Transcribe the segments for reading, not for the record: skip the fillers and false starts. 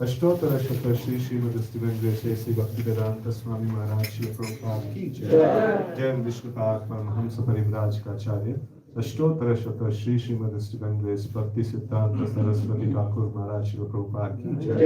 अष्टोत्तर शत श्री श्रीमद श्री भक्ति वेदांत स्वामी महाराज श्री प्रभुपाद की जय। जय विष्णुपाद परमहंस परिव्राजकाचार्य अष्टोत्तर शत श्री श्रीमद भक्ति सिद्धांत सरस्वती ठाकुर महाराज श्री प्रभुपाद की जय।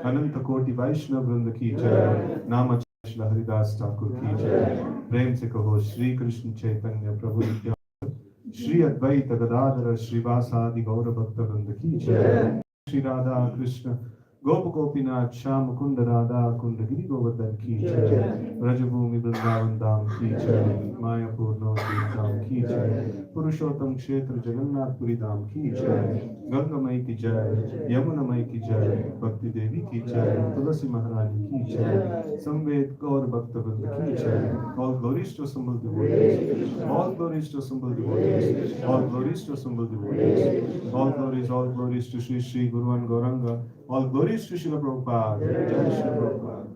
अनंत कोटि वैष्णव वृंद की जय। नाम हरिदास ठाकुर की जय। प्रेम से कहो श्री कृष्ण चैतन्य प्रभु नित्यानंद श्री अद्वैत गदाधर श्रीवासादि गौर भक्त वृंद की जय। श्री राधा कृष्ण गोप गोपीनाथ श्याम कुंड राधा कुंड गिरी गोवर्धन की जय। ब्रजभूमि वृंदावन धाम की जय। मायापुर नवद्वीप धाम की जय। पुरुषोत्तम क्षेत्र जगन्नाथपुरी धाम की जय। गंगामई की जय। यमुनामई की जय। भक्ति देवी की जय। तुलसी महारानी की जय। संवेद गौर भक्त वृंद की जय। All glories to assembled devotees. All glories to assembled devotees. All glories to assembled devotees. All glories to Sri Sri Guru and Gauranga. All glories to Srila Prabhupada. Jai Srila Prabhupada.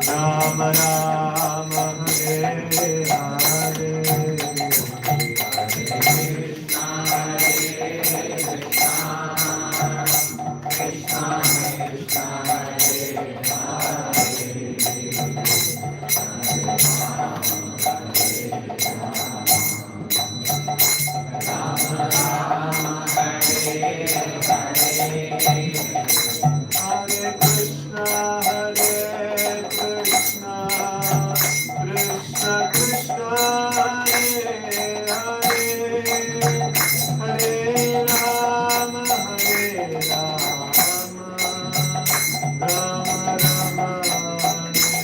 Ram Ram Hare Hare Hare Krishna, Hare Krishna, Krishna Krishna, Hare Hare, Hare Rama, Hare Rama, Rama Rama,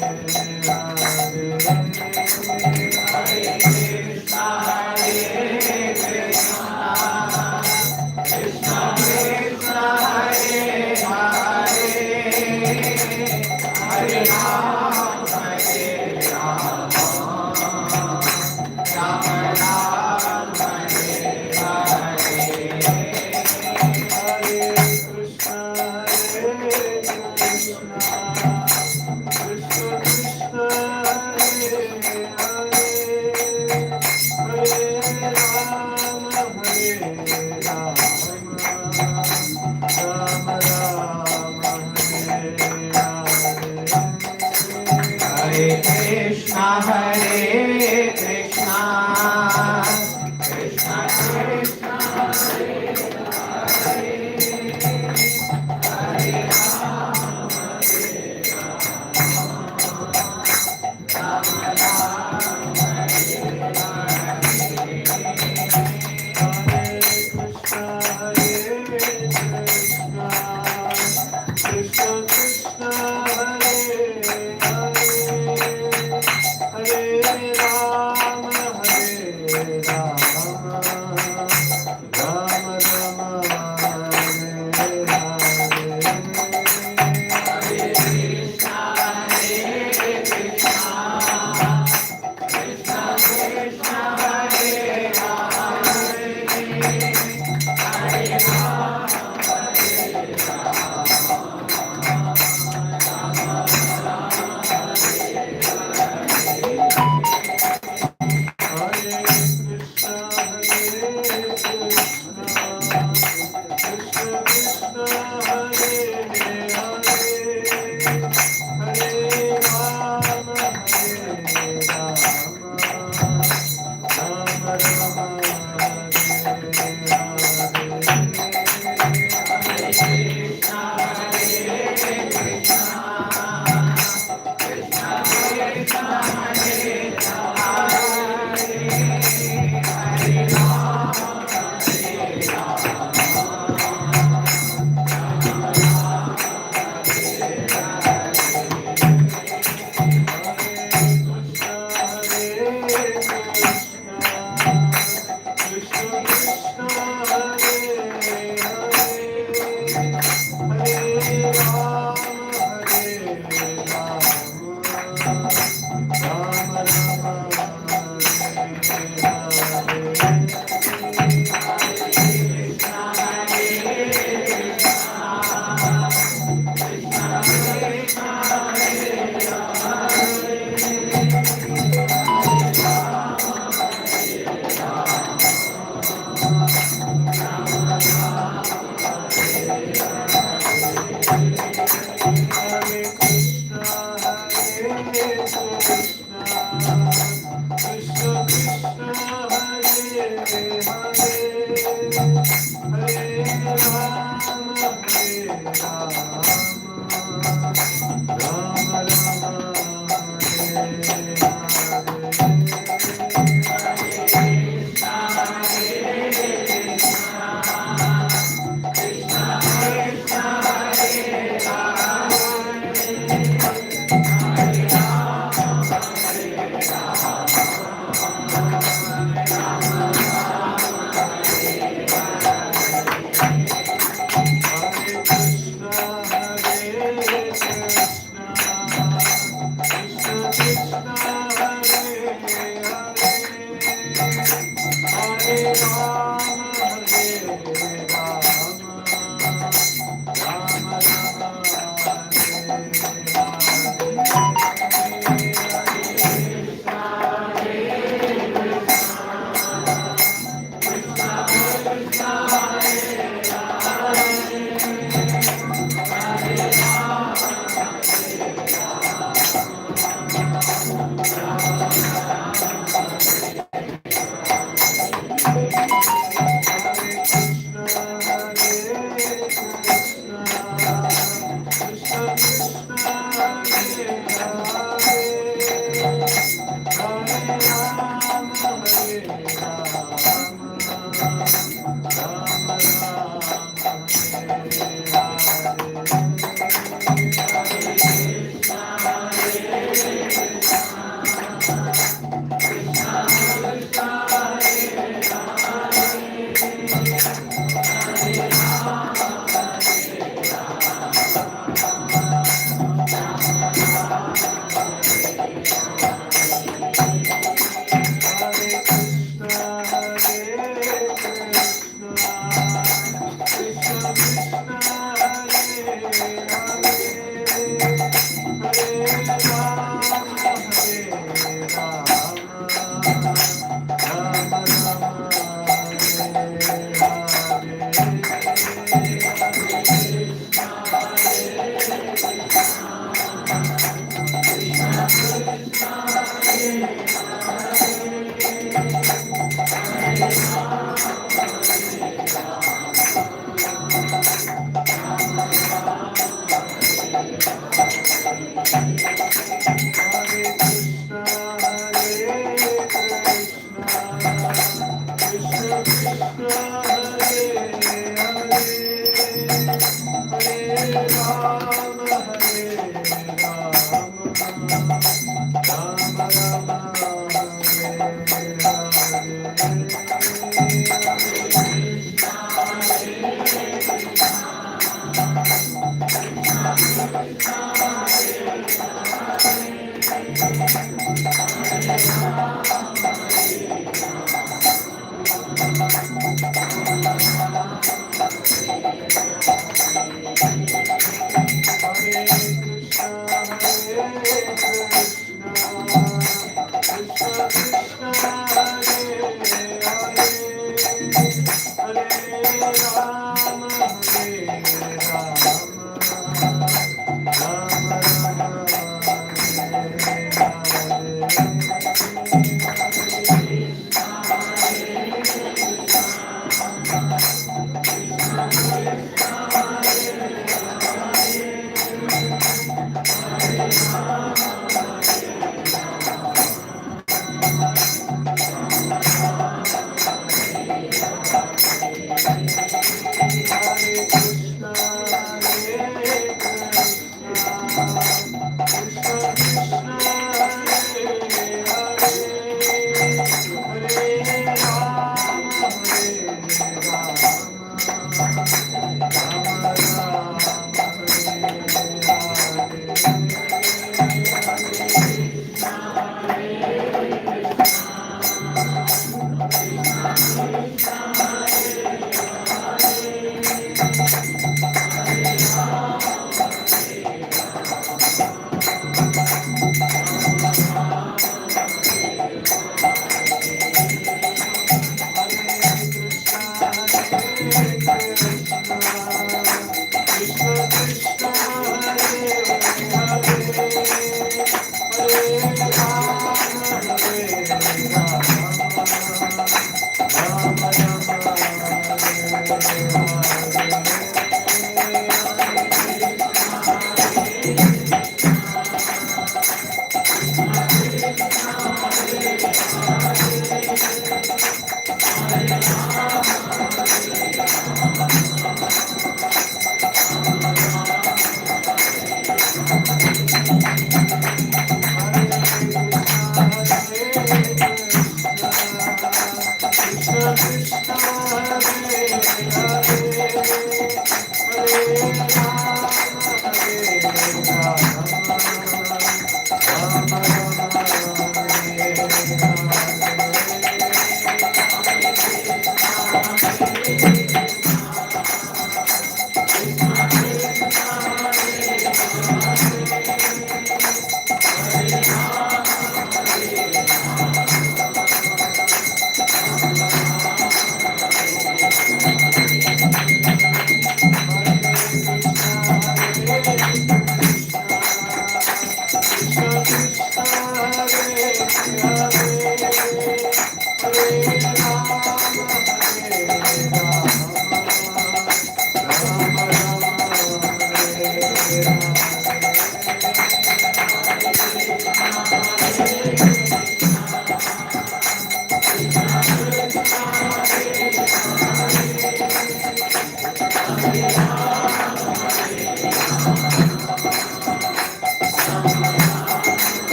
Hare Hare. Hare Krishna, Hare Krishna, Krishna Krishna, Hare Hare Rama.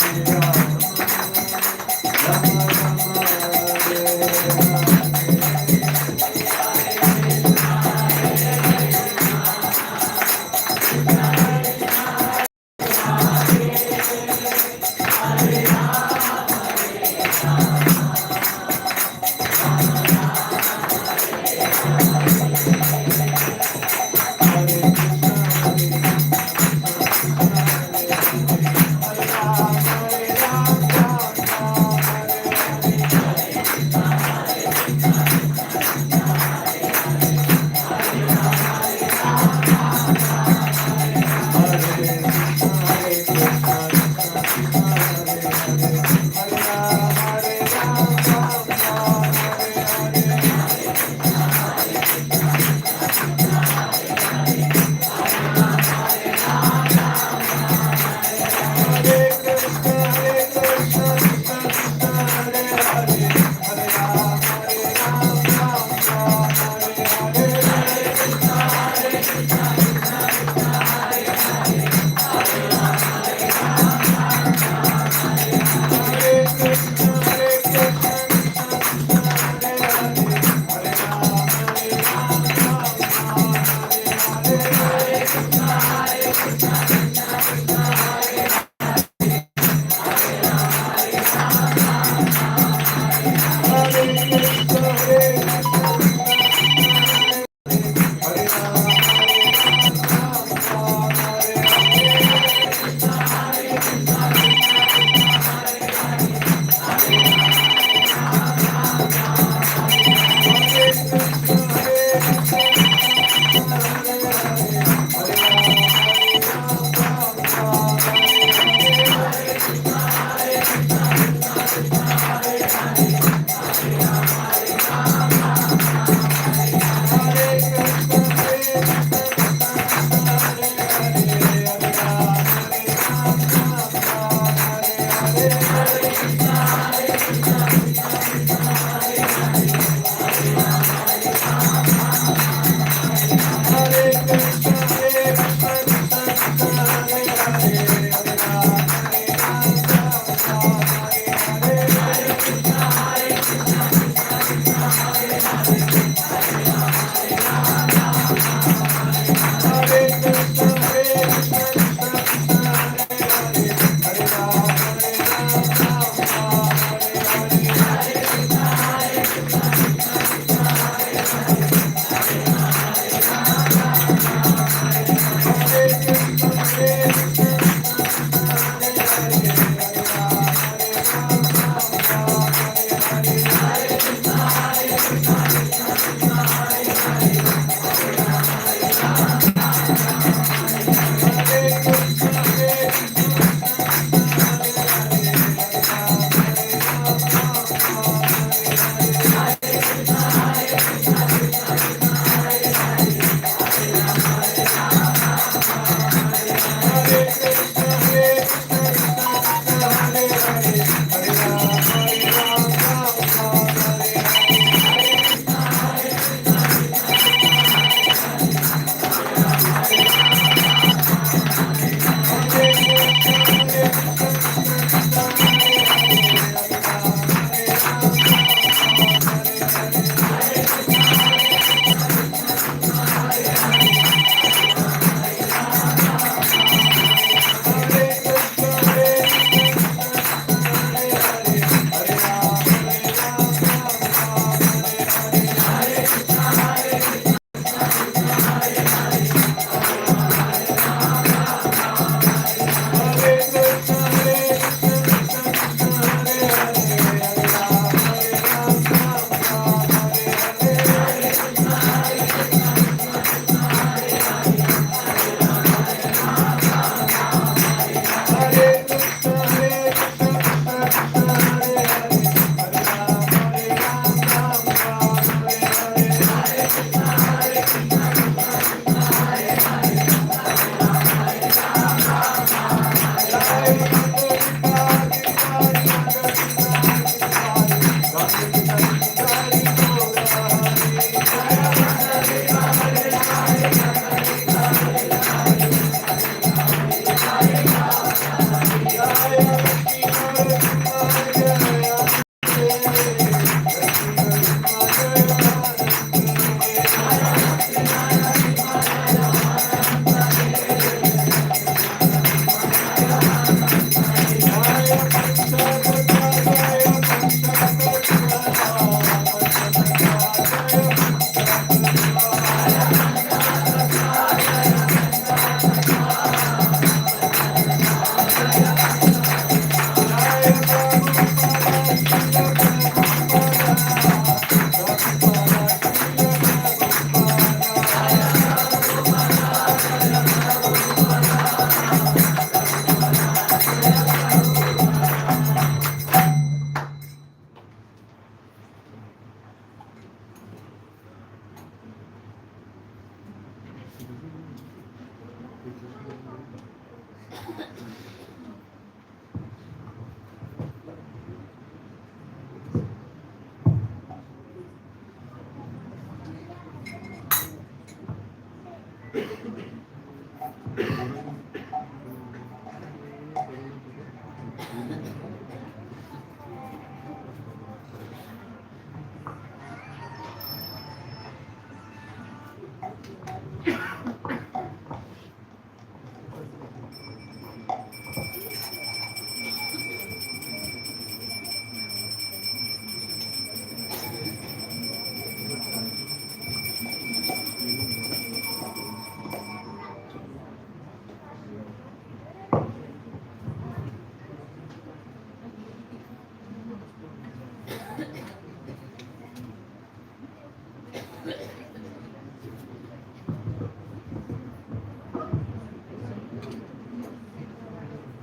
Hare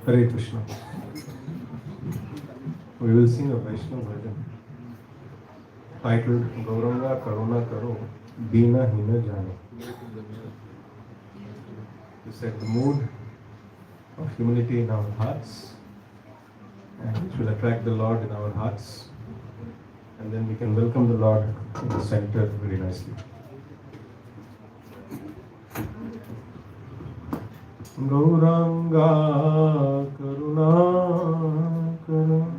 Hare Krishna. We will sing a Vaishnava bhajan titled Gauranga Karuna Karo Dina Hina Jano. To set the mood of humility in our hearts, and which will attract the Lord in our hearts, and then we can welcome the Lord in the center very nicely. Gauranga Karuna Karo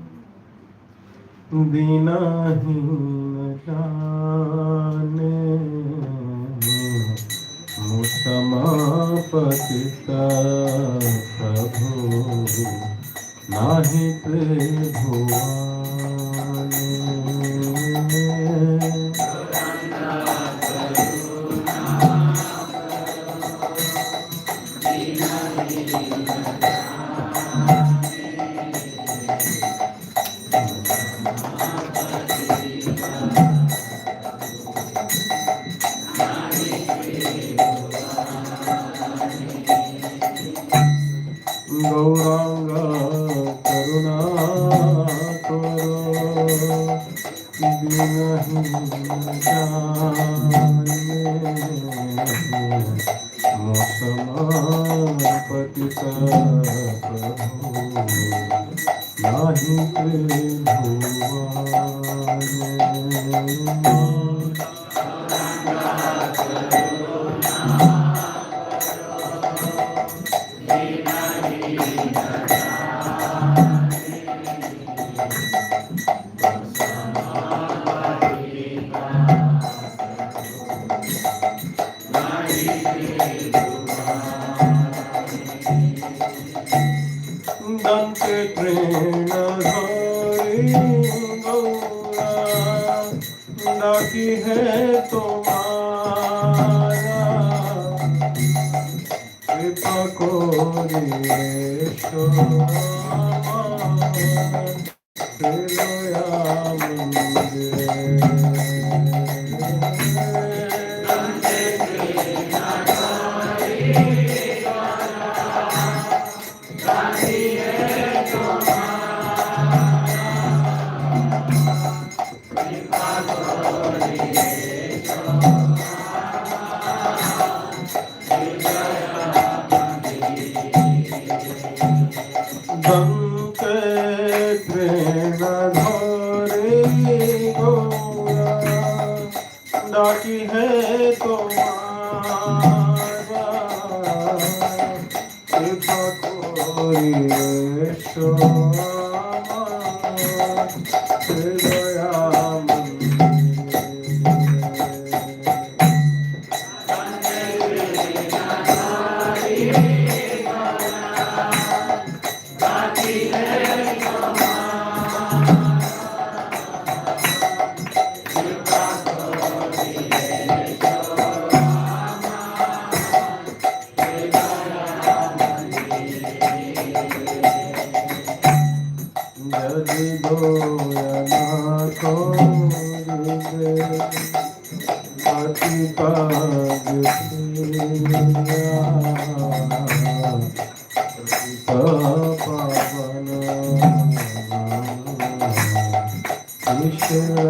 Dina Hina Jane Musama Patita Prabhu Nahi Tribhuvane. Gauranga Karuna Karo Dina Hina Jane Musama Patita Prabhu Nahi Tribhuvane. Dante Trena Dhari Gaura Daki hai tumhara Kripa Koriesho Hridoya Dante Trena Dhari Gaura Daki hai tumhara Kripa Koriesho Hridoya Jadi doya na koribe Pati pagpiya Pavana Ishaya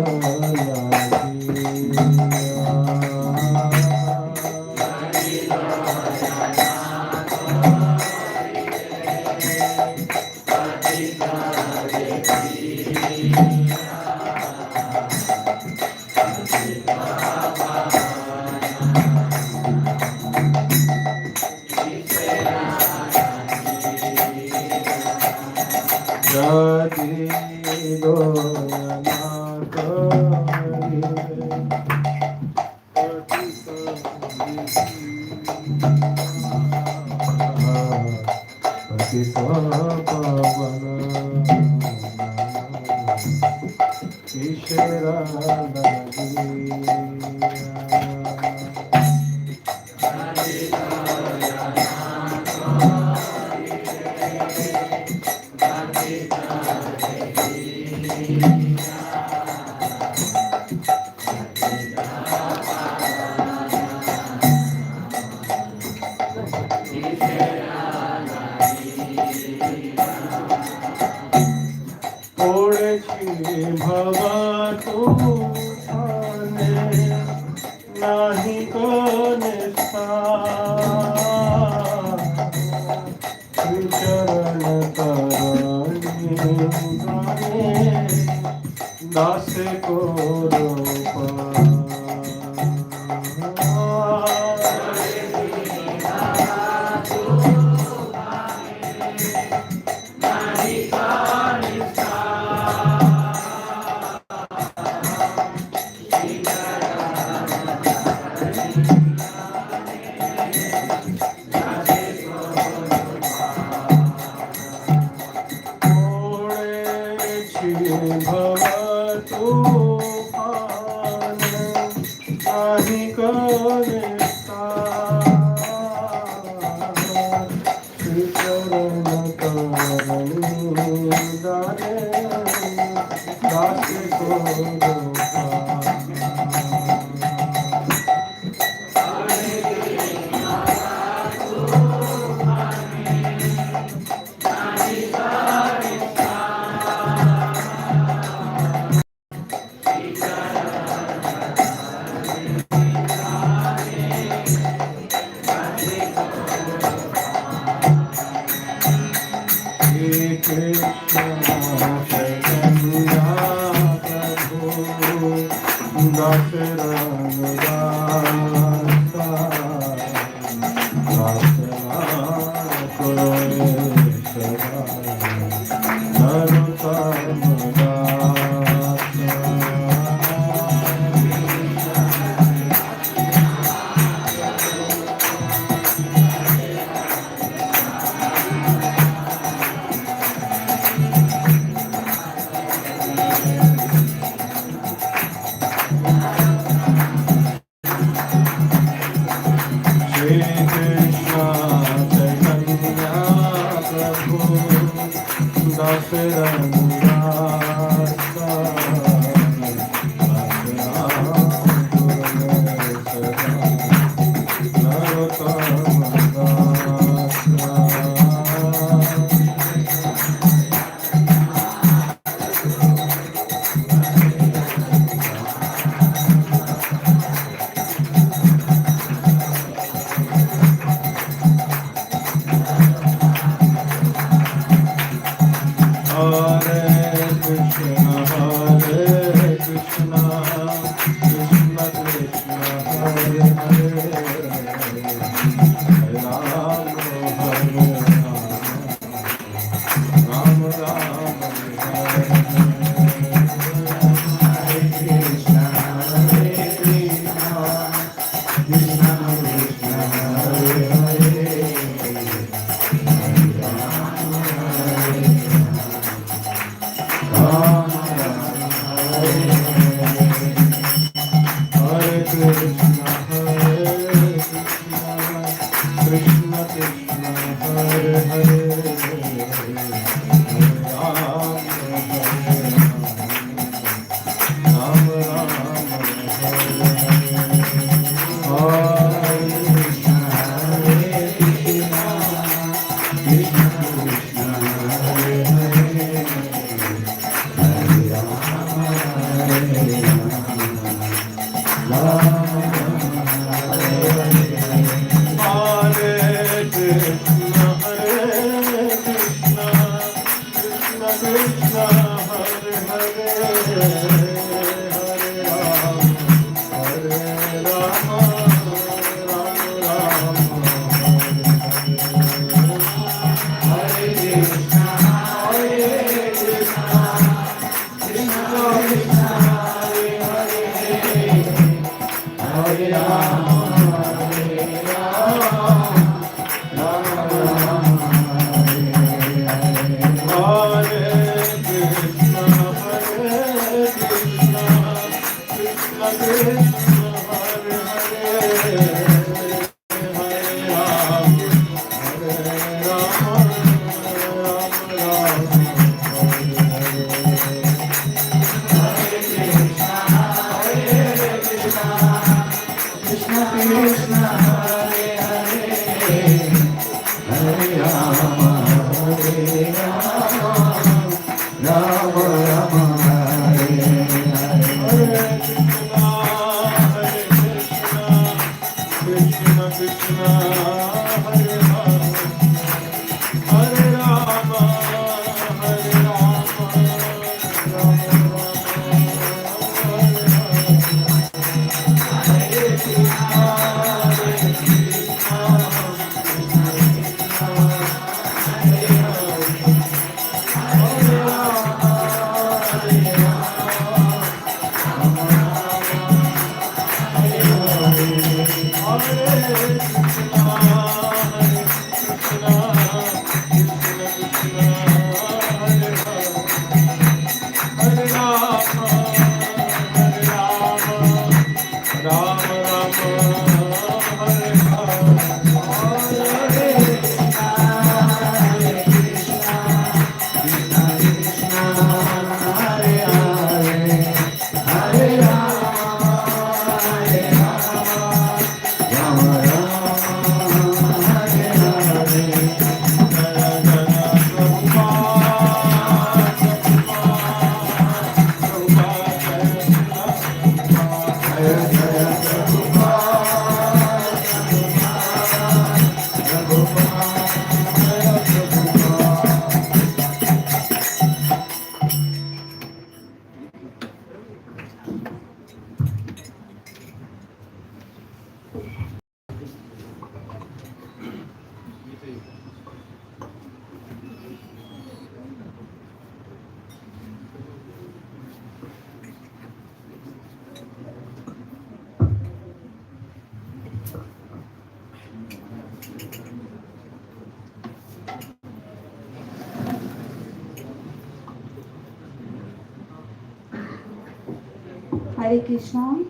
Hare Krishna.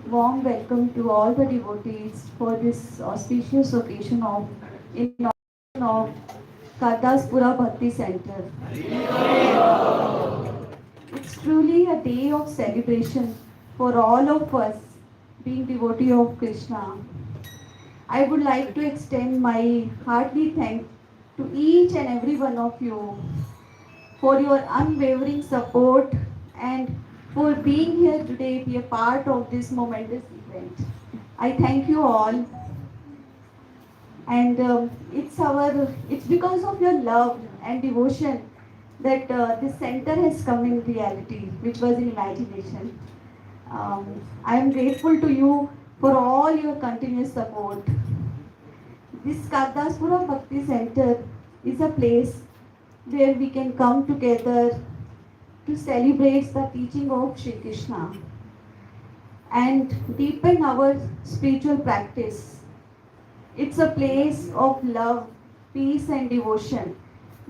Warm welcome to all the devotees for this auspicious occasion of inauguration of Kardaspura Bhakti Center. It's truly a day of celebration for all of us being devotee of Krishna. I would like to extend my hearty thanks to each and every one of you for your unwavering support and for being here today, be a part of this momentous event. I thank you all, and it's because of your love and devotion that this center has come in reality, which was in imagination. I am grateful to you for all your continuous support. This Kardaspura Bhakti Center is a place where we can come together to celebrate the teaching of Shri Krishna and deepen our spiritual practice. It's a place of love, peace and devotion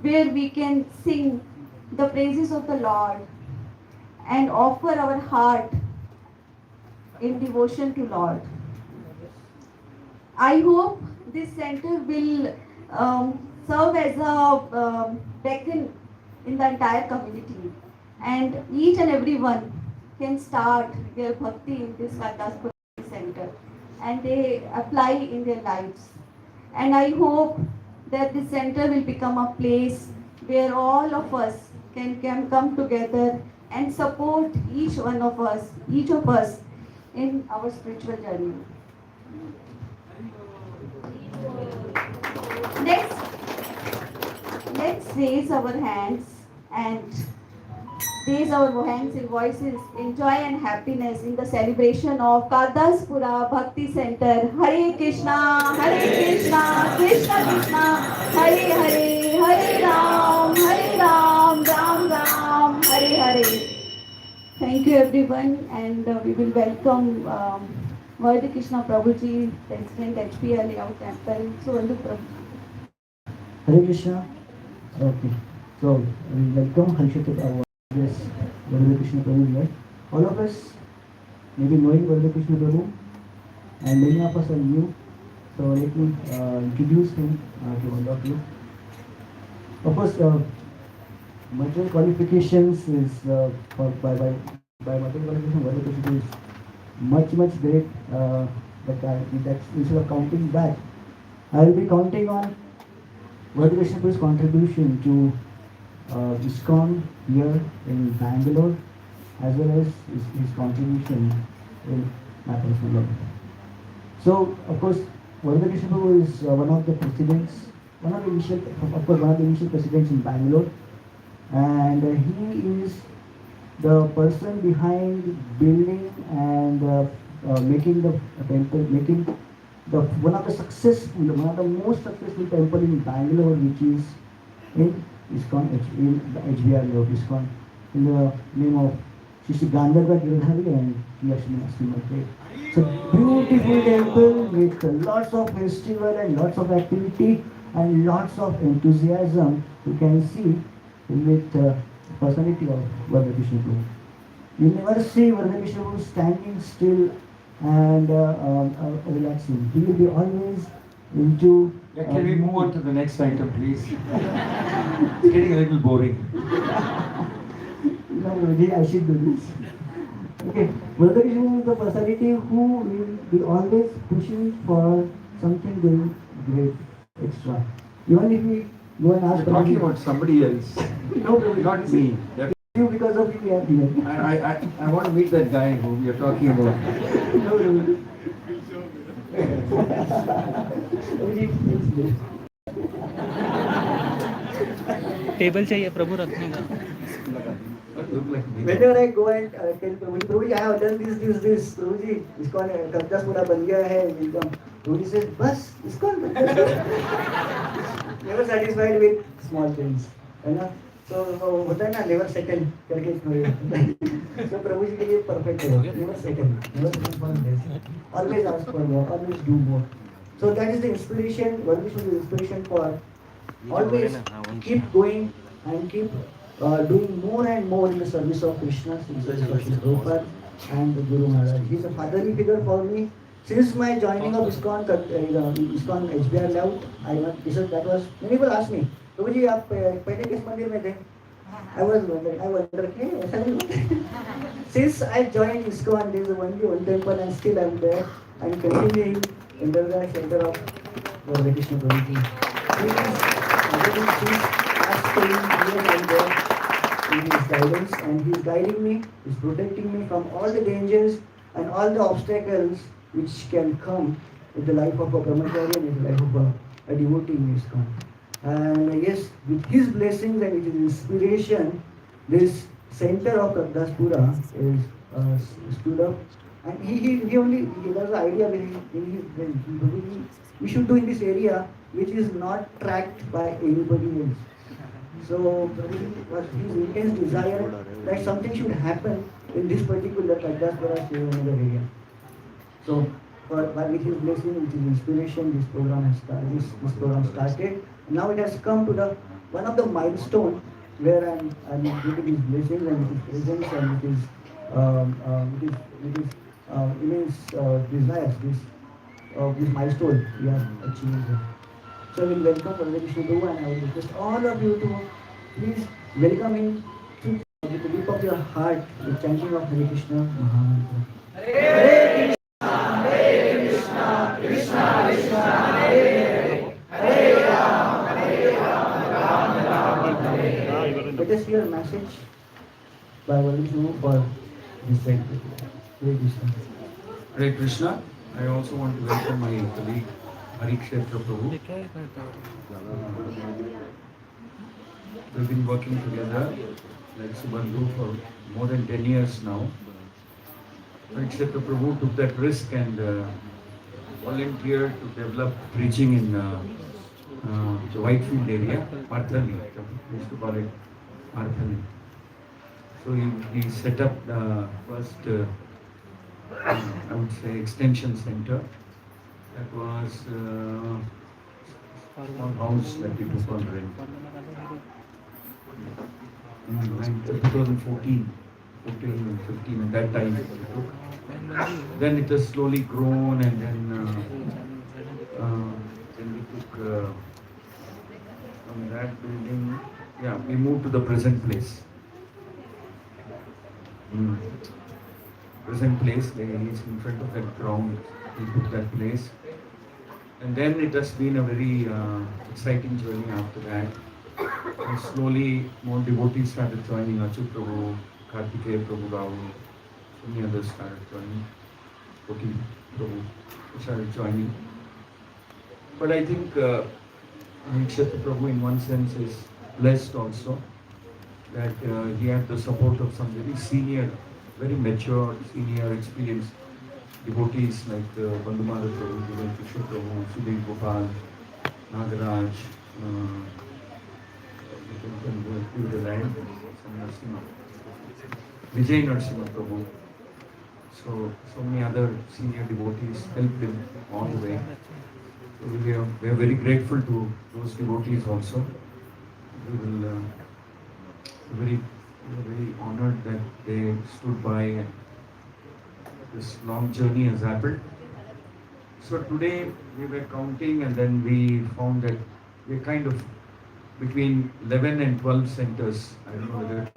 where we can sing the praises of the Lord and offer our heart in devotion to Lord. I hope this center will serve as a beacon in the entire community, and each and everyone can start their bhakti in this Kardaspur center and they apply in their lives. And I hope that this center will become a place where all of us can come together and support each of us in our spiritual journey. Let's raise our hands and raise our hands in voices in joy and happiness in the celebration of Kardaspura Bhakti Center. Hare Krishna, Krishna Krishna, Hare Hare, Hare Ram, Ram Ram, Hare Hare. Thank you everyone, and we will welcome Vardha Krishna Prabhuji, the excellent HPL Layout Temple. So, Prabhuji. Hare Krishna. Okay. So, we welcome Harshita our guest, Vardha Krishna Prabhu here. All of us may be knowing Vardha Krishna Prabhu, and many of us are new. So, let me introduce him to all of you. Of course, material qualifications is by material qualification, what is much great. But that's instead of counting that, I will be counting on Vladimir Krishna's contribution to ISKCON here in Bangalore, as well as his contribution in my personal life. So, of course, Vladimir Krishna is one of the presidents, one of the initial presidents in Bangalore, and he is the person behind building and making the temple, making the one of the most successful temple in Bangalore, which is in ISKCON, in the HBR of ISKCON, in the name of Shri Gandharva Giridhari and Lakshmi Narasimha. It's a beautiful temple with lots of festival and lots of activity and lots of enthusiasm. You can see with personality of Vardha Krishna Prabhu. You never see Vardha Krishna Prabhu standing still and relaxing. He will be always into. Can we move on to the next item, please? It's getting a little boring. No, I should do this. Okay, Vardha Krishna Prabhu is the personality who will be always pushing for something doing great, extra. Even if we go and ask. You're talking about somebody else. No, Prabhu, Not me. you, because of you we are here. I want to meet that guy whom you're talking about. No, Prabhu. Prabhuji, table चाहिए प्रभु रखने का. Look like me. whenever I go and tell Prabhuji, I have done this, Prabhuji, ISKCON कब्जा पूरा बन गया है, एकदम. Prabhuji says, बस, ISKCON. Never satisfied with small things, है ना? So होता है ना, never settle करके. So Prabhuji के लिए perfect है, never settle for less. Always ask for more, always do more. So that is the inspiration. One is the inspiration for always keep going and keep doing more and more in the service of Krishna, service of Srila Prabhupada and the Guru Maharaj. He is a fatherly figure for me. Since my joining of ISKCON HBR layout, that was, many people ask me, Prabhuji, आप पहले किस मंदिर में थे? I wonder, ऐसा नहीं होता. Since I joined ISKCON, there is only one temple and still I am there and continuing in the center of Vardha Krishna Prabhuji. Please ask for him here and there in his guidance, and he is guiding me, he is protecting me from all the dangers and all the obstacles which can come in the life of a brahmachari and in the life of a devotee in ISKCON. And yes, with his blessings and with his inspiration, this center of Kardaspura is stood up. And he has the idea when we should do in this area which is not tracked by anybody else. So his intense desire that something should happen in this particular Kardaspura Seva area. So with his blessing, with his inspiration, this program started. Now it has come to the one of the milestone where I'm giving his blessings and his presence and with his immense desires, this milestone we have achieved. So I will welcome Vardha Krishna Prabhu and I will request all of you to please welcome him with the deep of your heart with chanting of Hare Krishna Mahamantra. Hare Krishna, Krishna Krishna, Hare Hare Ram, Ram Hare Hare. Let us hear a message by Vardha Krishna for this sanctuary. Hare Krishna. Hare Krishna. I also want to welcome my colleague Harikshetra Prabhu. We've been working together like Subandhu for more than 10 years now. Harikshetra Prabhu took that risk and volunteered to develop preaching in the Whitefield area, Marthali, we used to call it Marthali. So he set up the first, I would say, extension center. That was a small house that we took on rent. In 2014, 14 and 15, at that time we took. Then it has slowly grown and then we took, from that building, yeah, we moved to the present place. Present place, like he's in front of that ground, we put that place. And then it has been a very exciting journey after that. And slowly more devotees started joining, Achyut Prabhu, Kartikeya Prabhu Rao, so many others started joining, Koti Prabhu started joining. But I think Nikshat Prabhu in one sense is blessed also that he had the support of some very senior, very mature, senior, experienced devotees like Bandhumara Prabhu, Kishore Prabhu, Sudhir Gopal, Nagaraj, you can go through the line, some Narasimha, Vijay Narasimha Prabhu. So many other senior devotees helped him all the way. So we are very grateful to those devotees also. We are very honored that they stood by and this long journey has happened. So today we were counting and then we found that we're kind of between 11 and 12 centers. I don't know whether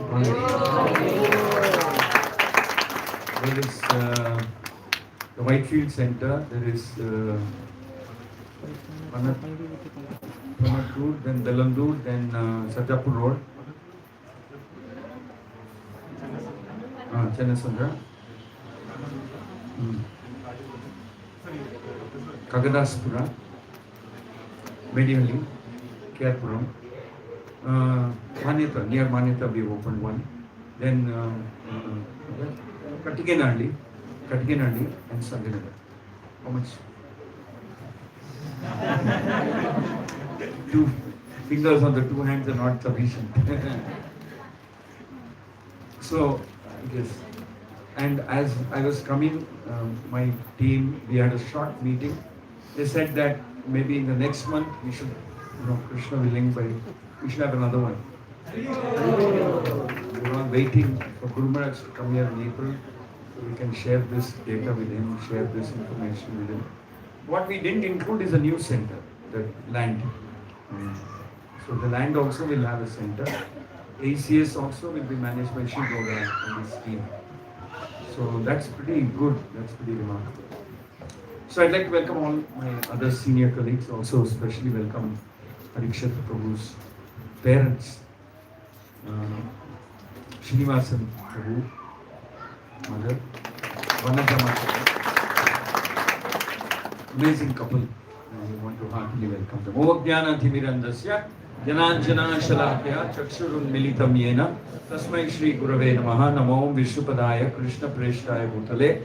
there is the Whitefield Center, there is Panatur, then Dalandur, then Sajapur Road, Chennasandra, Kagadaspura, Medihalli, Kerpuram, Manyata, near Manyata we opened one, then Katikenalli and Sanganagar. How much? 2 fingers on the 2 hands are not sufficient. So, I guess. And as I was coming, my team, we had a short meeting. They said that maybe in the next month we should, Krishna willing, we should have another one. We are waiting for Guru Maharaj to come here in April so we can share this data with him, share this information with him. What we didn't include is a new center, the land. So the land also will have a center. ACS also will be managed by Shri Gaura and his team. So that's pretty good, that's pretty remarkable. So I'd like to welcome all my other senior colleagues, also especially welcome Parikshat Prabhu's parents, Srinivasan Prabhu, mother, Vanaja Mata. Amazing couple. I want to heartily welcome them. Ogyana Thimirandasya Jananjana Shalakya Chakshurun Militam Yena Tasmai Shri Gurave Namaha Namo Vishnupadaya Krishna Preshtaya Bhutale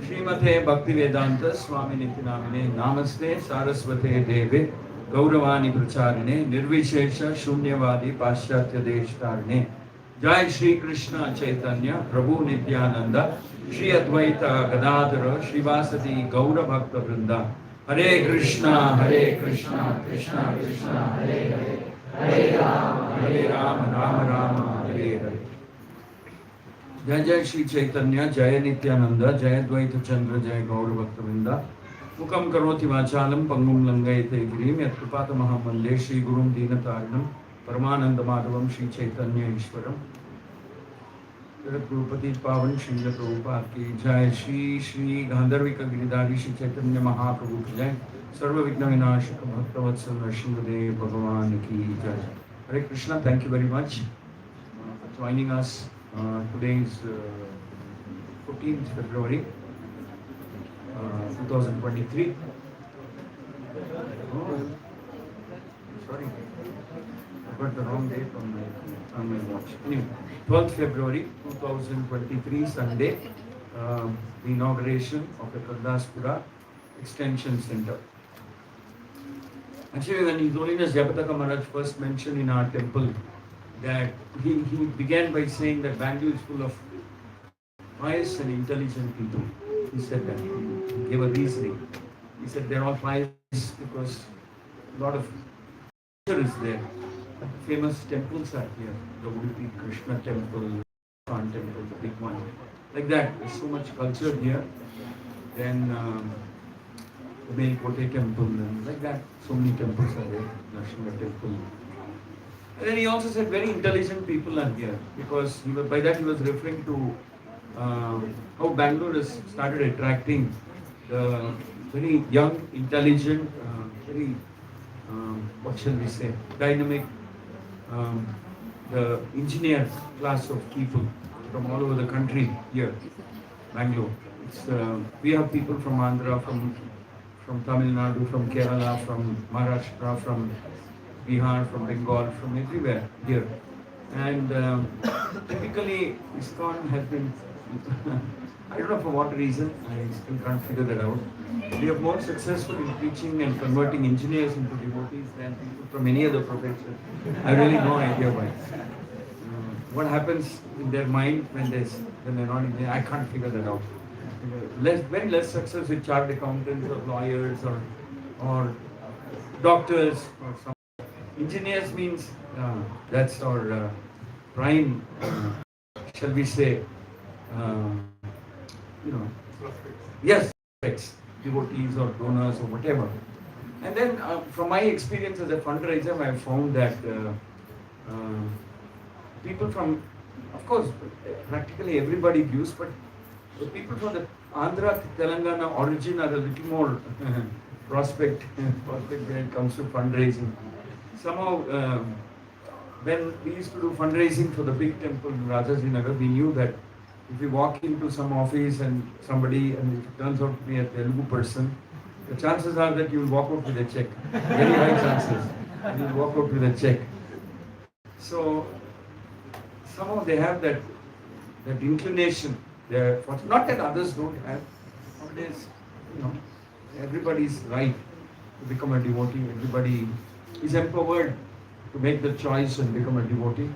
Srimate Bhakti Vedanta Swami Nityanamine Namaste Saraswate Deve Gauravani Pracharine Nirvishesha Shunyavadi Paschatya Deshtarine Jai Shri Krishna Chaitanya Prabhu Nityananda Shri Advaita Gadadhara Srivasati Gaura Bhakta Vrinda Hare Krishna, Krishna Krishna, Hare Hare Rama, Rama, Hare Hare. Jai Jai Shri Chaitanya, Jai Nityananda, Jai Advaita Chandra, Jai Gaura Bhakta Vrinda Mukam Karoti Vachalam, Pangum Langayate Girim, Yat Kripata Mahamande, Shri Gurum Dinatarinam, Paramananda Madhavam, Shri Chaitanya Ishwaram. Gurupati Pavan Shri Prabhupada ki Jai, Shri Gandharvika Giridhari Shri Chaitanya Mahaprabhu ki Jai, Sarva Vigna Vinashaka Bhaktavatsal Nrsimhadev Bhagavan ki Jai. Hare Krishna, thank you very much for joining us. Today is 14th February 2023. Oh, sorry, I got the wrong date on my watch. Anyway, 12th February 2023, Sunday, the inauguration of the Kardaspura Extension Center. Actually, when His Holiness Jayapataka Maharaj first mentioned in our temple that he began by saying that Bangalore is full of pious and intelligent people. He said that. He gave a reasoning. He said they're all pious because a lot of culture is there. Famous temples are here. The Udupi Krishna temple, Khan temple, the big one. Like that, there's so much culture here. Then the Melkote temple, and like that, so many temples are there. Narasimha temple. And then he also said very intelligent people are here, because by that he was referring to how Bangalore has started attracting the very young, intelligent, very, what shall we say, dynamic, um, the engineer class of people from all over the country here, Bangalore. We have people from Andhra, from Tamil Nadu, from Kerala, from Maharashtra, from Bihar, from Bengal, from everywhere here. And typically ISKCON has been, I don't know for what reason, I still can't figure that out. We are more successful in teaching and converting engineers into devotees than people from any other profession. I really no idea why. What happens in their mind when they're not engineers, I can't figure that out. Very less success with chartered accountants or lawyers or doctors or some. Engineers means that's our prime, shall we say, uh, you know, yes, devotees or donors or whatever. And then from my experience as a fundraiser, I have found that people from, of course, practically everybody gives, but the people from the Andhra, Telangana origin are a little more prospect when it comes to fundraising. Somehow, when we used to do fundraising for the big temple in Rajajinagar, we knew that if we walk into some office and it turns out to be a Telugu person, the chances are that you will walk out with a check. Very high chances. You will walk out with a check. So, somehow they have that inclination. Not that others don't have. Nowadays, everybody is right to become a devotee. Everybody is empowered to make the choice and become a devotee.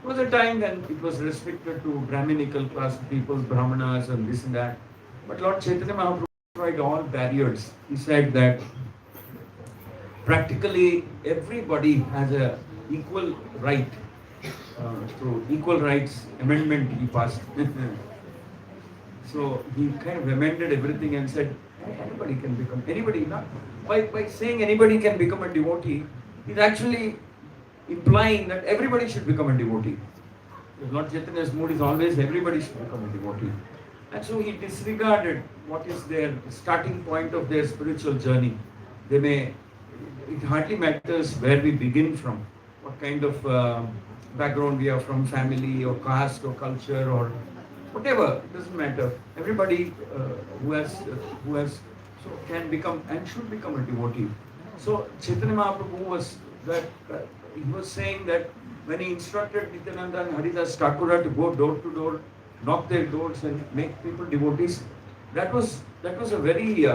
There was a time when it was restricted to Brahminical class of people, Brahmanas and this and that. But Lord Chaitanya Mahaprabhu tried all barriers. He said that practically everybody has a equal right. Through equal rights amendment he passed. So he kind of amended everything and said anybody can become, not by saying anybody can become a devotee, he's actually implying that everybody should become a devotee. Lord Chaitanya's mood is always everybody should become a devotee. And so he disregarded what is their starting point of their spiritual journey. It hardly matters where we begin from, what kind of background we are from, family or caste or culture or whatever, it doesn't matter. Everybody who can become and should become a devotee. So Chaitanya Mahaprabhu was he was saying that when he instructed Nityananda and Haridas Thakura to go door to door, knock their doors and make people devotees, that was a very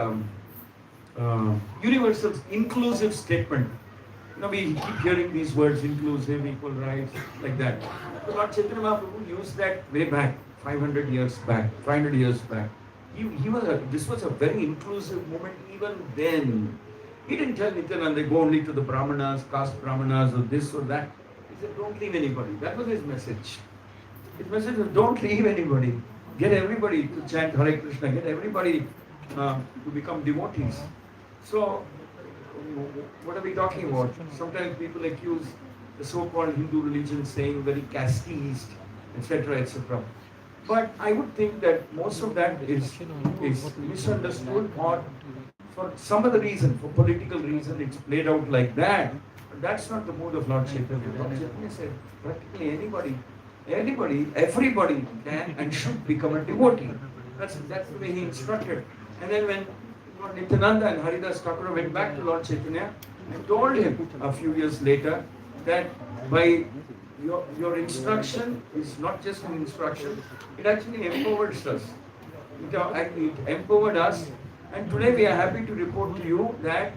universal, inclusive statement. We keep hearing these words, inclusive, equal rights, like that. So Lord Chaitanya Mahaprabhu used that way back, 500 years back. This was a very inclusive movement even then. He didn't tell Nityananda, go only to the Brahmanas, caste Brahmanas, or this or that. He said, don't leave anybody. That was his message. His message was, don't leave anybody. Get everybody to chant Hare Krishna. Get everybody to become devotees. So, what are we talking about? Sometimes people accuse the so-called Hindu religion saying very casteist, etc., etc. But I would think that most of that is misunderstood, or for some other reason, for political reason, it's played out like that. But that's not the mood of Lord Chaitanya. Lord Chaitanya said, practically everybody can and should become a devotee. That's the way he instructed. And then when Lord Nityananda and Haridas Thakura went back to Lord Chaitanya and told him a few years later that by your instruction is not just an instruction, it actually empowers us. It empowered us, and today we are happy to report to you that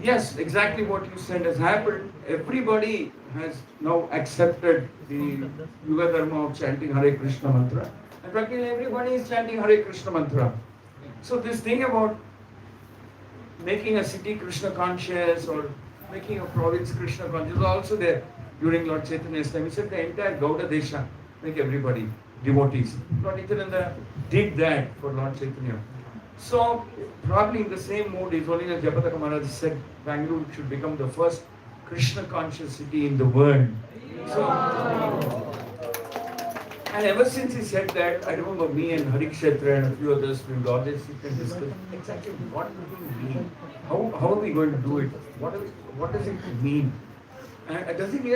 yes, exactly what you said has happened. Everybody has now accepted the Yuga Dharma of chanting Hare Krishna mantra, and practically everybody is chanting Hare Krishna mantra. So this thing about making a city Krishna conscious or making a province Krishna conscious is also there during Lord Chaitanya's time. He said the entire Gauda Desha, make everybody devotees. Lord Nityananda did that for Lord Chaitanya. So probably in the same mood, His Holiness Japataka Maharaj said Bangalore should become the first Krishna conscious city in the world. So, and ever since he said that, I remember me and Hari Kshetra and a few others, we would always sit and discuss exactly what does it mean? How are we going to do it? What does it mean? And does he,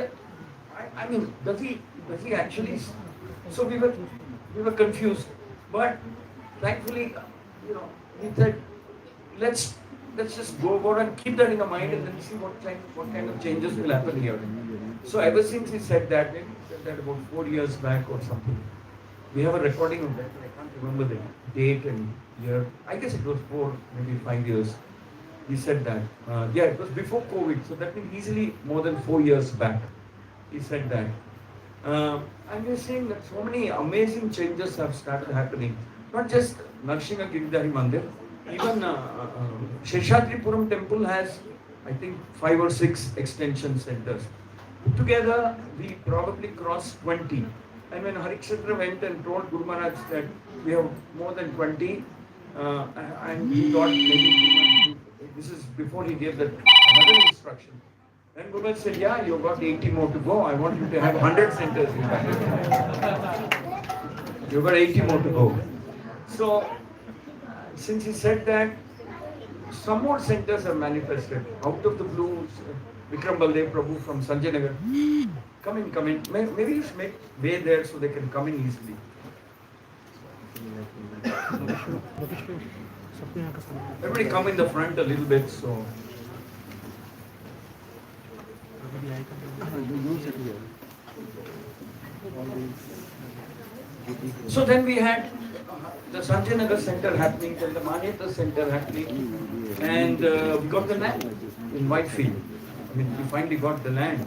I mean, does he actually, so we were confused. But thankfully, he said, let's just go about and keep that in the mind and then see what kind of changes will happen here. So ever since he said that, maybe he said that about 4 years back or something. We have a recording of that. I can't remember the date and year. I guess it was 4, maybe 5 years. He said that. Yeah, it was before COVID, so that means easily more than 4 years back. He said that. I'm just saying that so many amazing changes have started happening. Not just Narsinga Giridhari Mandir, even Sheshatripuram temple has, I think, 5 or 6 extension centers. Together, we probably crossed 20. And when Harikshetra went and told Guru Maharaj that we have more than 20, and he thought maybe this is before he gave that another instruction. Then Guru Maharaj said, yeah, you've got 80 more to go. I want you to have 100 centers in Bangalore. You've got 80 more to go. So, since he said that, some more centers have manifested. Out of the blue, Vikram Baldev Prabhu from Sanjay Nagar. Come in. Maybe you should make way there so they can come in easily. Everybody come in the front a little bit, so. So then we had the Sanjay Nagar Center happening, then the Manyata Center happening, and we got the land in Whitefield. I mean, we finally got the land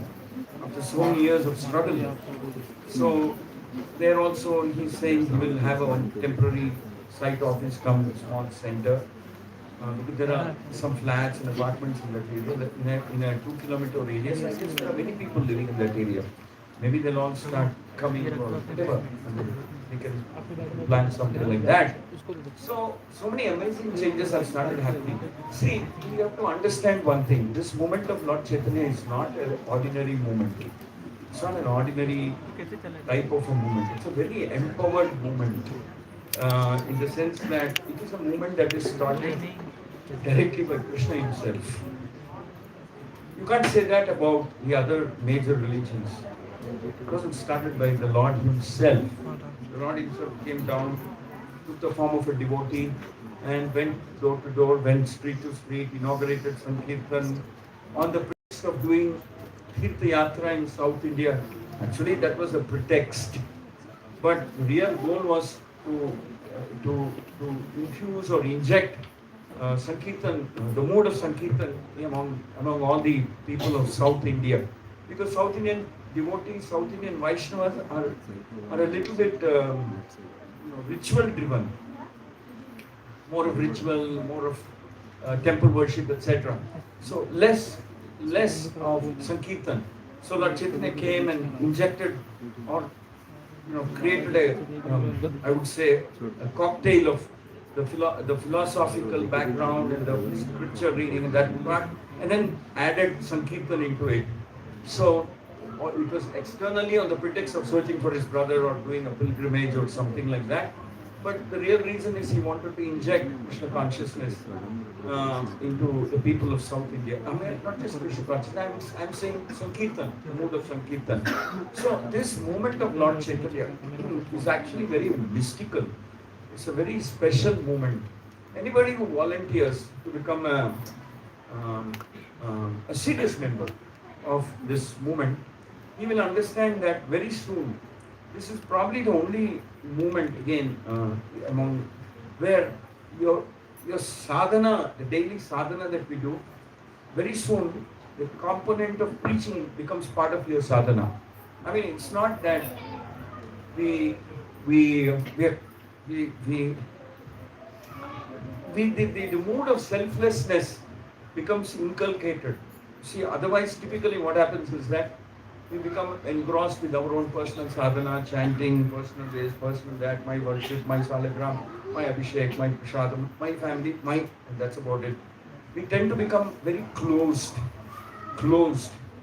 after so many years of struggle. So there also he's saying he will have a temporary site office come small center. Because there are some flats and apartments in that area, in a 2-kilometer radius. I guess there are many people living in that area. Maybe they'll all start coming or whatever. And they can plan something like that. So many amazing changes have started happening. See, you have to understand one thing. This movement of Lord Chaitanya is not an ordinary movement. It's not an ordinary type of a movement. It's a very empowered movement. In the sense that it is a movement that is started directly by Krishna himself. You can't say that about the other major religions. Because it started by the Lord himself. The Lord himself came down, took the form of a devotee, and went door to door, went street to street, inaugurated Sankirtan on the pretext of doing Tirtha Yatra in South India. Actually, that was a pretext. But the real goal was to infuse or inject Sankirtan, the mode of Sankirtan among all the people of South India. Because South Indian devotees, South Indian Vaishnavas are a little bit ritual driven. More of ritual, more of temple worship, etc. So less of Sankirtan. So Lord Chaitanya came and injected or created a, I would say, a cocktail of the philosophical background and the scripture reading and that part, and then added Sankirtan into it. So it was externally on the pretext of searching for his brother or doing a pilgrimage or something like that. But the real reason is he wanted to inject Krishna consciousness into the people of South India. I mean, not just Krishna consciousness, I'm saying Sankirtan, the mood of Sankirtan. So this movement of Lord Chaitanya is actually very mystical. It's a very special movement. Anybody who volunteers to become a serious member of this movement, he will understand that very soon. This is probably the only movement again among where your sadhana, the daily sadhana that we do, very soon the component of preaching becomes part of your sadhana. I mean, it's not that the mood of selflessness becomes inculcated. See, otherwise, typically what happens is that we become engrossed with our own personal sadhana, chanting, personal this, personal that, my worship, my salagram, my abhishek, my prasadam, my family, and that's about it. We tend to become very closed.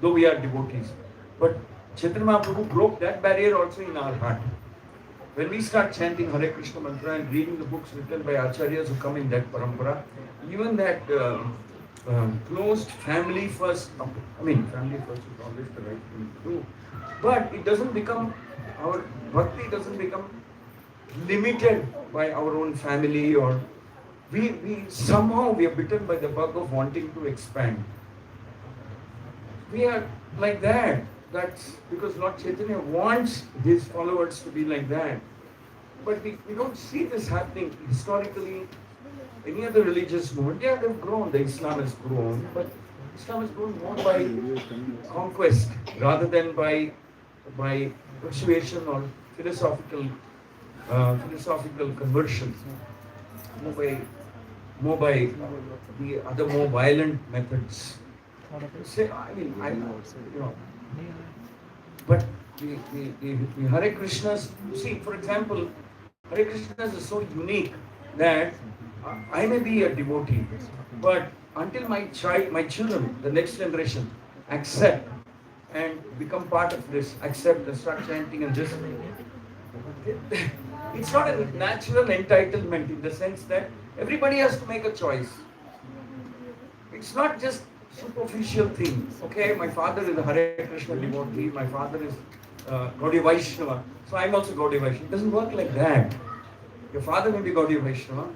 though we are devotees. But Chaitanya Mahaprabhu broke that barrier also in our heart. When we start chanting Hare Krishna mantra and reading the books written by acharyas who come in that parampara, even that closed family first, I mean, family first is always the right thing to do, but it doesn't become, our bhakti doesn't become limited by our own family, or we somehow we are bitten by the bug of wanting to expand. We are like that. That's because Lord Chaitanya wants his followers to be like that. But we don't see this happening historically. Any other religious movement, yeah, they've grown. The Islam has grown, but Islam has grown more by conquest rather than by persuasion or philosophical conversion. More by the other more violent methods. Say, but the Hare Krishnas, you see, for example, Hare Krishnas is so unique that I may be a devotee, but until my children, the next generation, accept and become part of this, accept and start chanting and this, it's not a natural entitlement in the sense that everybody has to make a choice. It's not just superficial thing. Okay, my father is a Hare Krishna devotee, my father is Gaudiya Vaishnava, so I'm also Gaudiya Vaishnava. It doesn't work like that. Your father may be Gaudiya Vaishnava,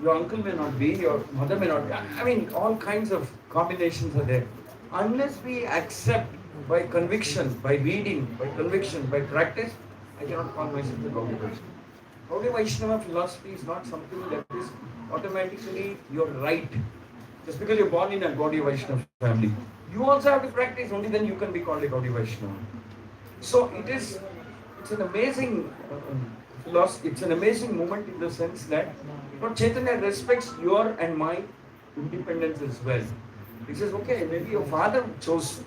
your uncle may not be, your mother may not be. I mean, all kinds of combinations are there. Unless we accept by conviction, by reading, by conviction, by practice, I cannot call myself a Gaudiya Vaishnava. Gaudiya Vaishnava philosophy is not something that is automatically your right. Just because you're born in a Gaudiya Vaishnava family, you also have to practice, only then you can be called a Gaudiya Vaishnava. So it's an amazing philosophy, it's an amazing moment in the sense that Lord Chaitanya respects your and my independence as well. He says, okay, maybe your father chose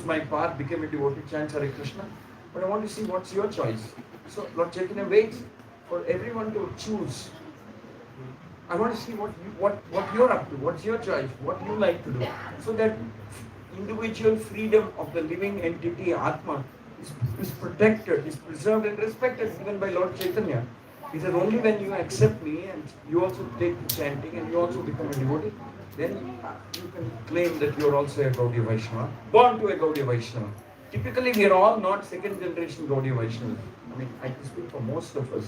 my path, became a devotee, chants Hare Krishna, but I want to see what's your choice. So Lord Chaitanya waits for everyone to choose. I want to see what you're up to, what's your choice, what you like to do, so that individual freedom of the living entity, Atma, is protected, is preserved and respected even by Lord Chaitanya. He said, only when you accept me and you also take the chanting and you also become a devotee, then you can claim that you're also a Gaudiya Vaishnava, born to a Gaudiya Vaishnava. Typically, we are all not second generation Gaudiya Vaishnava. I mean, I can speak for most of us.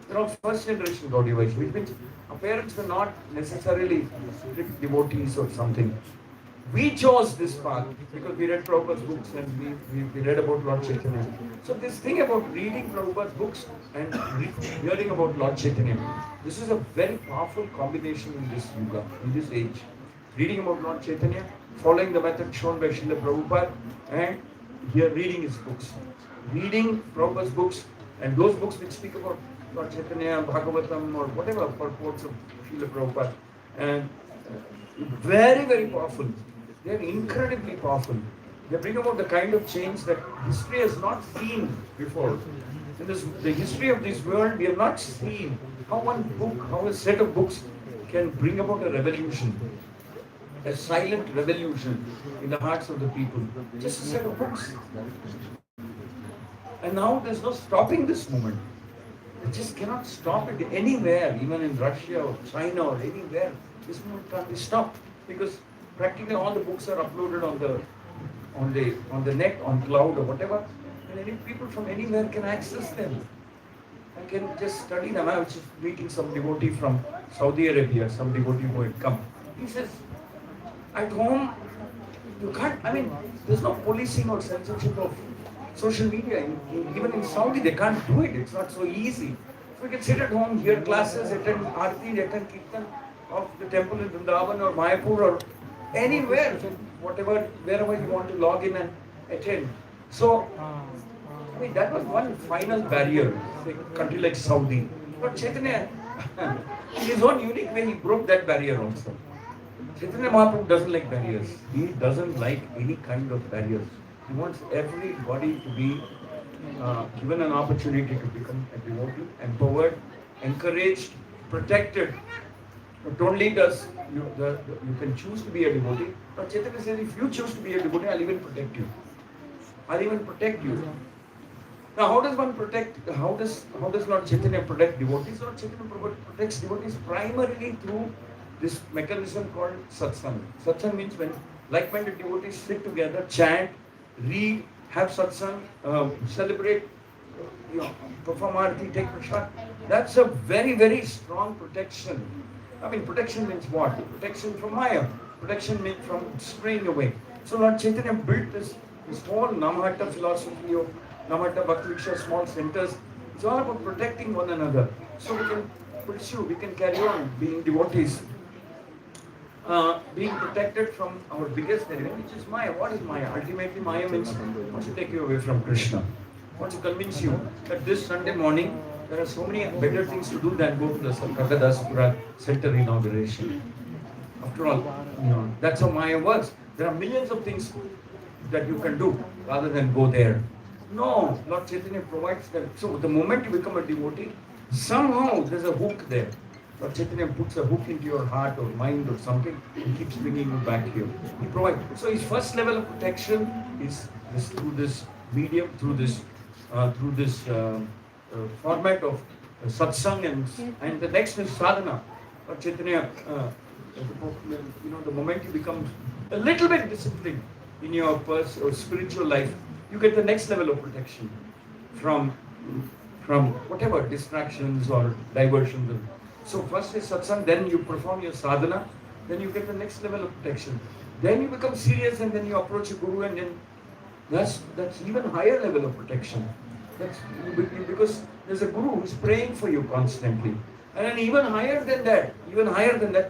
We're all first generation Gaudiya Vaishnava, which means our parents were not necessarily strict devotees or something. We chose this path because we read Prabhupada's books and we read about Lord Chaitanya. So this thing about reading Prabhupada's books and hearing about Lord Chaitanya, this is a very powerful combination in this yuga, in this age. Reading about Lord Chaitanya, following the method shown by Srila Prabhupada, and here reading his books. Reading Prabhupada's books and those books which speak about Lord Chaitanya, Bhagavatam or whatever purports of Srila Prabhupada. And very, very powerful. They are incredibly powerful. They bring about the kind of change that history has not seen before. In the history of this world, we have not seen how one book, how a set of books can bring about a revolution. A silent revolution in the hearts of the people. Just a set of books. And now there's no stopping this movement. They just cannot stop it anywhere, even in Russia or China or anywhere. This movement can't be stopped because practically all the books are uploaded on the net, on cloud or whatever, and any people from anywhere can access them and can just study them. I was just meeting some devotee from Saudi Arabia, some devotee who had come. He says, at home, you can't, I mean, there's no policing or censorship of social media. Even in Saudi, they can't do it. It's not so easy. So we can sit at home, hear classes, attend Aarti, attend Kirtan of the temple in Vrindavan or Mayapur or anywhere, wherever you want to log in and attend. So, I mean, that was one final barrier, a country like Saudi. But Chaitanya, in his own unique way, he broke that barrier also. Chaitanya Mahaprabhu doesn't like barriers. He doesn't like any kind of barriers. He wants everybody to be given an opportunity to become a devotee, empowered, encouraged, protected. Not only does you can choose to be a devotee, but Chaitanya says, if you choose to be a devotee, I'll even protect you. I'll even protect you. Now, how does one protect? How does Lord Chaitanya protect devotees? Lord Chaitanya protects devotees primarily through this mechanism called satsang. Satsang means when like-minded devotees sit together, chant, read, have satsang, celebrate, perform arati, take prasad. That's a very, very strong protection. I mean, protection means what? Protection from Maya. Protection means from straying away. So Lord Chaitanya built this whole Namahatta philosophy of Namahatta Bhakti Viksha, small centers. It's all about protecting one another. So we can pursue, we can carry on being devotees. Being protected from our biggest enemy, which is Maya. What is Maya? Ultimately, Maya means wants to take you away from Krishna. Wants to convince you that this Sunday morning there are so many better things to do than go to the Kakadasapura Center inauguration. After all, that's how Maya works. There are millions of things that you can do rather than go there. No, Lord Chaitanya provides that. So the moment you become a devotee, somehow there's a hook there. Lord Chaitanya puts a hook into your heart or mind or something and keeps bringing you back here. He provides. So his first level of protection is through this medium, through this format of satsang, and the next is sadhana. Lord Chaitanya, the moment you become a little bit disciplined in your spiritual life, you get the next level of protection from whatever distractions or diversions. So first is satsang, then you perform your sadhana, then you get the next level of protection. Then you become serious and then you approach a guru, and then that's even higher level of protection. That's because there's a guru who's praying for you constantly. And then even higher than that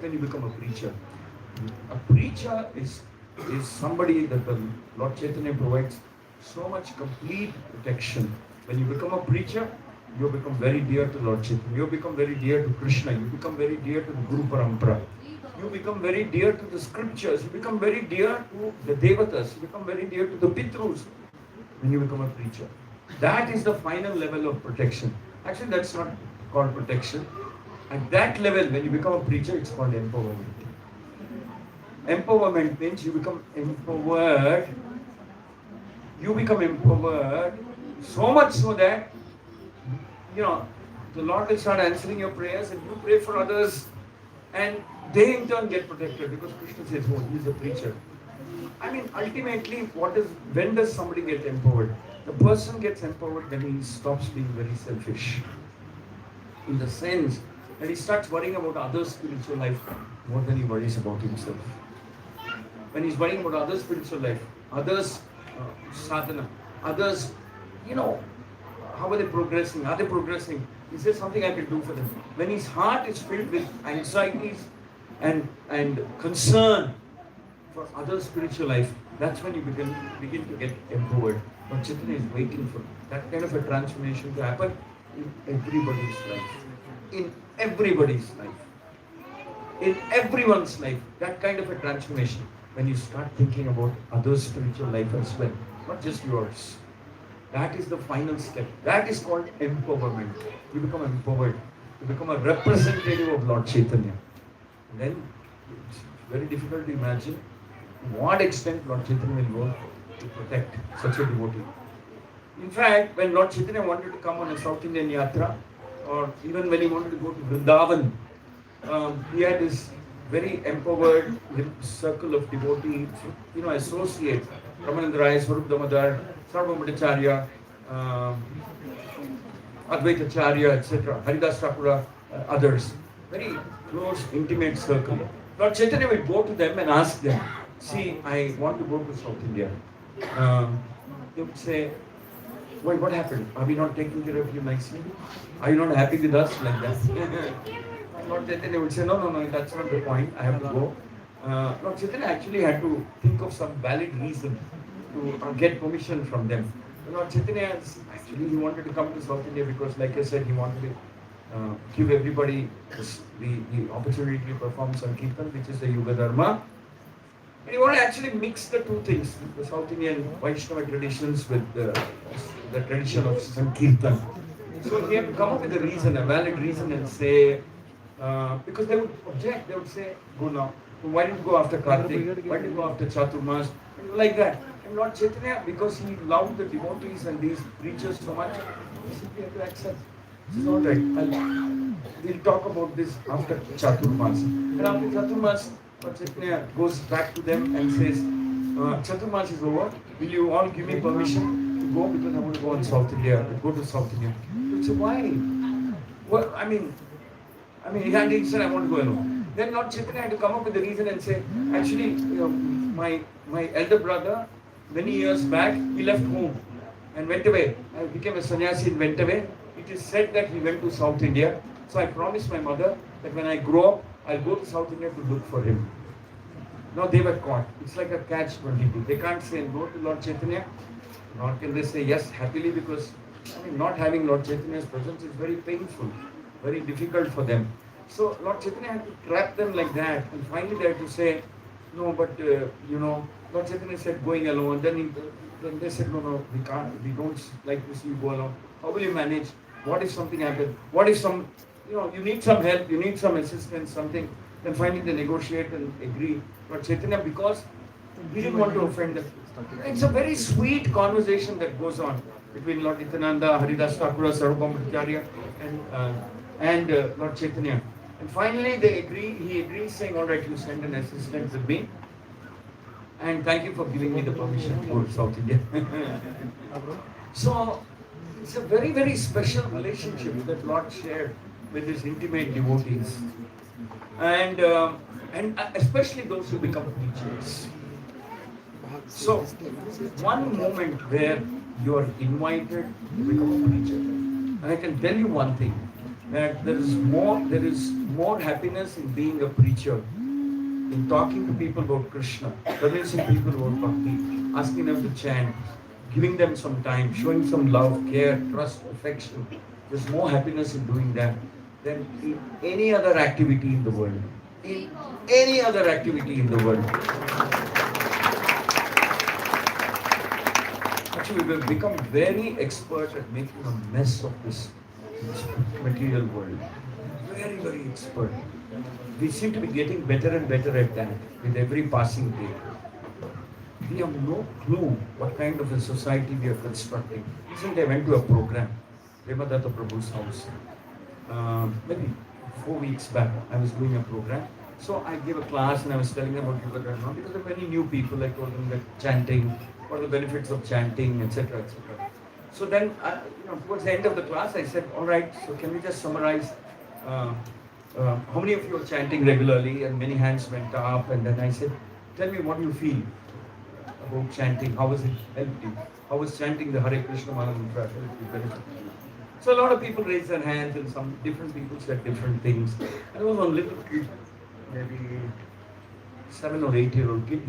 when you become a preacher. A preacher is somebody that the Lord Chaitanya provides so much complete protection. When you become a preacher, you become very dear to Lord Chaitanya. You become very dear to Krishna. You become very dear to the Guru Parampara. You become very dear to the scriptures. You become very dear to the Devatas. You become very dear to the Pitrus when you become a preacher. That is the final level of protection. Actually, that's not called protection. At that level, when you become a preacher, it's called empowerment. Empowerment means you become empowered. You become empowered so much so that, the Lord will start answering your prayers and you pray for others and they in turn get protected because Krishna says, oh, he is a preacher. I mean, ultimately, when does somebody get empowered? The person gets empowered when he stops being very selfish. In the sense that he starts worrying about others' spiritual life more than he worries about himself. When he's worrying about others' spiritual life, others' sadhana, others, how are they progressing? Are they progressing? Is there something I can do for them? When his heart is filled with anxieties and concern for others' spiritual life, that's when you begin to get empowered. But Chaitanya is waiting for that kind of a transformation to happen in everybody's life. In everybody's life. In everyone's life. That kind of a transformation. When you start thinking about others' spiritual life as well. Not just yours. That is the final step. That is called empowerment. You become empowered. You become a representative of Lord Chaitanya. And then it's very difficult to imagine to what extent Lord Chaitanya will go to protect such a devotee. In fact, when Lord Chaitanya wanted to come on a South Indian yatra, or even when he wanted to go to Vrindavan, he had this very empowered circle of devotees, associates, Ramananda Rai, Swarup Damodar, Sarvabhattacharya, Advaita Acharya, etc., Haridas Thakura, others. Very close, intimate circle. Lord Chaitanya would go to them and ask them, see, I want to go to South India. They would say, why, what happened? Are we not taking care of you nicely? Are you not happy with us like that? Lord Chaitanya would say, no, that's not the point. I have to go. Lord Chaitanya actually had to think of some valid reason to get permission from them. Lord Chaitanya, actually he wanted to come to South India because, like I said, he wanted to give everybody the opportunity to perform Sankirtan, which is the Yuga Dharma. And he wanted to actually mix the two things, the South Indian Vaishnava traditions with the tradition of Sankirtan. So he had to come up with a reason, a valid reason, and say, Because they would object, they would say, go now. Why didn't you go after Kartik? Why didn't you go after Chaturmas? Like that. And Lord Chaitanya, because he loved the devotees and these preachers so much, he simply had to accept. This is all right. We'll talk about this after Chaturmas. And after Chaturmas, Lord Chaitanya goes back to them and says, Chaturmas is over. Will you all give me permission to go? Because I want to go in South India, go to South India. He said, why? Well, I mean, he said, I want to go alone. Then Lord Chaitanya had to come up with the reason and say, actually, my elder brother, many years back, he left home and went away. I became a sannyasi and went away. It is said that he went to South India. So I promised my mother that when I grow up, I'll go to South India to look for him. Now they were caught. It's like a catch-22. They can't say no to Lord Chaitanya, nor can they say yes happily, because not having Lord Chaitanya's presence is very painful, very difficult for them. So Lord Chaitanya had to trap them like that, and finally they had to say, no, but Lord Chaitanya said going alone. Then they said, no, we can't, we don't like to see you go alone. How will you manage? What if something happens? What if you need some help, you need some assistance, something. Then finally they negotiate and agree. Lord Chaitanya, because he didn't want to offend them. It's a very sweet conversation that goes on between Lord Nityananda, Haridas Thakura, Sarvabhaumacharya and Lord Chaitanya. And finally they agree, he agrees saying, all right, you send an assistant with me. And thank you for giving me the permission to go to South India. So it's a very, very special relationship that Lord shared with his intimate devotees. And especially those who become preachers. So, one moment where you are invited to become a preacher, and I can tell you one thing, that there is more happiness in being a preacher, in talking to people about Krishna, convincing people about bhakti, asking them to chant, giving them some time, showing some love, care, trust, affection. There's more happiness in doing that than in any other activity in the world. In any other activity in the world. Actually, we've become very expert at making a mess of this material world. Very, very expert. We seem to be getting better and better at that with every passing day. We have no clue what kind of a society we are constructing. Recently, I went to a program, Premadatta Prabhu's house. Maybe 4 weeks back, I was doing a program. So I gave a class and I was telling them about Yoga Dharma, because there are many new people. I told them that chanting, what are the benefits of chanting, etc., etc. So then, towards the end of the class, I said, all right, so can we just summarize how many of you are chanting regularly? And many hands went up. And then I said, tell me what you feel about chanting. How has it helped you? How was chanting the Hare Krishna Mantra helped you, benefit you? So a lot of people raised their hands, and some different people said different things. And there was one little kid, maybe 7 or 8 year old kid,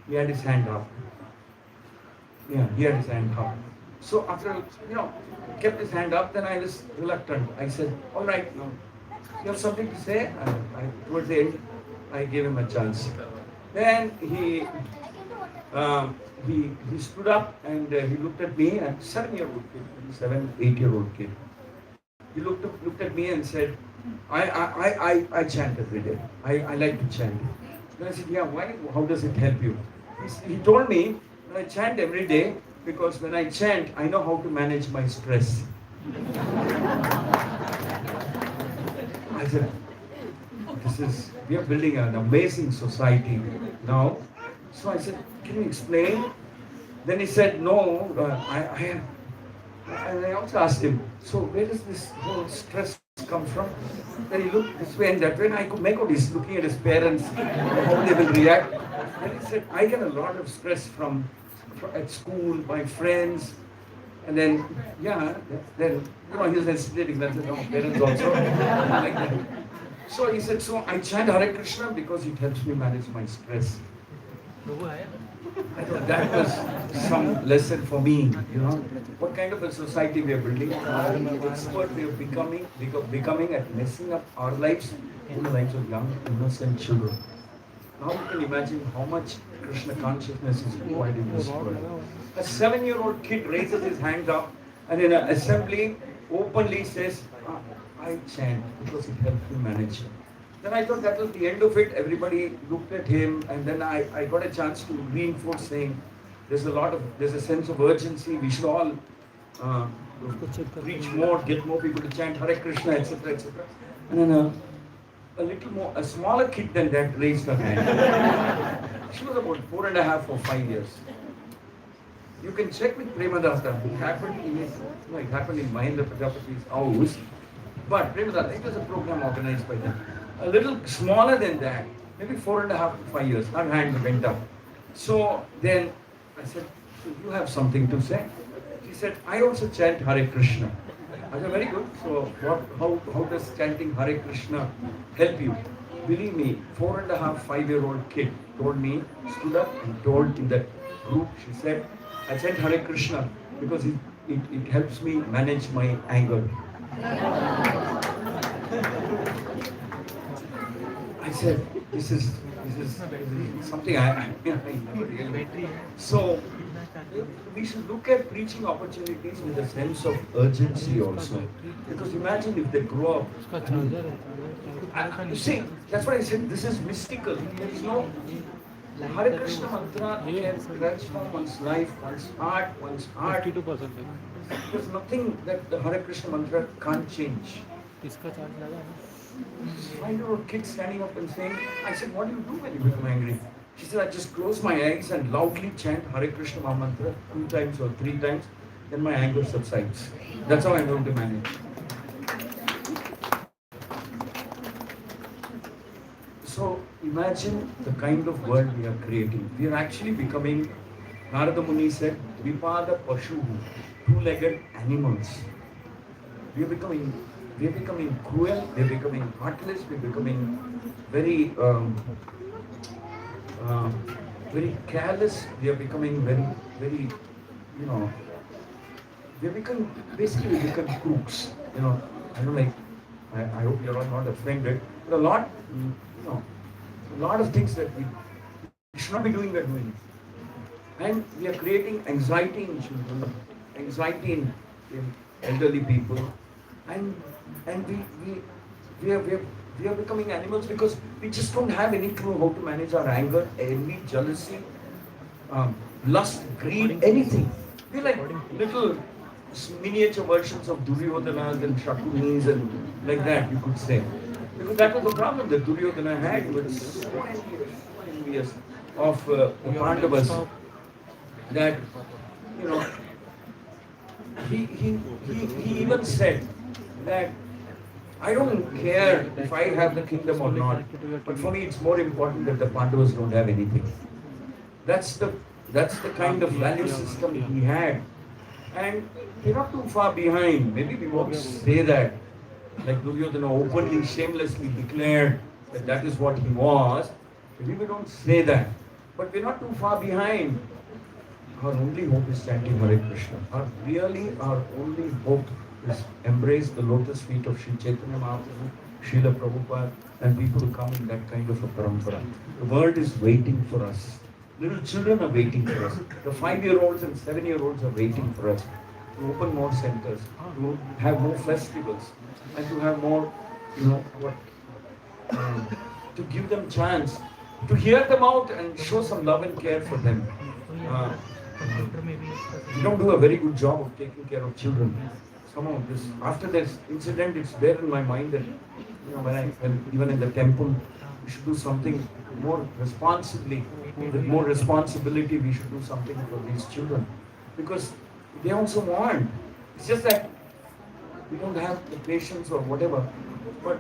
he had his hand up. Yeah, he had his hand up. So after, kept his hand up, then I was reluctant. I said, all right, now, you have something to say? Towards the end, I gave him a chance. Then he stood up and he looked at me, and 7-year-old kid, 7, 8-year-old kid. He looked at me and said, I chant every day. I like to chant. Then I said, yeah, why? How does it help you? He told me that I chant every day because when I chant, I know how to manage my stress. I said, we are building an amazing society now. So I said, can you explain? Then he said, no, I and I also asked him, so where does this whole stress come from? Then he looked this way and that way, and I could make out he's looking at his parents, how they will react. Then he said, I get a lot of stress from at school, my friends, and then, then he was hesitating, then said, no, parents also, like that. So he said, so I chant Hare Krishna because it helps me manage my stress. I thought that was some lesson for me, what kind of a society we are building, how expert we are becoming at messing up our lives in the lives of young, innocent children. Now you can imagine how much Krishna consciousness is required in this world. A 7-year-old kid raises his hand up and in an assembly openly says, I chant because it helps me manage. Then I thought that was the end of it. Everybody looked at him, and then I got a chance to reinforce saying, there's a sense of urgency. We should all uh, reach more, get more people to chant Hare Krishna, etc., etc. And then a smaller kid than that raised her hand. She was about 4.5 or 5 years. You can check with Premadasa. It happened in Mahendra Prajapati's house. But Premadasa, it was a program organized by them. A little smaller than that, maybe 4.5 to 5 years. Her hand went up. So then I said, so you have something to say? She said, I also chant Hare Krishna. I said, very good. So how does chanting Hare Krishna help you? Believe me, 4.5, 5-year-old kid told me, stood up and told in that group, she said, I chant Hare Krishna because it helps me manage my anger. I said, this is something I never really. So we should look at preaching opportunities with a sense of urgency also. Because imagine if they grow up. You see, that's what I said. This is mystical. There is no Hare Krishna mantra can transform one's life, one's heart, There's nothing that the Hare Krishna mantra can't change. 5-year-old kid standing up and saying, I said, what do you do when you become angry? She said, I just close my eyes and loudly chant Hare Krishna mantra 2 times or 3 times, then my anger subsides. That's how I'm going to manage. So imagine the kind of world we are creating. We are actually becoming, Narada Muni said, Vipada Pashu, 2-legged animals. We are becoming cruel, we are becoming heartless, we are becoming very very careless, we are becoming very, we become crooks. I don't like, I hope you're all not offended, but a lot of things that we should not be doing, we are doing. And we are creating anxiety in children, anxiety in elderly people, and we are becoming animals because we just don't have any clue how to manage our anger, envy, jealousy, lust, greed, anything. We're like little miniature versions of Duryodanas and Shakunis and like that, you could say. Because that was the problem that Duryodhana had. He was so envious of the Pandavas that, he even said that I don't care if I have the kingdom or not, but for me it's more important that the Pandavas don't have anything. That's the kind of value system he had. And we're not too far behind. Maybe we won't say that. Like Duryodhana openly, shamelessly declared that is what he was. Maybe we don't say that. But we're not too far behind. Our only hope is chanting Hare Krishna. Our only hope is embrace the lotus feet of Sri Chaitanya Mahaprabhu, Srila Prabhupada, and people who come in that kind of a parampara. The world is waiting for us. Little children are waiting for us. The 5-year-olds and 7-year-olds are waiting for us to open more centers, to have more festivals, and to have more, to give them chance, to hear them out and show some love and care for them. We don't do a very good job of taking care of children. Somehow, after this incident, it's there in my mind that, when even in the temple, we should do something more responsibly. With more responsibility, we should do something for these children. Because they also want. It's just that we don't have the patience or whatever. But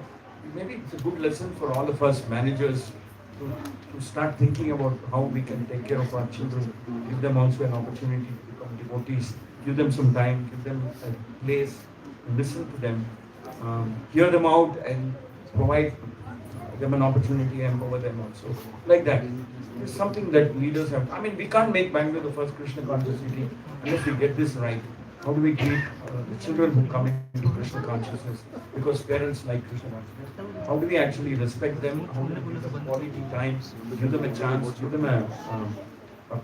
maybe it's a good lesson for all of us managers to start thinking about how we can take care of our children, give them also an opportunity to become devotees, give them some time, give them a place, listen to them, hear them out and provide them an opportunity and empower them also. Like that. It's something that leaders have. We can't make Bangalore the first Krishna conscious city unless we get this right. How do we treat the children who come into Krishna consciousness because parents like Krishna consciousness? How do we actually respect them? How do we give them quality time, give them a chance, give them a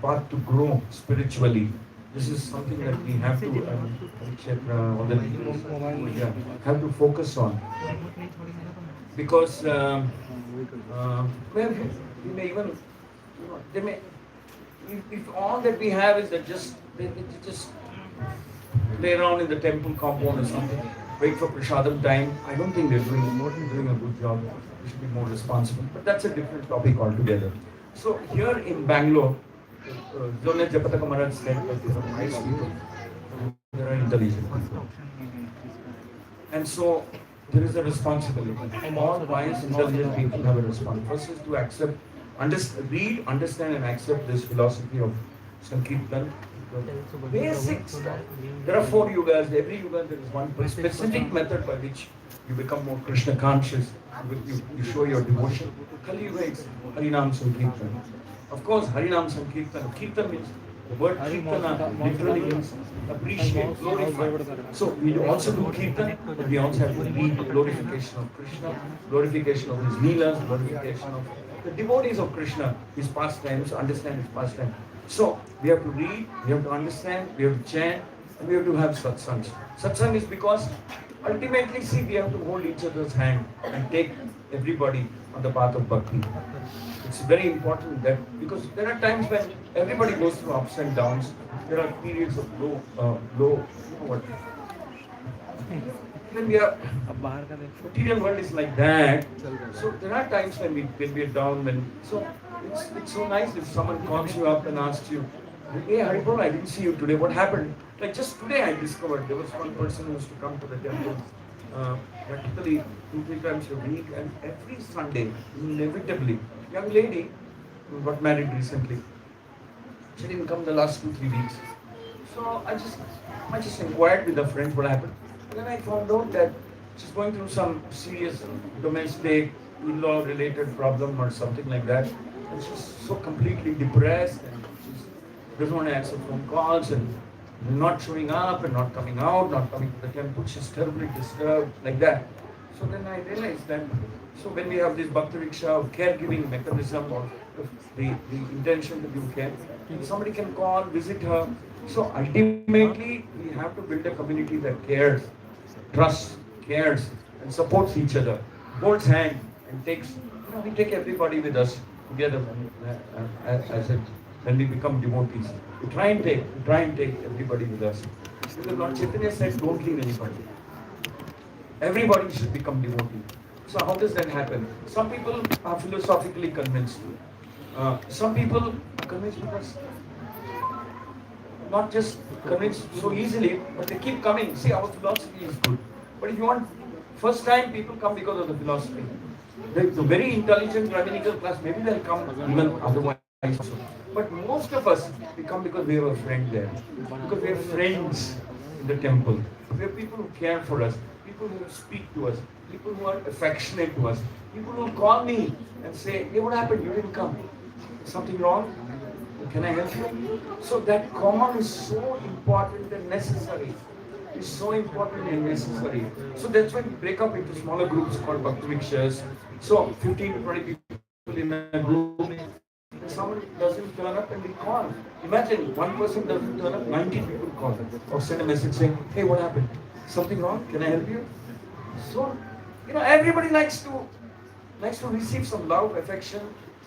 path to grow spiritually? this is something that we have to have to focus on, because well, we may even, they may, if all that we have is that they just play around in the temple compound or something, wait for prasadam time, I don't think they're doing a good job. We should be more responsible. But that's a different topic altogether. So here in Bangalore, Zone Japataka Maharaj said that there are nice people, there are intelligent people. And so there is a responsibility. All wise, intelligent people have a responsibility. First is to accept, read, understand and accept this philosophy of Sankirtan. Basic stuff. There are 4 yugas. Every yuga there is one specific method by which you become more Krishna conscious. You show your devotion. Kali Yuga is Harinam Sankirtan. Of course, Harinam Sankirtan. Kirtan means, the word Kirtana literally means appreciate, glorify. So we also do Kirtan, but we also have to read glorification of Krishna, glorification of his Leelas, glorification of the devotees of Krishna, his pastimes, understand his pastimes. So we have to read, we have to understand, we have to chant, and we have to have satsangs. Satsang is because ultimately, see, we have to hold each other's hand and take everybody on the path of bhakti. It's very important that, because there are times when everybody goes through ups and downs. There are periods of low, you know what? When we are, material world is like that. So there are times when we are down. So it's so nice if someone calls you up and asks you, "Hey Haribol, I didn't see you today. What happened?" Like just today I discovered there was one person who used to come to the temple practically 2-3 times a week, and every Sunday, inevitably, young lady who got married recently. She didn't come the last 2-3 weeks. So I just inquired with a friend what happened. And then I found out that she's going through some serious domestic, in-law related problem or something like that. And she's so completely depressed, and she doesn't want to answer phone calls, and not showing up and not coming out, not coming to the temple. She's terribly disturbed, like that. So then I realized that, so when we have this Bhakti Riksha caregiving mechanism, or the intention to give care, somebody can call, visit her. So ultimately, we have to build a community that cares, trusts, cares, and supports each other, holds hand, and takes, we take everybody with us together when we become devotees. We try and take everybody with us. Because Lord Chaitanya said, don't leave anybody. Everybody should become devotee. So how does that happen? Some people are philosophically convinced. Some people are convinced because not just convinced so easily, but they keep coming. See, our philosophy is good. But if you want, first time people come because of the philosophy. The very intelligent rabbinical class, maybe they'll come even otherwise also. But most of us, we come because we have a friend there. Because we have friends in the temple. We have people who care for us, people who speak to us, people who are affectionate to us, people who call me and say, hey, what happened? You didn't come. Something wrong? Can I help you? So that common is so important and necessary. It's so important and necessary. So that's why we break up into smaller groups called Bhakti Rikshas. So 15 to 20 people in a group. And someone doesn't turn up and we call. Imagine one person doesn't turn up, 90 people call or send a message saying, hey, what happened? Something wrong? Can I help you? So, everybody likes to receive some love, affection,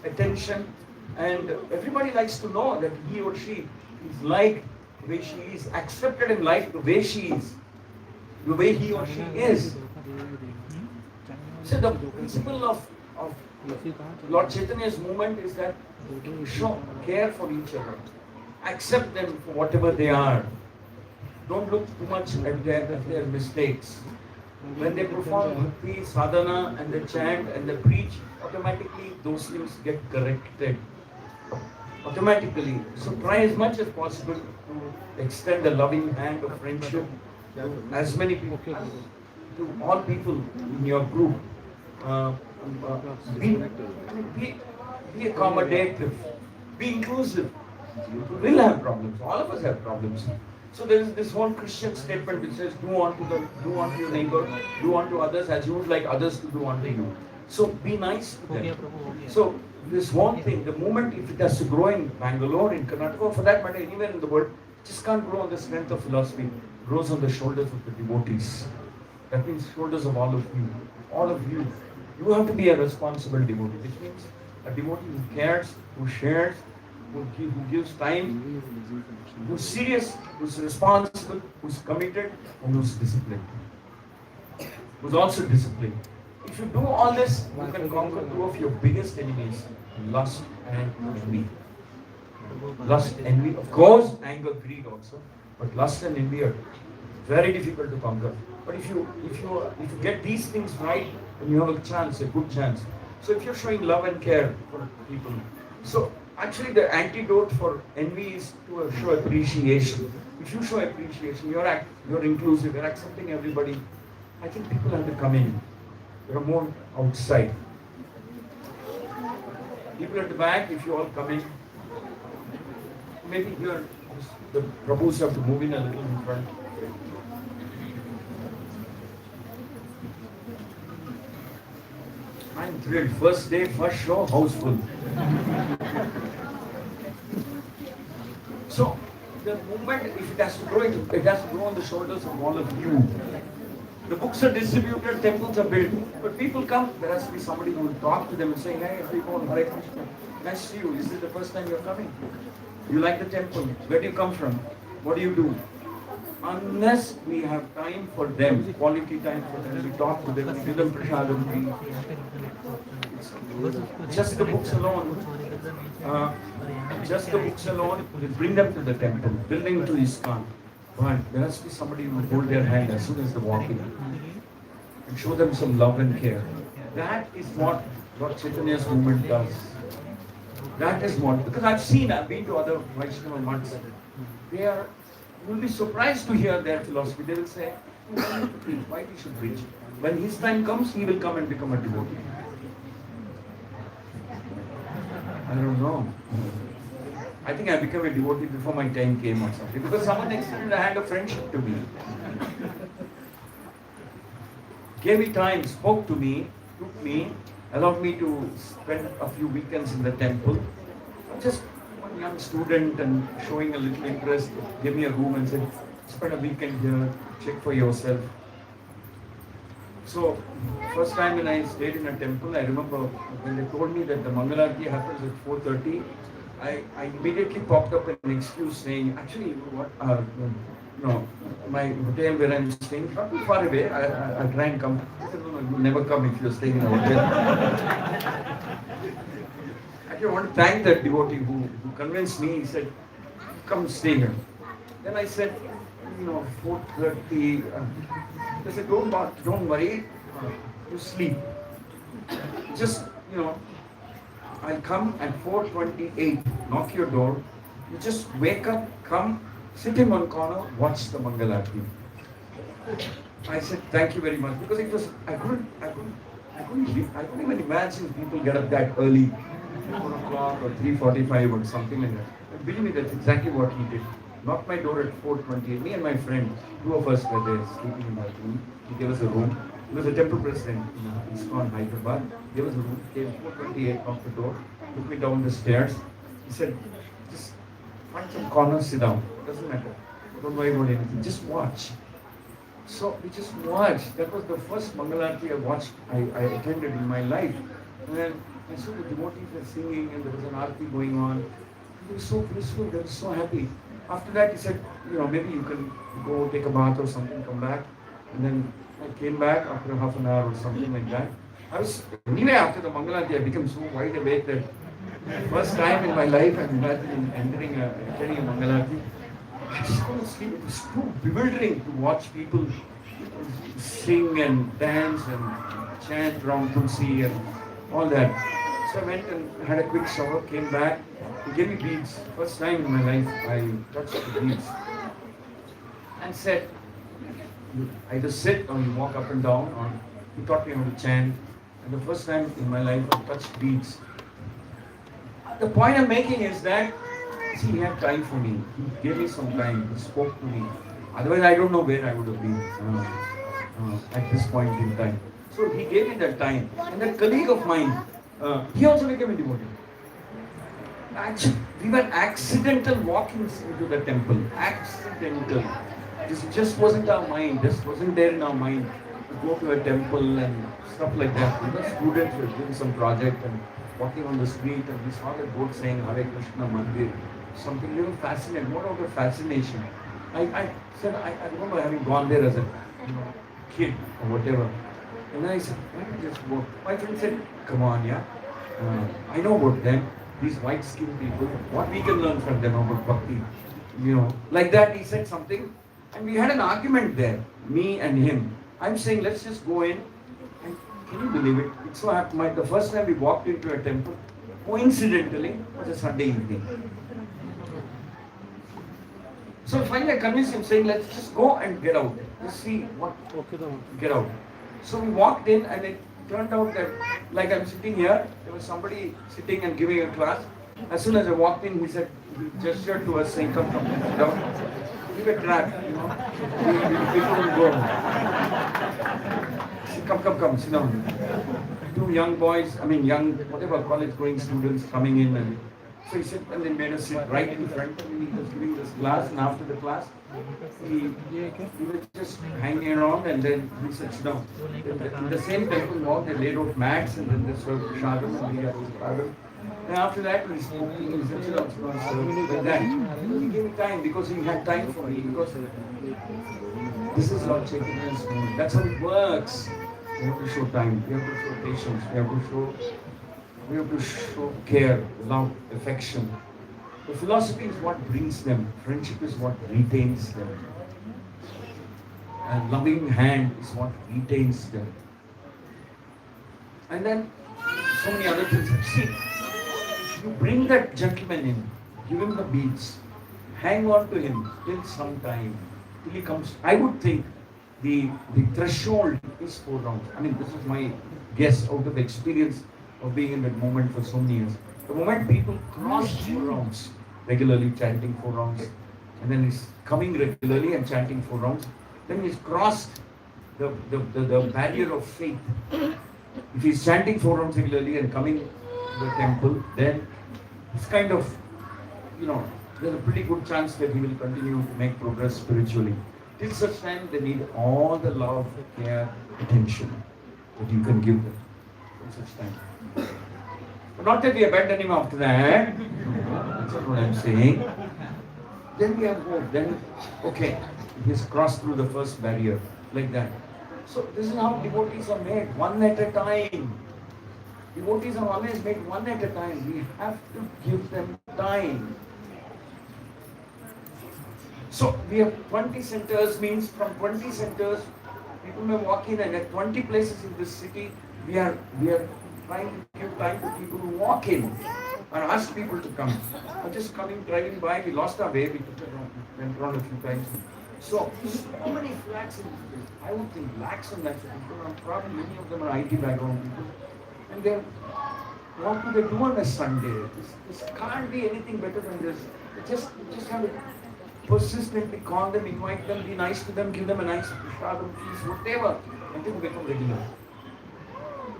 attention, and everybody likes to know that he or she is liked the way she is, accepted and liked the way she is, the way he or she is. So the principle of Lord Chaitanya's movement is that show care for each other, accept them for whatever they are. Don't look too much at their mistakes. When they perform bhakti, sadhana, and they chant and they preach, automatically those things get corrected. Automatically. So try as much as possible to extend the loving hand of friendship to as many people, to all people in your group. Be accommodative, be inclusive. People will have problems. All of us have problems. So there is this whole Christian statement which says, do unto your neighbor, do unto others as you would like others to do unto you. So be nice to them. So this one thing, the moment if it has to grow in Bangalore, in Karnataka, or for that matter anywhere in the world, Just can't grow on the strength of philosophy. It grows on the shoulders of the devotees. That means shoulders of all of you. All of you. You have to be a responsible devotee, which means a devotee who cares, who shares, who gives time, who's serious, who's responsible, who's committed, and who's disciplined. Who's also disciplined. If you do all this, you can conquer two of your biggest enemies, lust and envy. Lust, envy, of course, anger, greed also, but lust and envy are very difficult to conquer. But if you get these things right, then you have a chance, a good chance. So if you're showing love and care for people, so actually the antidote for envy is to show appreciation. If you show appreciation, you're inclusive, you're accepting everybody. I think people have to come in. There are more outside. People at the back, if you all come in, maybe here the Prabhus have to move in a little in front. I'm thrilled. First day, first show, house full. So the movement, if it has to grow, it has to grow on the shoulders of all of you. The books are distributed, temples are built, but people come, there has to be somebody who will talk to them and say, hey, everyone, Hare Krishna, nice to you. Is this the first time you're coming? You like the temple? Where do you come from? What do you do? Unless we have time for them, quality time for them, we talk to them, we give them prasadam, just the books alone, will bring them to the temple, building to ISKCON. But there has to be somebody who will hold their hand as soon as they walk in and show them some love and care. That is what Lord Chaitanya's movement does. That is what, because I've been to other Vaishnava months. You'll be surprised to hear their philosophy. They will say, why we should preach? When his time comes, he will come and become a devotee. I don't know. I think I became a devotee before my time came or something, because someone extended a hand of friendship to me. Gave me time, spoke to me, took me, allowed me to spend a few weekends in the temple. Just one young student and showing a little interest, gave me a room and said, spend a weekend here, check for yourself. So, first time when I stayed in a temple, I remember when they told me that the Mangalarti happens at 4:30, I immediately popped up an excuse saying, actually, my hotel where I'm staying, not too far away, I'll try and come. I said, no, you'll never come if you're staying in a hotel. Actually, I want to thank that devotee who convinced me. He said, come stay here. Then I said, 4:30. They said, don't worry, you sleep. Just, I'll come at 4:28, knock your door. You just wake up, come, sit in one corner, watch the Mangalarti. I said, thank you very much, because it was, I couldn't even imagine people get up that early, 4 o'clock or 3:45 or something like that. But believe me, that's exactly what he did. Knocked my door at 4:28. Me and my friend, two of us were there sleeping in that room. He gave us a room. He was a temple president in ISKCON Hyderabad. He gave us a room. Came 4:28, knocked the door, took me down the stairs. He said, just find some corner, sit down. Doesn't matter. Don't worry about anything. Just watch. So we just watched. That was the first Mangalarti I attended in my life. And then I saw the devotees were singing and there was an arti going on. They were so peaceful. They were so happy. After that, he said, maybe you can go take a bath or something, come back. And then I came back after half an hour or something like that. Anyway, after the Mangalarti, I became so wide awake that first time in my life I'm attending a Mangalarti. I just couldn't sleep. It was too bewildering to watch people sing and dance and chant Ram Tulsi and all that. So I went and had a quick shower, came back. He gave me beads. First time in my life I touched the beads. And said, you either sit or you walk up and down, or he taught me how to chant. And the first time in my life I touched beads. The point I'm making is that, see, he had time for me. He gave me some time. He spoke to me. Otherwise, I don't know where I would have been at this point in time. So he gave me that time. And that colleague of mine, he also became a devotee. Actually, We were accidental walk-ins into the temple. Accidental. This just wasn't our mind. This wasn't there in our mind to go to a temple and stuff like that. We were students, we were doing some project and walking on the street and we saw the board saying Hare Krishna Mandir. Something little fascinating. What out of fascination? I said, I remember having gone there as a kid or whatever. And I said, why don't you just go? My friend said, come on, yeah. I know about them. These white-skinned people, what we can learn from them about bhakti, like that. He said something, and we had an argument there, me and him. I'm saying, let's just go in. And can you believe it? It so happened, the first time we walked into a temple, coincidentally, was a Sunday evening. So finally, I convinced him, saying, let's just go and get out. Let's see what get out. So we walked in, and it turned out that, like I'm sitting here, there was somebody sitting and giving a class. As soon as I walked in, he gestured to us saying, come, sit down. We were trapped, We couldn't go. He said, come, sit down. Two young boys, college going students coming in. And so he said, and they made us sit right in front of me. He was giving this class, and after the class, he was just hanging around, and then he said, sit down. In the same temple wall, they laid out mats, and then they served shadam, and we had shadam. And after that, he spoke to me, he said, sit down, like that. He gave me time, because he had time for me, because this is Lord Chaitanya's mood. That's how it works. We have to show time, we have to show patience, we have to show care, love, affection. The philosophy is what brings them. Friendship is what retains them. And loving hand is what retains them. And then so many other things. See, you bring that gentleman in, give him the beads, hang on to him till some time, till he comes. I would think the threshold is 4 rounds. This is my guess out of experience of being in that moment for so many years. The moment people cross 4 rounds, regularly chanting 4 rounds, and then he's coming regularly and chanting 4 rounds, then he's crossed the barrier of faith. If he's chanting 4 rounds regularly and coming to the temple, then it's kind of, there's a pretty good chance that he will continue to make progress spiritually. Till such time, they need all the love, care, attention that you can give them. Till such time. But not that we abandon him after that. That's not what I'm saying. Then we have hope. Then, okay, he's crossed through the first barrier, like that. So this is how devotees are made, one at a time. Devotees are always made one at a time. We have to give them time. So we have 20 centers, means from 20 centers, people may walk in, and at 20 places in this city, we are trying to give time to people who walk in and ask people to come. Just driving by, we lost our way, we went around a few times. So many flats in this place. I would think lakhs and lakhs of people, and probably many of them are IT background people. And then, what do they do on a Sunday? This can't be anything better than this. Just have to persistently call them, invite them, be nice to them, give them a nice prasadam, feast, whatever, until they become regular.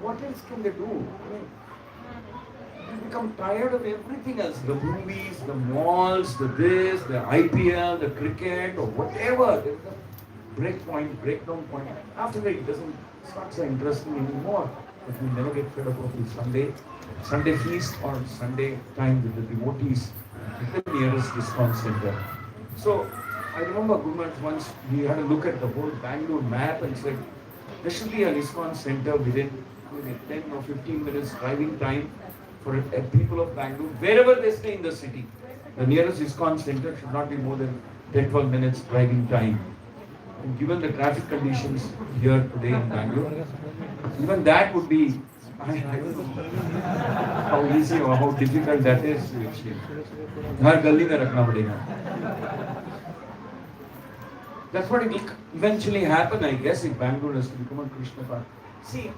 What else can they do? You become tired of everything else. The movies, the malls, the this, the IPL, the cricket, or whatever. There's a breakdown point. After that, it's not so interesting anymore. But we never get fed up of the Sunday feast or Sunday time with the devotees at the nearest ISKCON center. So, I remember Gurmat once, we had a look at the whole Bangalore map and said, there should be an ISKCON center within 10 or 15 minutes driving time for people of Bangalore, wherever they stay in the city. The nearest ISKCON center should not be more than 10-12 minutes driving time. And given the traffic conditions here today in Bangalore, even that would be, I don't know how easy or how difficult that is to achieve. Har galli mein rakhna padega. That's what it will eventually happen, I guess, if Bangalore has to become a Krishna Park. See,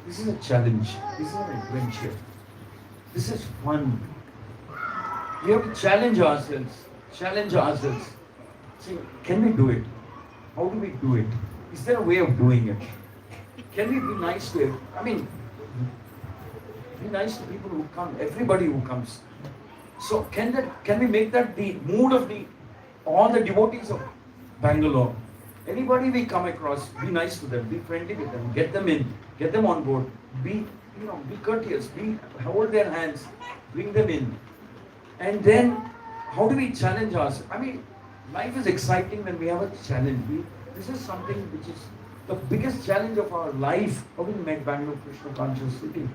this is a challenge. This is an adventure. This is fun. We have to challenge ourselves. See, can we do it? How do we do it? Is there a way of doing it? Can we be nice to it? Be nice to people who come, everybody who comes. So can we make that the mood of all the devotees of Bangalore? Anybody we come across, be nice to them, be friendly with them, get them in, get them on board, be courteous, hold their hands, bring them in. And then, how do we challenge us? I mean, life is exciting when we have a challenge. This is something which is the biggest challenge of our life. How do we make Bangalore Krishna conscious city?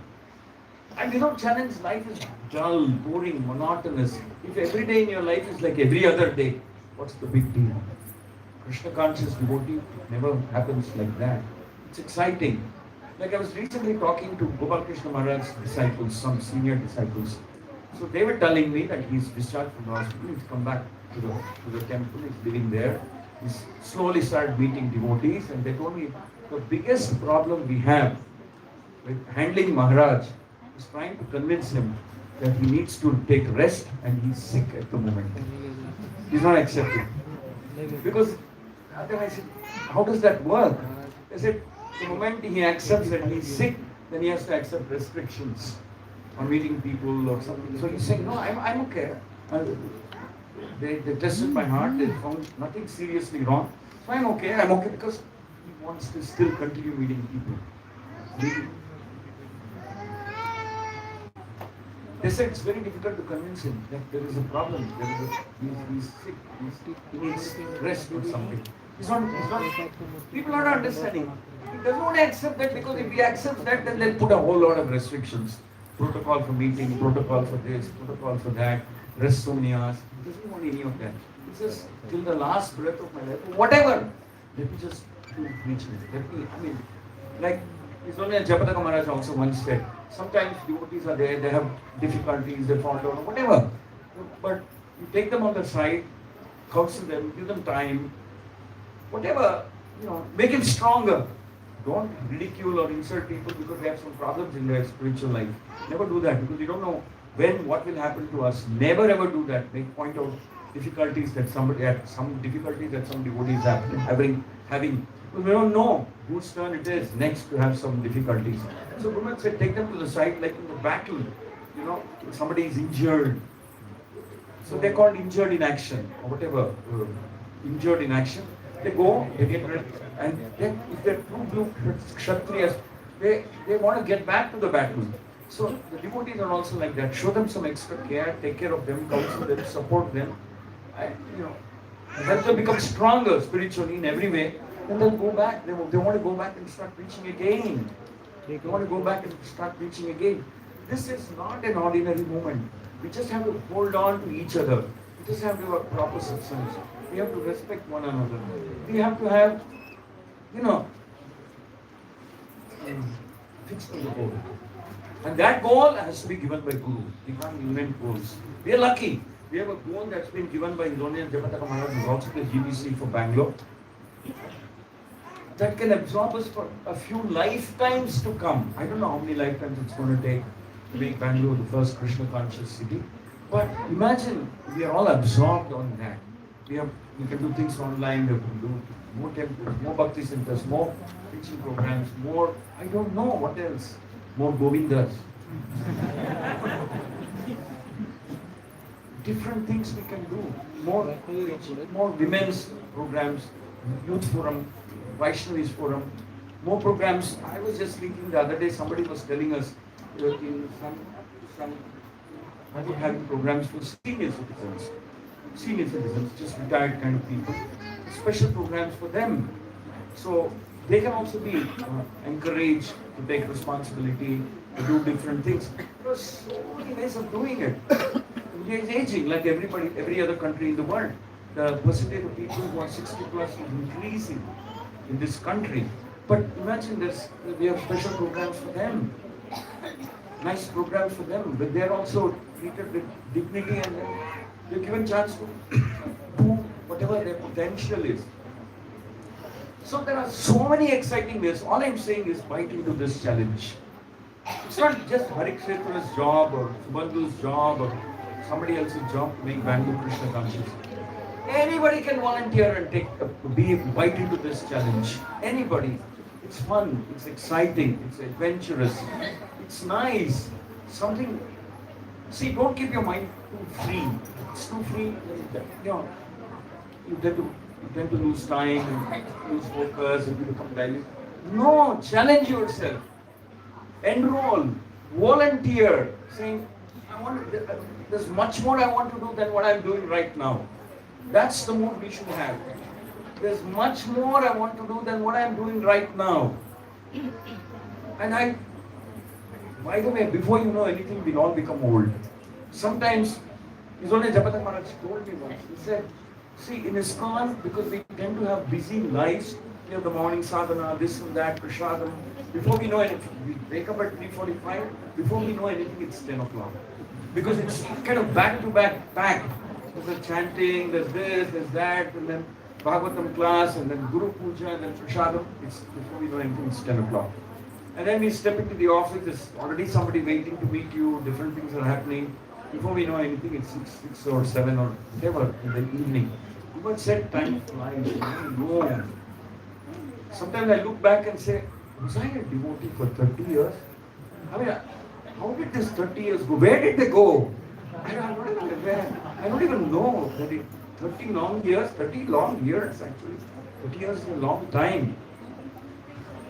And without challenge, life is dull, boring, monotonous. If every day in your life is like every other day, what's the big deal? Krishna conscious devotee never happens like that. It's exciting. Like I was recently talking to Gopal Krishna Maharaj's disciples, some senior disciples. So they were telling me that he's discharged from the hospital, he's come back to the temple, he's living there. He's slowly started meeting devotees, and they told me the biggest problem we have with handling Maharaj is trying to convince him that he needs to take rest and he's sick at the moment. He's not accepting. Because then I said, how does that work? They said, the moment he accepts that he's sick, then he has to accept restrictions on meeting people or something. So he's saying, no, I'm okay. They tested my heart, they found nothing seriously wrong. So I'm okay because he wants to still continue meeting people. They said it's very difficult to convince him that there is a problem. He's sick. He needs rest or something. He's not. People are not understanding. He doesn't want to accept that, because if he accepts that, then they'll put a whole lot of restrictions. Protocol for meeting, protocol for this, protocol for that, rest so many hours. He doesn't want any of that. He says, till the last breath of my life, whatever, let me just do preaching. Like His Holiness Japataka Maharaj also once said, sometimes devotees are there, they have difficulties, they fall down, whatever. But you take them on the side, counsel them, give them time, whatever, make them stronger. Don't ridicule or insult people because they have some problems in their spiritual life. Never do that, because you don't know what will happen to us. Never ever do that. Make point out difficulties that some devotees are having. Because we don't know whose turn it is next to have some difficulties. So Guru said, take them to the side, like in the battle. If somebody is injured. So they're called injured in action, or whatever. Injured in action. They go, they get ready, and then if they're true blue Kshatriyas, they want to get back to the battle. So the devotees are also like that. Show them some extra care, take care of them, counsel them, support them, and help them become stronger spiritually in every way. Then they'll go back. They want to go back and start preaching again. They want to go back and start preaching again. This is not an ordinary moment. We just have to hold on to each other. We just have to have a proper satsangs. We have to respect one another. We have to have, fixed on the goal. And that goal has to be given by Guru. We can't invent goals. We are lucky. We have a goal that's been given by His Holiness Japataka Maharaj, who is also the GBC for Bangalore, that can absorb us for a few lifetimes to come. I don't know how many lifetimes it's going to take to make Bangalore the first Krishna conscious city. But imagine we are all absorbed on that. We can do things online, we can do more temples, more bhakti centers, more preaching programs, more, I don't know what else, more Govindas. Different things we can do, more women's programs, youth forum, Vaishnavis forum, more programs. I was just thinking the other day, somebody was telling us in some having programs for senior citizens, just retired kind of people, special programs for them. So they can also be encouraged to take responsibility, to do different things. There are so many ways of doing it. India is aging like every other country in the world. The percentage of people who are 60 plus is increasing in this country. But imagine this, we have special programs for them. Nice programs for them, but they're also treated with dignity, and they're given chance to do whatever their potential is. So there are so many exciting ways. All I'm saying is bite into this challenge. It's not just Harikshetra's job or Subandhu's job or somebody else's job to make Bangalore Krishna conscious. Anybody can volunteer and bite into this challenge. Anybody. It's fun, it's exciting, it's adventurous, it's nice. something. See, don't keep your mind too free. It's too free. You know, you tend to lose time, lose focus, and you become dilute. No, challenge yourself. Enroll, volunteer, saying, there's much more I want to do than what I'm doing right now. That's the mood we should have. There's much more I want to do than what I'm doing right now. And by the way, before you know anything, we'll all become old. Sometimes, His Holiness Jabata Maharaj told me once, he said, see, in ISKCON, because we tend to have busy lives, you know, the morning sadhana, this and that, prasadam, before we know anything, we wake up at 3:45, before we know anything, it's 10 o'clock. Because it's kind of back-to-back packed. There's a chanting, there's this, there's that, and then Bhagavatam class, and then Guru Puja, and then prasadam. It's, before we know anything, it's 10 o'clock. And then we step into the office, there's already somebody waiting to meet you, different things are happening. Before we know anything, it's 6 or 7 or whatever in the evening. You got said time flies, you know. Sometimes I look back and say, was I a devotee for 30 years? I mean, how did this 30 years go? Where did they go? I don't even know that 30 long years actually. 30 years is a long time.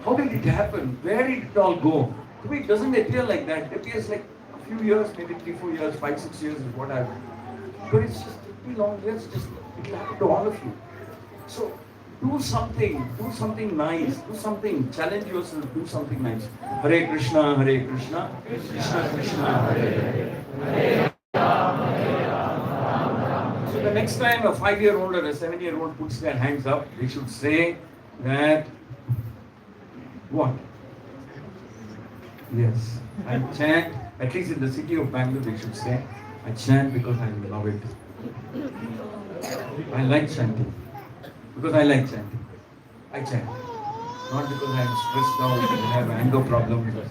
How did it happen? Where did it all go? To me, it doesn't appear like that. It appears like a few years, maybe 3-4 years, 5-6 years is what I've. But it's just 30 long years, just it will happen to all of you. So do something nice, do something, challenge yourself, do something nice. Hare Krishna, Hare Krishna, Krishna Krishna, Hare Hare. So the next time a 5-year-old or a 7-year-old puts their hands up, they should say that, what? Yes, I chant, at least in the city of Bangalore they should say, I chant because I love it. I like chanting. Because I like chanting. I chant. Not because I am stressed out and I have anger problems.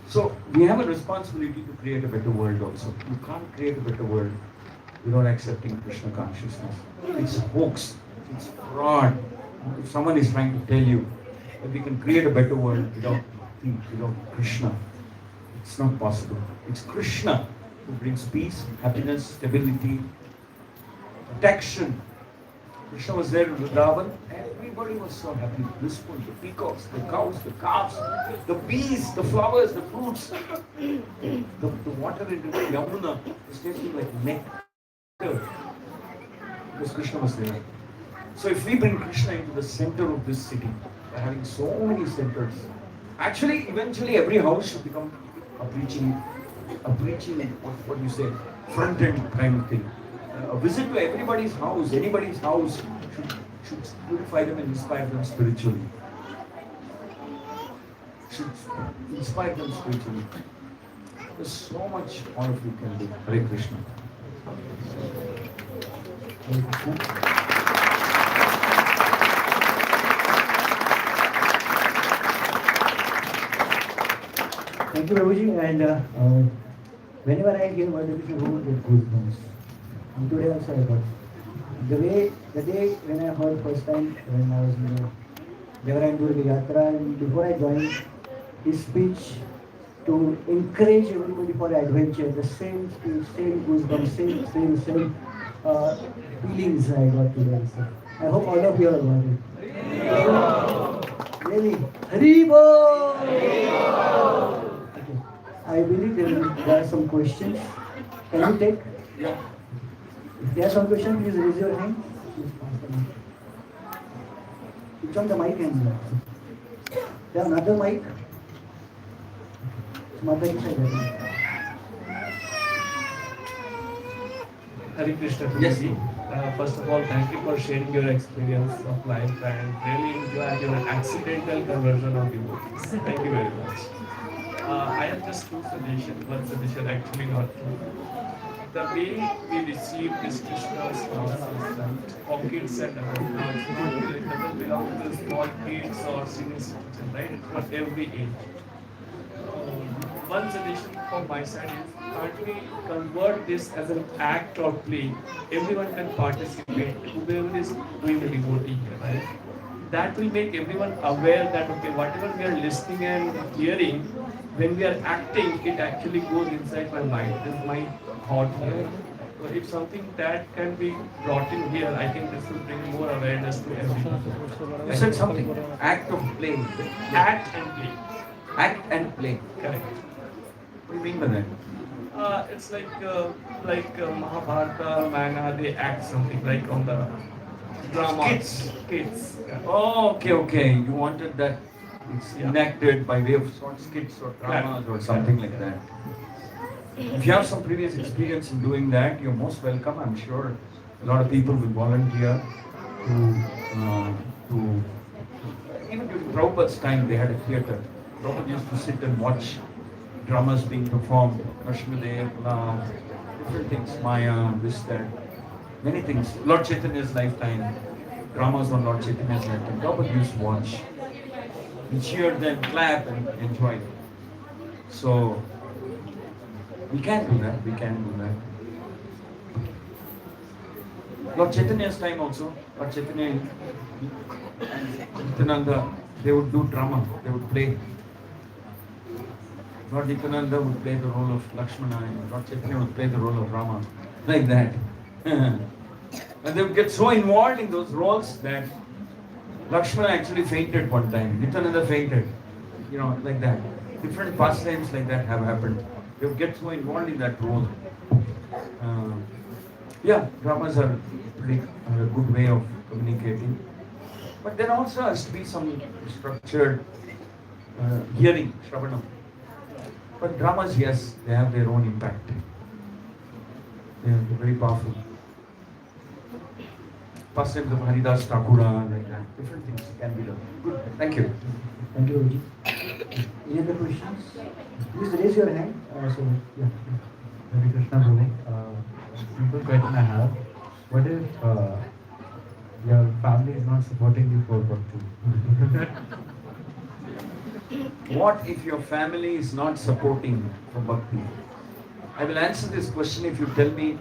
So we have a responsibility to create a better world also. You can't create a better world without accepting Krishna consciousness. It's hoax. It's fraud. If someone is trying to tell you that we can create a better world without Krishna, it's not possible. It's Krishna who brings peace, happiness, stability, protection. Krishna was there in Vrindavan. Everybody was so happy, blissful. The peacocks, the cows, the calves, the bees, the flowers, the fruits. The water in the Yamuna was tasting like nectar. Because Krishna was there. So if we bring Krishna into the center of this city, by having so many centers, actually, eventually every house should become a preaching, what do you say, front-end kind of thing. A visit to anybody's house should purify them and inspire them spiritually. Should inspire them spiritually. There's so much all of you can do. Hare Krishna. Thank you, Prabhuji. And whenever I hear word of Krishna, I get goosebumps. And today also I got. The day when I heard first time, when I was in the Devarayana Yatra, and before I joined his speech to encourage everybody for adventure, the same speech, same goosebumps, same feelings I got today. So I hope all of you are got it. Really, Haribo! Okay. I believe there are some questions. Can you take? Yeah. If there are some questions, please raise your hand. It's on the mic and there another mic. Mother Hare Krishna. Yes. First of all, thank you for sharing your experience of life and really enjoy your accidental conversion of devotees. Thank you very much. I have just two suggestions. One suggestion actually not two. The way we receive this Krishna's system for kids and adults, now it's not, it doesn't belong to the small kids or senior citizens, right? It's for every age. One suggestion from my side is, can't we convert this as an act or play? Everyone can participate, whoever is doing the devotee here, right? That will make everyone aware that, okay, whatever we are listening and hearing, when we are acting, it actually goes inside my mind. This is my thought here. So if something that can be brought in here, I think this will bring more awareness to everyone. You said something. Act of play. Act and play. Act and play. Correct. What do you mean by that? It's like Mahabharata, Mana, they act something like on the drama. Skits. Yeah. Oh, okay. You wanted that it's enacted by way of short skits or dramas or something like that. If you have some previous experience in doing that, you're most welcome. I'm sure a lot of people will volunteer to even during Prabhupada's time, they had a theatre. Prabhupada used to sit and watch dramas being performed, Krishnadev, different things, Maya, this, that, many things. Lord Chaitanya's lifetime, dramas on Lord Chaitanya's lifetime. Prabhupada used to watch. We cheer them, clap, and enjoy. So, we can do that. Lord Chaitanya's time also, Lord Chaitanya and Nityananda, they would do drama, they would play. Lord Nityananda would play the role of Lakshmana and Lord Chaitanya would play the role of Rama, like that. And they would get so involved in those roles that Lakshmana actually fainted one time, Nityananda fainted, like that. Different pastimes like that have happened. They would get so involved in that role. Dramas are a good way of communicating. But there also has to be some structured hearing, Shravanam. But dramas, yes, they have their own impact. They're very powerful. Pastimes of Haridas Thakura, like that. Different things can be done. Good. Thank you. Thank you, Guruji. Any other questions? Please raise your hand. Hare Krishna Guru. Simple question I have. What if your family is not supporting you for bhakti? What if your family is not supporting for bhakti? I will answer this question if you tell me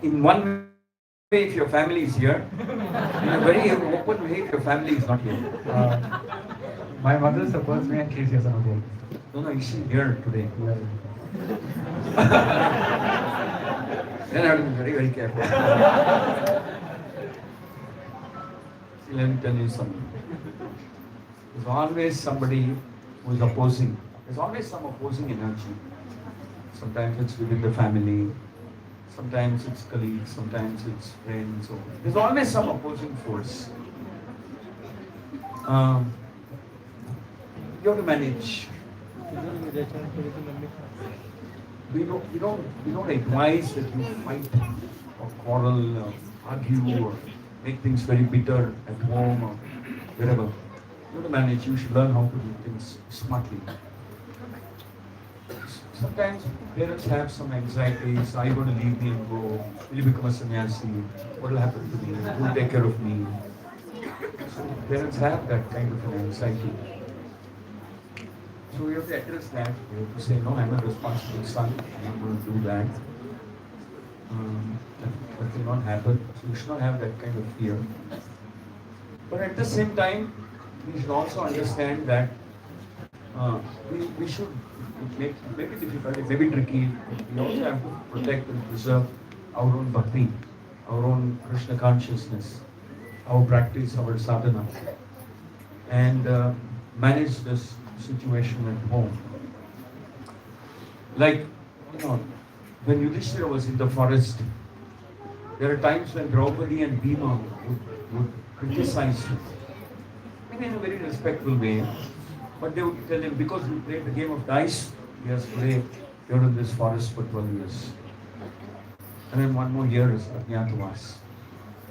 in one way if your family is here, in a very open way if your family is not here. My mother supports me and she's here some again. No, is she here today? Then I have to be very, very careful. See, let me tell you something. There's always somebody who is opposing. There's always some opposing energy. Sometimes it's within the family, sometimes it's colleagues, sometimes it's friends. There's always some opposing force. You have to manage. We don't advise that you fight or quarrel, or argue, or make things very bitter at home or wherever. You have to manage. You should learn how to do things smartly. Sometimes parents have some anxieties. Are you going to leave me and go? Will you become a sannyasi? What will happen to me? Who will take care of me? So parents have that kind of an anxiety. So we have to address that. We have to say, no, I'm a responsible son. I'm going to do that. That will not happen. So we should not have that kind of fear. But at the same time, we should also understand that we should, it may be difficult, it may be tricky, but we also have to protect and preserve our own bhakti, our own Krishna consciousness, our practice, our sadhana, and manage this situation at home. Like, when Yudhishthira was in the forest, there are times when Draupadi and Bhima would criticize him. Maybe in a very respectful way, but they would tell him, because we played the game of dice, yes, today you're in this forest for 12 years. And then one more year is Ajnatavas.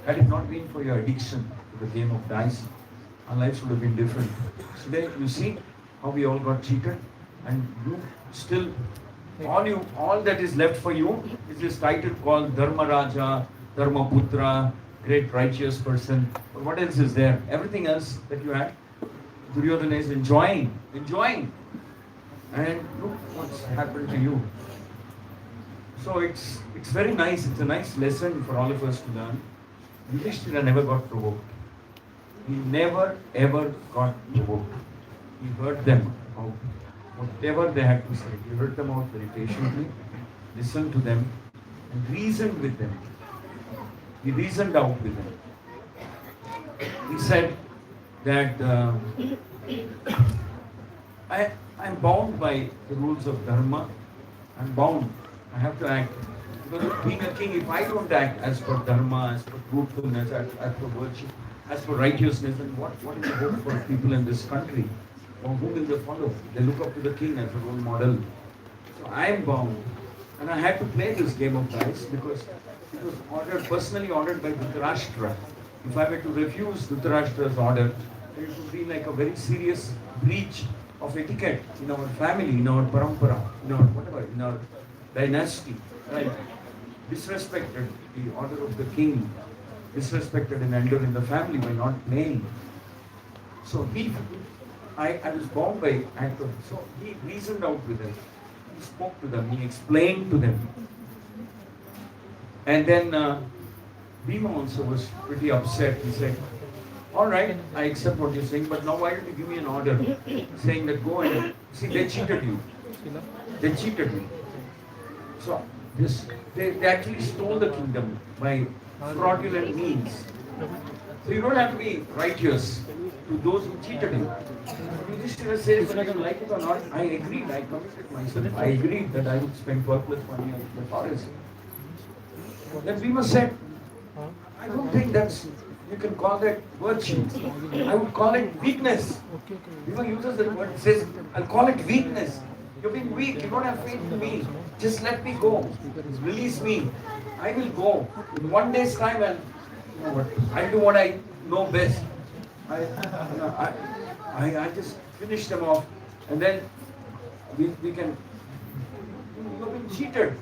Had it not been for your addiction to the game of dice, our lives would have been different. Today, you see how we all got cheated, and you still, all that is left for you is this title called Dharma Raja, Dharma Putra, great righteous person. But what else is there? Everything else that you had, Duryodhana is enjoying. And look what's happened to you. So it's very nice. It's a nice lesson for all of us to learn. Yudhishthira never got provoked. He never ever got provoked. He heard them out. whatever they had to say. He heard them out very patiently, listened to them, and reasoned with them. He reasoned out with them. He said that I'm bound by the rules of dharma. I'm bound. I have to act. Because being a king, if I don't act as per dharma, as per truthfulness, as per virtue, as per righteousness, then what is the hope for people in this country? Or who will they follow? They look up to the king as a role model. So I am bound. And I had to play this game of dice because it was ordered, personally ordered by Dhritarashtra. If I were to refuse Dhritarashtra's order, it would be like a very serious breach of etiquette in our family, in our parampara, in our whatever, in our dynasty. Right? Disrespected the order of the king, disrespected an elder in the family by not playing. So I was bound by actor. So he reasoned out with them. He spoke to them. He explained to them. And then Bhima also was pretty upset. He said, all right, I accept what you're saying, but now why don't you give me an order saying that go and see, they cheated you. They cheated you. So they actually stole the kingdom by fraudulent means. So you don't have to be righteous to those who cheated you. Yudhishthira says, whether you like it or not, I agreed, I committed myself. I agreed that I would spend worthless money on the forest. Then Bhima said, I don't think you can call that virtue. I would call it weakness. Bhima uses that word, says, I'll call it weakness. You're being weak, you don't have faith in me. Just let me go. Release me. I will go. In one day's time, I'll do what I know best. I just finish them off, and then we can. You've been cheated,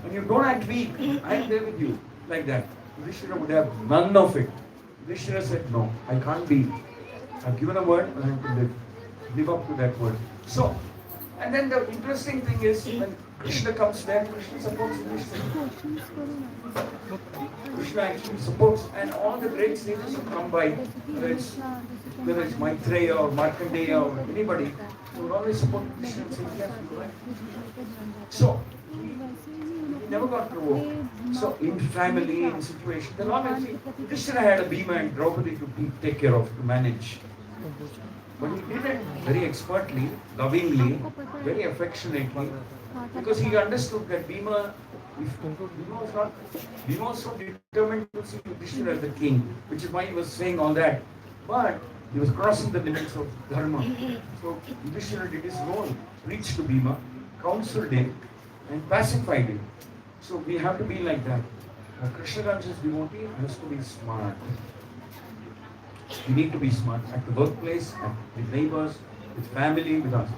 and you don't act weak. I am there with you, like that. Yudhishthira would have none of it. Yudhishthira said, no, I can't be. I've given a word, and I have to live up to that word. So, and then the interesting thing is, when Krishna comes there, Krishna supports Yudhishthira. Krishna actually supports, and all the great sages who come by, whether it's Maitreya or Markandeya or anybody, they would always support Krishna and say, yes, you're right. So, he never got provoked. So, in family, in situation, the Lord actually, Krishna had a Bhima and Draupadi to take care of, to manage. But he did it very expertly, lovingly, very affectionately, because he understood that Bhima was so determined to see Yudhishthira as the king, which is why he was saying all that. But he was crossing the limits of dharma. So Yudhishthira did his role, preached to Bhima, counseled him, and pacified him. So we have to be like that. A Krishna conscious devotee has to be smart. We need to be smart at the workplace, with neighbors, with family, with us.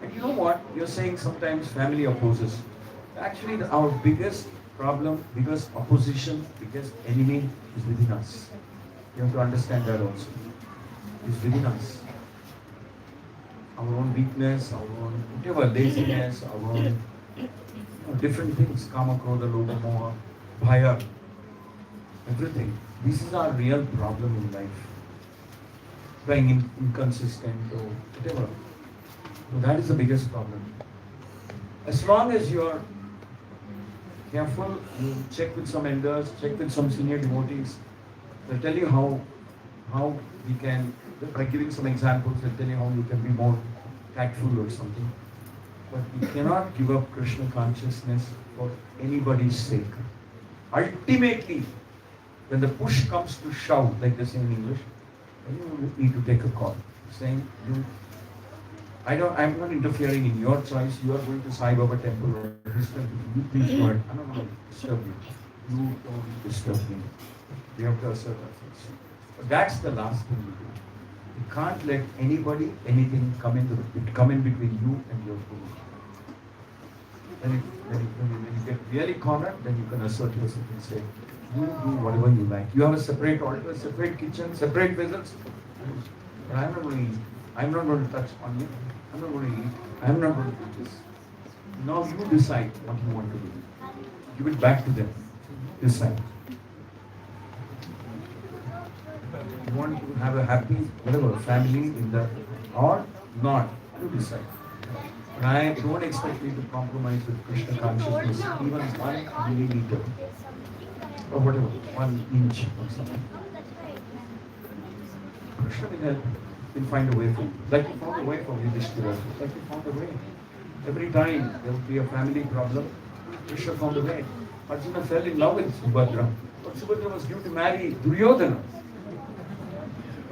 And you know what? You're saying sometimes family opposes. Actually, our biggest problem, biggest opposition, biggest enemy is within us. You have to understand that also. It's within us. Our own weakness, our own whatever, laziness, our own different things, kama, krodha, lobha, moha, bhaya, everything. This is our real problem in life. Being inconsistent or whatever. So that is the biggest problem. As long as you are careful, you check with some elders, check with some senior devotees. They'll tell you how we can, by giving some examples, they'll tell you how you can be more tactful or something. But we cannot give up Krishna consciousness for anybody's sake. Ultimately, when the push comes to shove, like they say in English, you need to take a call, saying, I'm not interfering in your choice. You are going to Sai Baba temple or this temple. You please God. I'm not going to disturb you. You don't disturb me. We have to assert ourselves. But that's the last thing we do. You can't let anybody, anything come in between you and your guru. When you get really cornered, then you can assert yourself and say, you do whatever you like. You have a separate altar, separate kitchen, separate vessels. But I'm not going to eat. I'm not going to touch on you. I'm not going to eat. I'm not going to do this. Now you decide what you want to do. Give it back to them. Decide. You want to have a happy, whatever, family in the or not. You decide. But I don't expect me to compromise with Krishna consciousness even 1 millimeter or whatever, 1 inch or something. Krishna will find a way for you. Like he found a way for Yudhishthira. Like he found a way. Every time there would be a family problem, Krishna found a way. Arjuna fell in love with Subhadra. But Subhadra was due to marry Duryodhana.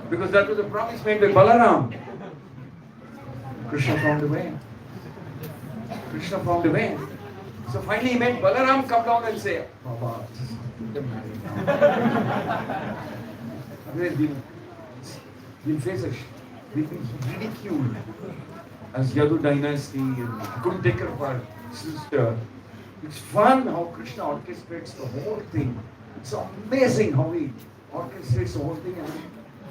Because that was a promise made by Balaram. Krishna found a way. Krishna found a way. So finally he made Balaram come down and say, Baba, just get them married now. We'll face a we'll be ridiculed as Yadu dynasty and couldn't take care of our sister. It's fun how Krishna orchestrates the whole thing. It's amazing how he orchestrates the whole thing. And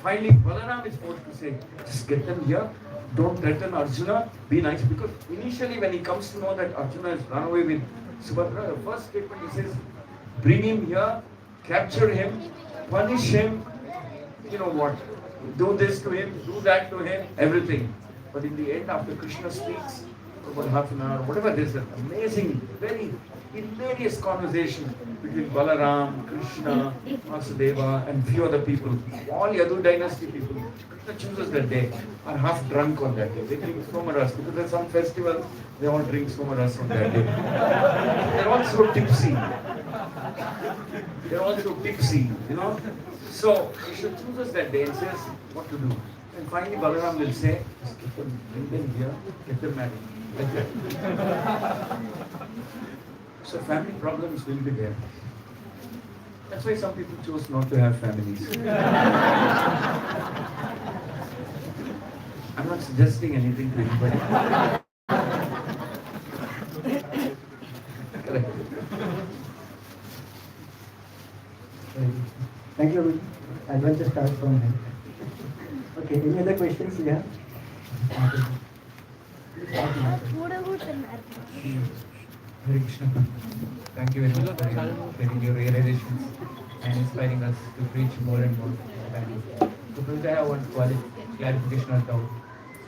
finally, Balaram is forced to say, just get them here. Don't threaten Arjuna. Be nice. Because initially when he comes to know that Arjuna has run away with Subhadra, the first statement he says, bring him here, capture him, punish him, you know what, do this to him, do that to him, everything. But in the end, after Krishna speaks, for about half an hour, whatever, there's an amazing, very hilarious conversation between Balaram, Krishna, Vasudeva, and few other people. All Yadu dynasty people. Krishna chooses that day, are half drunk on that day. They drink somaras because there's some festival, they all drink somaras on that day. They're all so tipsy. They're all so tipsy, you know. So Krishna chooses that day and says what to do. And finally Balaram will say, just get them, bring them here, get them married. Like that. So family problems will be there. That's why some people chose not to have families. I'm not suggesting anything to anybody. Correct. Thank you. Adventure starts from here. Okay, any other questions you have? Hare Krishna. Thank you very much for sharing your realizations and inspiring us to preach more and more. Thank you. So, first I have one clarification or doubt.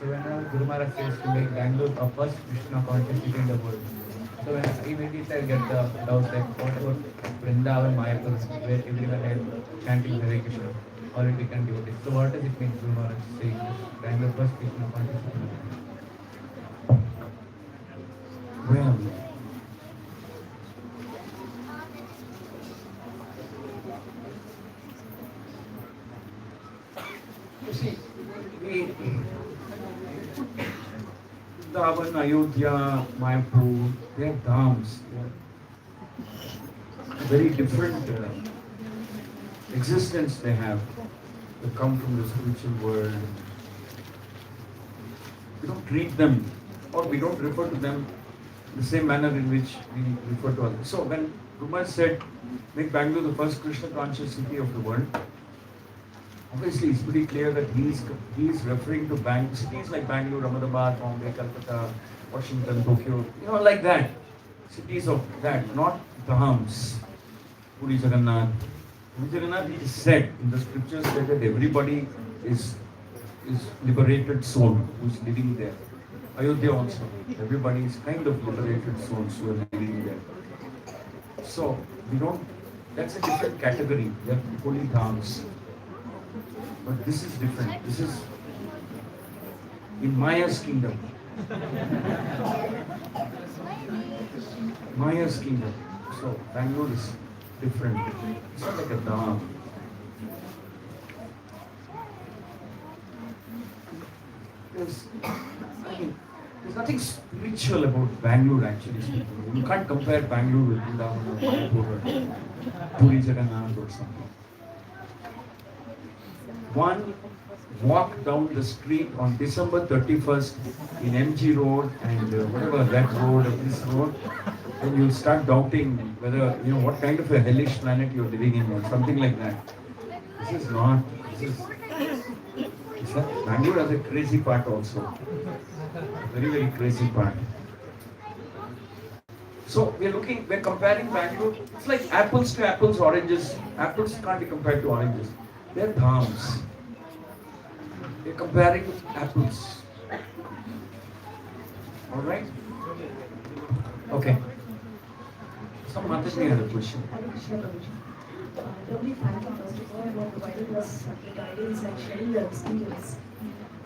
So, when Guru Maharaj says to make Bangalore a first Krishna conscious city in the world, so when immediately I get the doubt that what about Vrindavan, Mayapur, where everyone is chanting Hare Krishna, all it can do this. So, what does it mean, Guru Maharaj saying Bangalore first Krishna conscious city? Well, you see, Vrindavan, Ayodhya, Mayapur, they are dhams. They are very different existence they have. They come from the spiritual world. We don't treat them, or we don't refer to them the same manner in which we refer to others. So when Kumar said, make Bangalore the first Krishna conscious city of the world, obviously it's pretty clear that he is referring to cities like Bangalore, Ahmedabad, Bombay, Calcutta, Washington, Tokyo, you know, like that. Cities of that, not dhams. Puri Jagannath. Puri Jagannath, he said in the scriptures that everybody is liberated soul who's living there. Ayodhya also, everybody is kind of liberated souls who are living there. So, we don't, that's a different category. They are holy dhams. But this is different. This is in Maya's kingdom. Maya's kingdom. So, Bangalore is different. It's not like a dham. There's nothing spiritual about Bangalore actually. You can't compare Bangalore with Vrindavan or Mayapur or Puri Jagannath or something. One walk down the street on December 31st in MG Road and whatever that road or this road, then you'll start doubting whether, you know, what kind of a hellish planet you're living in or something like that. This is not. Bangalore has a crazy part also. Very, very crazy part. So we're comparing Bangalore. It's like apples to apples, oranges. Apples can't be compared to oranges. They're dhams. We're comparing apples. All right? Okay. Some other thing had a question. Hare Krishna Prabhuji. Lovely, thank you first of all for providing us the guidance and sharing your experience.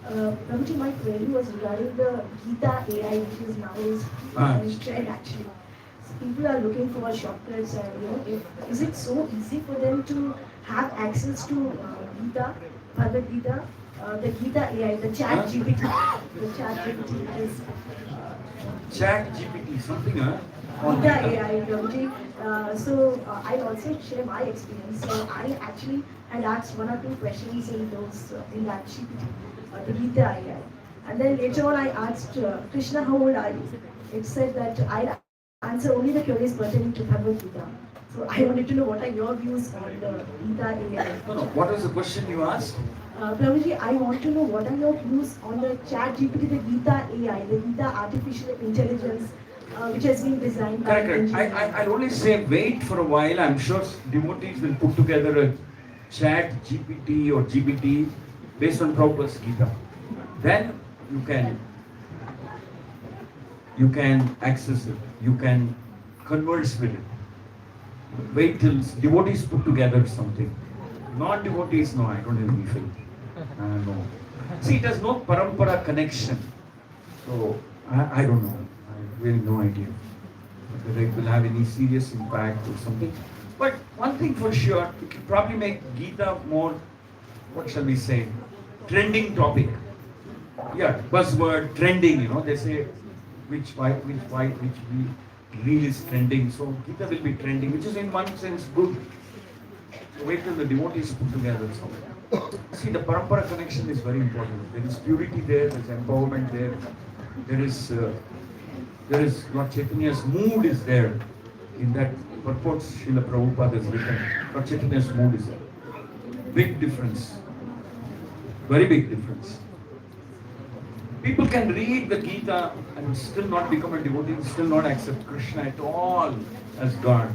Prabhuji, my query was regarding the Gita AI, which is nowadays trend actually. So people are looking for shortcuts, and is it so easy for them to have access to Gita, Bhagavad Gita, the Gita AI, the Chat GPT, the Chat GPT is Chat GPT, something, huh? Gita AI, Prabhuji. I'll also share my experience. So I actually had asked one or two questions in that GPT, the Gita AI. And then later on I asked Krishna, how old are you? It said that I'll answer only the queries pertaining to Bhagavad Gita. So I wanted to know what are your views on the Gita AI. No. What was the question you asked? Prabhuji, I want to know what are your views on the Chat GPT, the Gita AI, the Gita artificial intelligence, which has been designed by Correct. I'll only say wait for a while. I'm sure devotees will put together a Chat GPT or GPT based on Prabhupada's Gita. Then you can access it. You can converse with it. Wait till devotees put together something. Non-devotees, no, I don't have any faith. No. See, it has no parampara connection. So, I don't know. I have really no idea whether it will have any serious impact or something. But one thing for sure, it can probably make Gita more, what shall we say, trending topic. Yeah, buzzword, trending, they say which reel is trending. So Gita will be trending, which is in one sense good. So wait till the devotees put together something. See, the parampara connection is very important. There is purity there, there is empowerment there. There is Lord Chaitanya's mood is there. In that purports Srila Prabhupada has written, Lord Chaitanya's mood is there. Big difference. Very big difference. People can read the Gita and still not become a devotee, still not accept Krishna at all as God.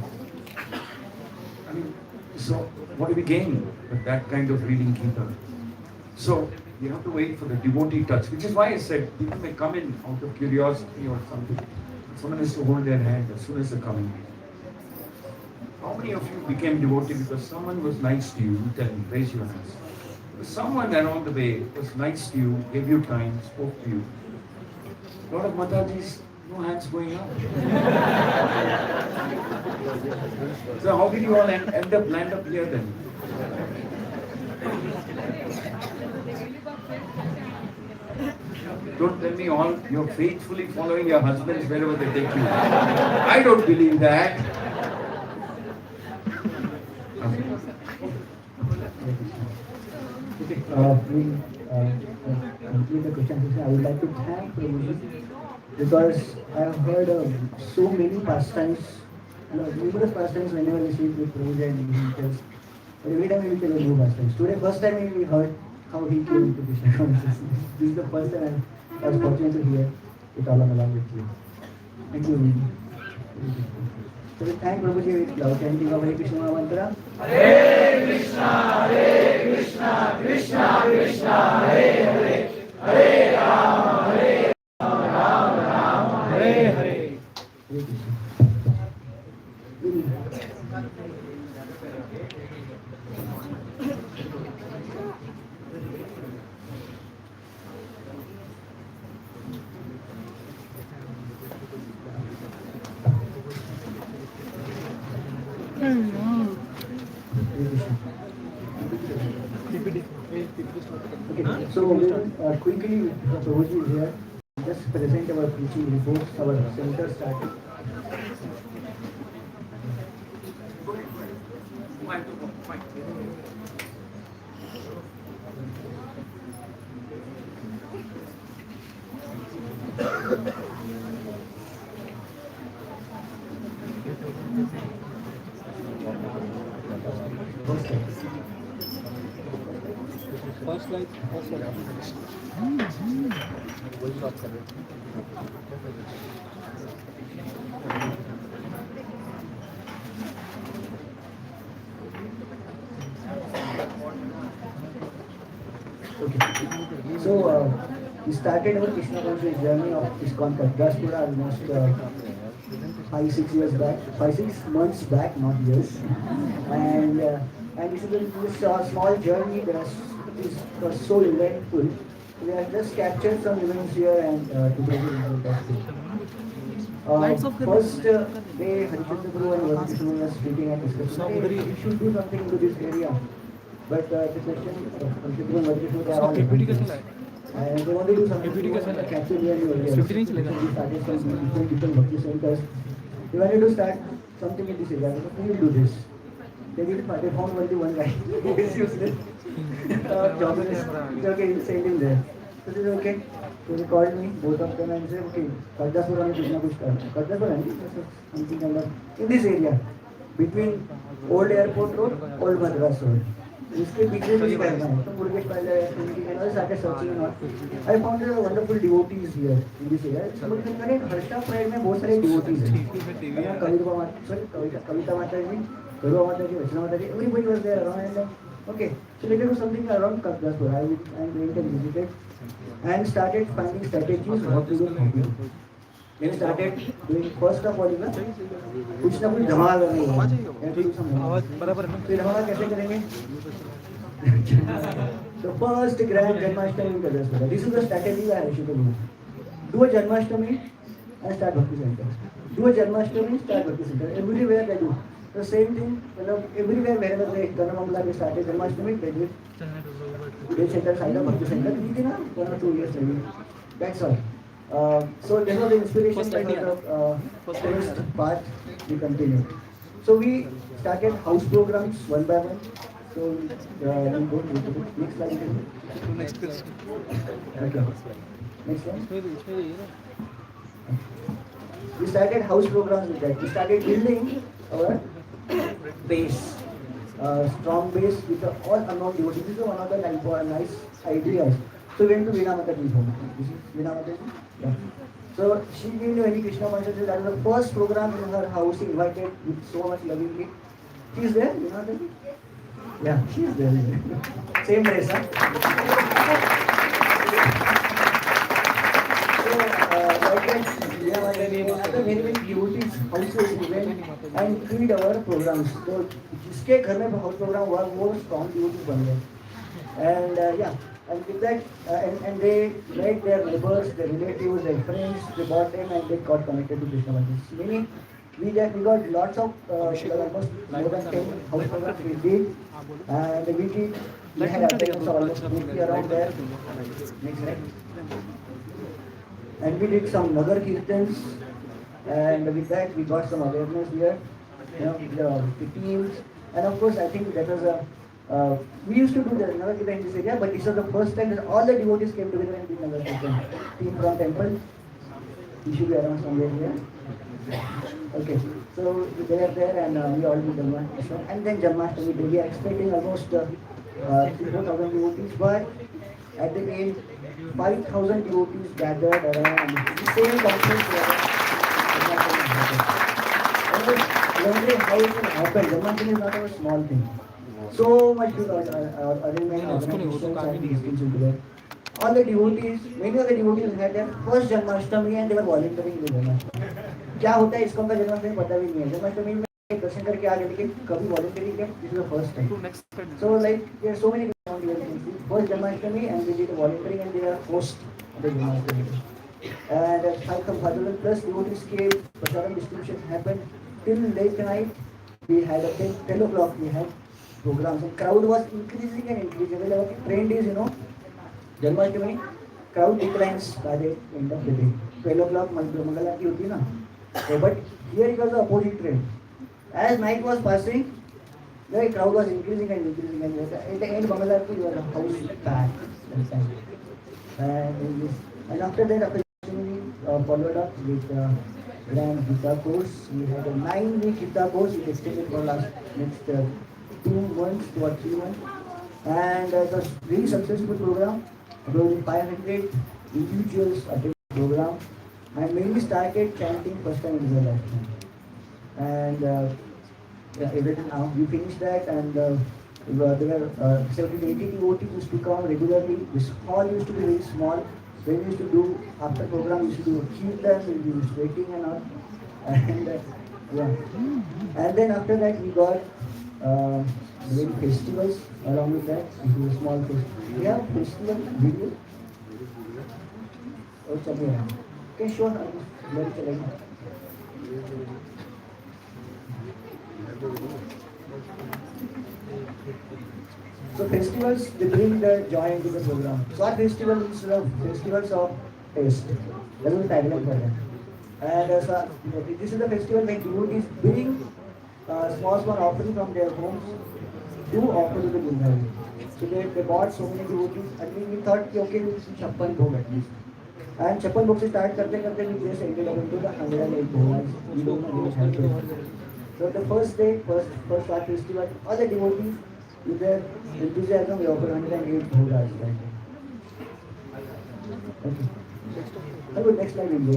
I mean, so what do we gain with that kind of reading Gita? So you have to wait for the devotee touch, which is why I said people may come in out of curiosity or something. Someone has to hold their hand as soon as they come in. How many of you became devotee because someone was nice to you? You tell me, raise your hands. Someone along the way was nice to you, gave you time, spoke to you. A lot of Matajis, no hands going up. So how did you all land up here then? Don't tell me all you're faithfully following your husbands wherever they take you. I don't believe that. Complete the question session. I would like to thank Prabhuji because I have heard so many pastimes, numerous pastimes whenever we speak with Prabhuji and he tells. But every time we tell a new pastimes. Today, first time we heard how he came into Krishna consciousness. This is the first time I was fortunate to hear it all along with you. Thank you. So we thank Prabhuji with love chanting of Hare Krishna Mantra. Hare Krishna, Krishna Krishna, Hare Hare, Hare Rama, Rama Rama, Hare Hare. Okay, so we will quickly, Prabhuji is here, just present our preaching reports, our center started. First slide. Okay. So We started our Krishna conscious journey of ISKCON Kadraspura almost 5-6 years back, 5-6 months back, not years. And this is this small journey that was so eventful. We have just captured some events here and together that. First day, Harishchandra Guru and Vasudha Guru was speaking and discussing, hey, we should do something into this area. But the question, Harishchandra Guru and Vasudha Guru, they are all different. And they want to do something to capture the area. We started from different bhakti centers. They wanted to start something in this area. We will do this. They found only one guy who is useless. Jobless. It's okay, we'll send him there. So they said, okay. So they called me, both of them, and said, okay, Kadraspura mein kuch na kuch karna. Kadraspura something kind of in this area, between Old Airport Road, Old Madras Road. इसके पीछे कुछ करना है तो मुर्गे पहले and I started searching and all. I found a wonderful devotees here in this area. समझ में करें हर्षा प्राइड में बहुत सारे devotees हैं. कविता माता जी, गरुआ माता जी, वचना माता जी, everybody was there around and okay. So let us do something around Kadraspura. I went and visited and started finding strategies what to do. Then started doing first of all ना कुछ ना कुछ धमाल करनी है. फिर धमाल कैसे करेंगे? The first grand Janmashtami in Kadraspura. This is the strategy I should do. Do a Janmashtami and start Bhakti Center. Do a Janmashtami, start Bhakti Center. Everywhere they do. The same thing, everywhere wherever they Ganamangala they started Janmashtami, they did. They center side of Bhakti Center. We did 1 or 2 years maybe. That's all. So this was the inspiration by the first part we continued. So we started house programs one by one. So we'll go to the next slide. Okay. Next one. We started house programs with that. We started building our base, strong base with all unknown devotees. This is one of the nice ideas. So we went to Veena Mataji's home. This is Veena Mataji. Yeah. So she didn't know any Krishna consciousness. That was the first program in her house. She invited with so much lovingly. She is there, Veena Mataji? Yeah, she is there. Same dress, huh? So like that, Veena Mataji, after many devotees houses we went and feed our programs. So जिसके घर में house program हुआ वो strong devotees बन गए. And yeah. And with that, and they made their neighbors, their relatives, their friends, they bought them and they got connected to Krishna consciousness. Meaning, we got lots of, almost more than 10 house programs we did. And we had attendance almost 50 around there. Next slide. And we did some Nagar Kirtans. And with that, we got some awareness here. The teams. And of course, I think that was a we used to do the Nagar Kirtan in this area, but this was the first time that all the devotees came together and did Nagar Kirtan. Team from temple, we should be around somewhere here. Okay, so they are there and we all did Janmashtami. And then Janmashtami, we are expecting almost 3,000-4,000 devotees, but at the end, 5,000 devotees gathered around the same conference. Wondering how it will happen. Janmashtami is not a small thing. So much arrangement, organizations and these things into there. All the devotees, many of the devotees had their first Janmashtami and they were volunteering in the Janmashtami. क्या होता है इसको उनका जन्माष्टमी पता भी नहीं है. जन्माष्टमी में दर्शन करके आ गए लेकिन कभी volunteering किया. This is the first time. So like there are so many devotees. First Janmashtami and they did volunteering and they are host of the Janmashtami. And 5,000 plus devotees came. Prasadam distribution happened till late night. We had a 10 o'clock. We had programs. The crowd was increasing and increasing. Well, our trend is, Janmashtami, crowd declines by the end of the day. 12 o'clock, Mangala ki hoti na. But here it was the opposite trend. As night was passing, the crowd was increasing and increasing. And at the end, Mangala ki was a house packed. And after that, after followed up with grand Gita course. We had a 9-week Gita course. It extended for next 2 months to 3 months, and it was really successful program. About 500 individuals attended the program, and mainly started chanting first time in their lifetime. And we finished that, and there were 70 to 80 devotees used to come regularly. This hall used to be very small, When we used to do after program, we used to do kirtan, we used to waiting and all, and yeah. And then after that, we got doing festivals along with that. We do a small festival. We have festival video. Oh, चलिए. Okay, sure. Let चलेगा. So festivals, they bring the joy into the program. So our festival is festivals of taste. That is the tagline for that. And so, this is the festival when devotees bring small offering from their homes to offer to the Gundari. So they bought so many devotees and we thought, okay, we'll see Chappan Bhog at least. And Chappan Bhog se start karte we just ended up into the 108 Bhogas. We don't know which happened. So the first day, first art festival, all the devotees with their enthusiasm, we offer 108 Bhogas. Okay. Hello, next slide will go.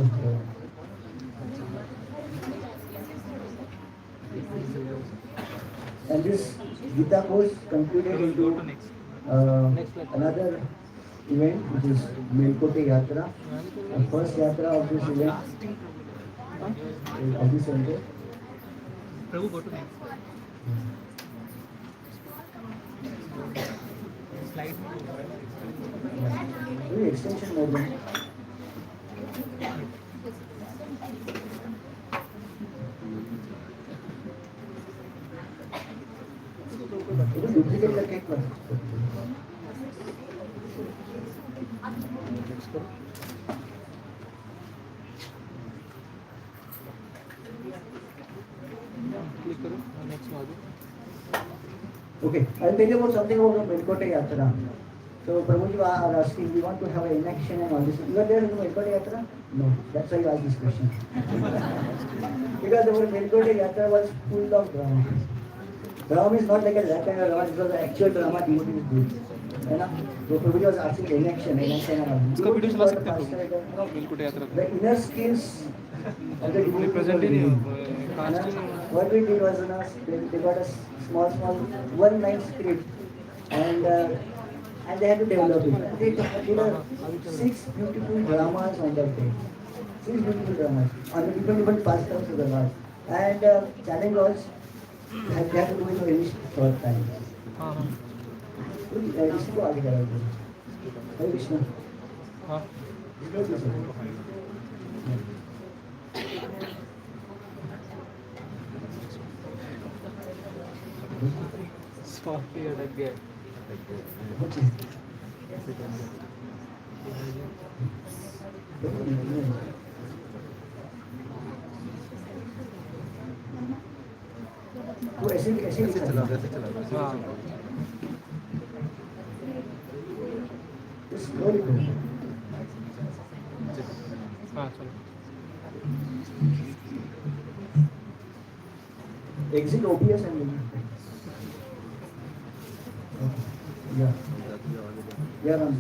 And this Gita course concluded into another event, which is Melkote Yatra, the first yatra of this event, of this center. Prabhu, go to next. Slide. Maybe extension mode. Then. It is duplicate the cake one. Click करो next module. Okay, I'll tell you about something about the Melkote Yatra. So Prabhuji are asking, we want to have an inaction and all this. You are there in the Melkote Yatra? No, that's why you asked this question. Because the Melkote Yatra was full of drama. Drama is not like a that kind of drama, it was the actual drama devotee is doing. So Prabhuji was asking inaction and all. इसका video चला सकते हैं Melkote यात्रा. The inner skills of the devotee. Present ही नहीं हो. What we did was, they got a small one-line script, and they had to develop it. They did 6 beautiful dramas on that day. 6 beautiful dramas on the different pastimes of the Lord. And challenge was, they had to do it in very short time. इसी को आगे करा हरे Krishna. Softly अटक गया. तो ऐसे चला. हाँ. Slowly go. हाँ चलो. Exit OBS and yeah. Yeah, Ram.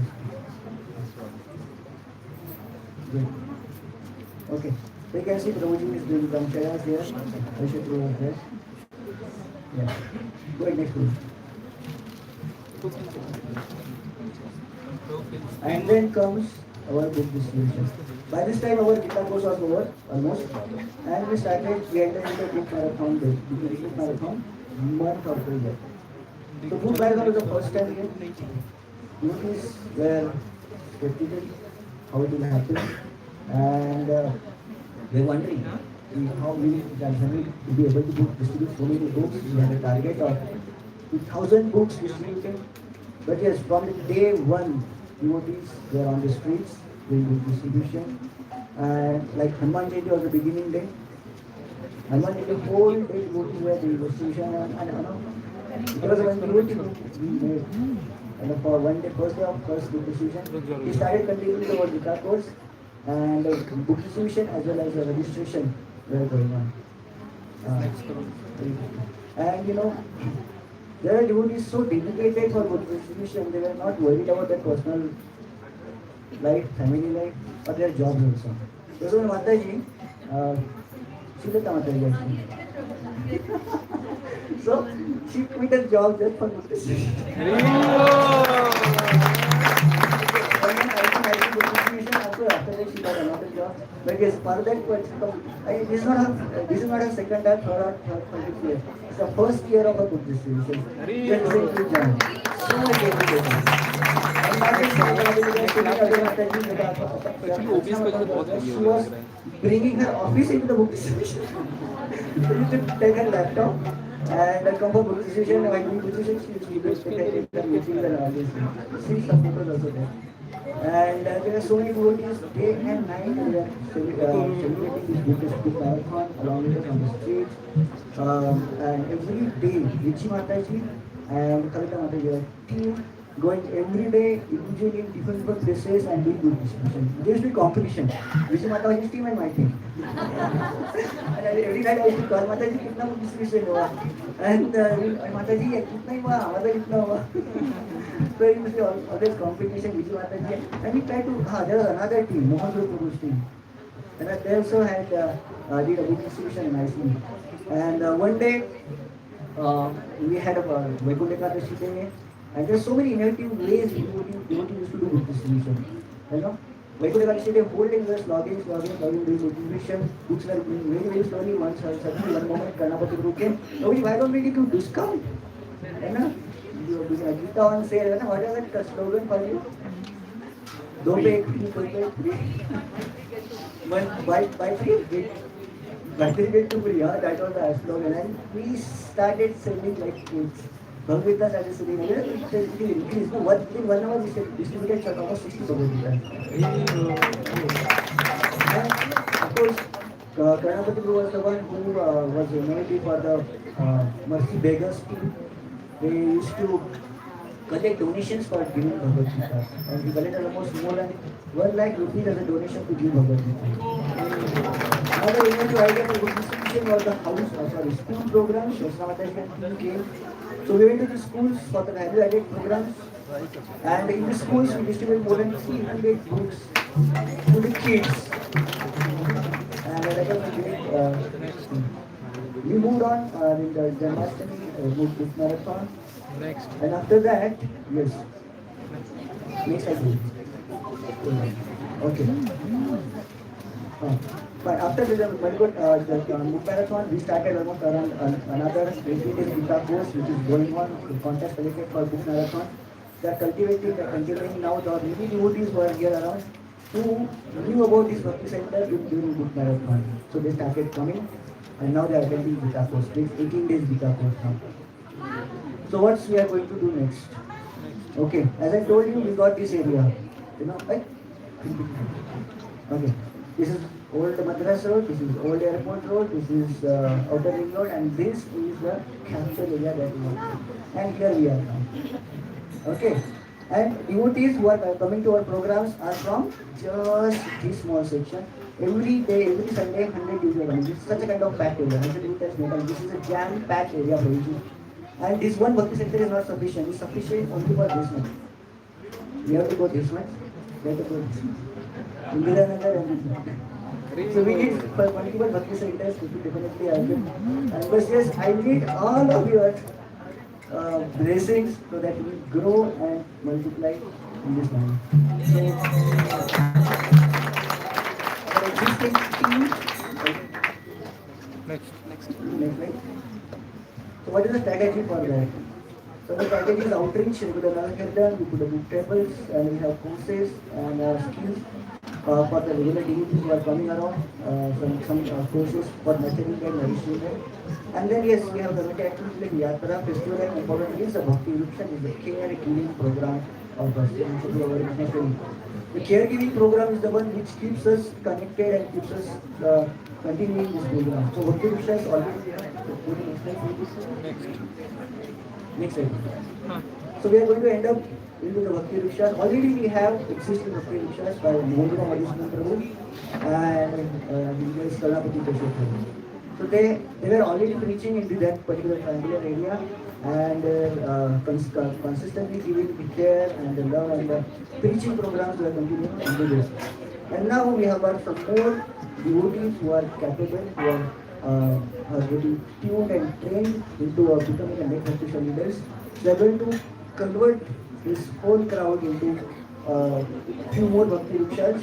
Good. Okay. So you can see Prabhuji is doing brahmacharyas here. I should go over there. Yeah. Go ahead, next one. And then comes our book distribution. By this time our Gita course was over almost, and we entered into book marathon month or 2 years. So book marathon was the first time here. Devotees were skeptical how it will happen, and they were wondering how we will be able to distribute so many books. We had a target of 2,000 books distributed. But yes, from day one, devotees were on the streets doing distribution, and like Hanuman Jayati was the beginning day. Hanuman Jayati whole day devotees were doing distribution, and because when devotees we made, and for one day, first day of first book distribution, we started continuing our Gita course, and book distribution as well as registration were going on. And there are devotees so dedicated for book distribution, they were not worried about their personal life, family life, or their jobs also. So Mataji, Srilata Mataji actually. So she quit her job just for book distribution. But yes, for that, this is not a second or third or fourth year. It's the first year of a book distribution. Yes, recently joined. So much education. And not just Actually, OBS का जैसे बहुत she heavy was लग रहा है. bringing her office into the book distribution. So you could take her laptop and come for book distribution. While doing book distribution, she used to take her meetings and all these things. See some photos also there. And there are so many devotees, day and night, they are celebrating this Buddhist marathon along with us on the streets. And every day, Richi Mataji and Kavita Mataji are team going every day, individually in different places and doing good distribution. There used to be competition. Richi Mataji's team and my team. And every night I used to call Mataji, kitna book distribution hua? And Mataji, kitna hi hua? Hamaरा kitna hua? So it was always competition, which Mataji. And we tried to, there was another team, Mohan Prabhu's team. And they also had did a book distribution nicely. And one day, we had a Vaikuntha Ekadashi day, and there are so many innovative ways devotees used to do book distribution. You know, Vaikuntha Ekadashi day, whole day we were slogging, doing book distribution. Books were going very, very slowly. Once suddenly one moment, Karnapati group came. Nobody, why don't we give discount? You know, Gita on sale. You know, what is that slogan for you? दो पे एक free, कोई पे free. One buy free, get to free. That was the slogan, and we started selling like kids. Bhagavad Gita started selling. It increased. No, within 1 hour we distributed for almost 60 Bhagavad Gita. And of course, Karnapati Guru was the one who was nominated for the Mercy Beggars team. They used to collect donations for giving Bhagavad Gita, and we collected almost more than 1 lakh rupees as a donation to give Bhagavad Gita. Another innovative idea for book distribution was the school programs. Shasnamata came. So we went to the schools for the value added programs, and in the schools we distributed more than 300 books to the kids. And that was a great. We moved on in the Janmashtami book marathon. Next. And after that, yes. Next I do. Okay. But after the book marathon, we started almost around another 18 days Gita course which is going on. The contest collected for book marathon. They are continuing now. The many devotees who are here around who knew about this Bhakti Center during book marathon. So they started coming, and now they are attending Gita course. It's 18 days Gita course now. So what we are going to do next? Okay, as I told you, we got this area. You know, right? Okay, this is old Madras Road, this is old airport road, this is outer ring road, and this is the capital area that we want. And here we are now. Okay, and devotees who are coming to our programs are from just this small section. Every day, every Sunday, 100 devotees are coming. This is such a kind of packed area. This is a jam-packed area for you. And this one Bhakti Center is not sufficient. It's sufficient only for this much. We have to go this much. We have to go this much. Indira and so we need for multiple Bhakti Centers to definitely happen. And but yes, I need all of your blessings so that we grow and multiply in this manner. So, our existing team. Next. So what is the strategy for that? So the strategy is outreach. We put another kirtan, we put a book tables, and we have courses and skills for the regular devotees who are coming around. Some courses for nurturing and nourishing them. And then yes, we have the activities like Yatra, festival, and important is the Bhakti Eruption is the caregiving program of the The caregiving program is the one which keeps us connected and keeps us continuing this program. So Bhakti Eruption is already there. Next slide. So we are going to end up into the Bhakti Rikshas. Already we have existing Bhakti Rikshas by Mohan Madhusudhan Prabhu and Karnapati Keshwar Prabhu. So they were already preaching into that particular triangular area and consistently giving the care and the love and the preaching programs were continuing into this. And now we have got some more devotees who are capable, who are getting tuned and trained into becoming the next official leaders. They are going to convert this whole crowd into few more Bhakti Rikshas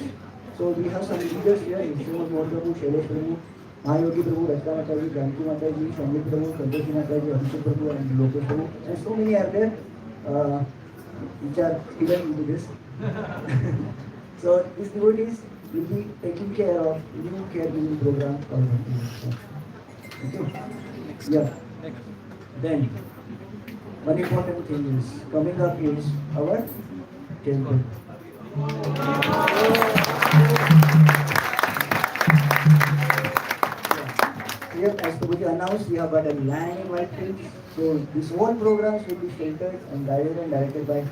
So we have some leaders here, Srimad Mohan Prabhu, Shailesh Prabhu, Mahayogi Prabhu, Rajka Mataji, Janki Mataji, Sanjay Prabhu, Santoshi Mataji, Abhishek Prabhu, and Lokesh Prabhu. And so many are there, which are hidden into this. So these devotees will be taking care of new caregiving program. Okay. Yeah. Then one important thing is coming up is our temple. Here, as Prabhuji announced, we have got a land in Whitefield. So this whole programs will be filtered and guided and directed by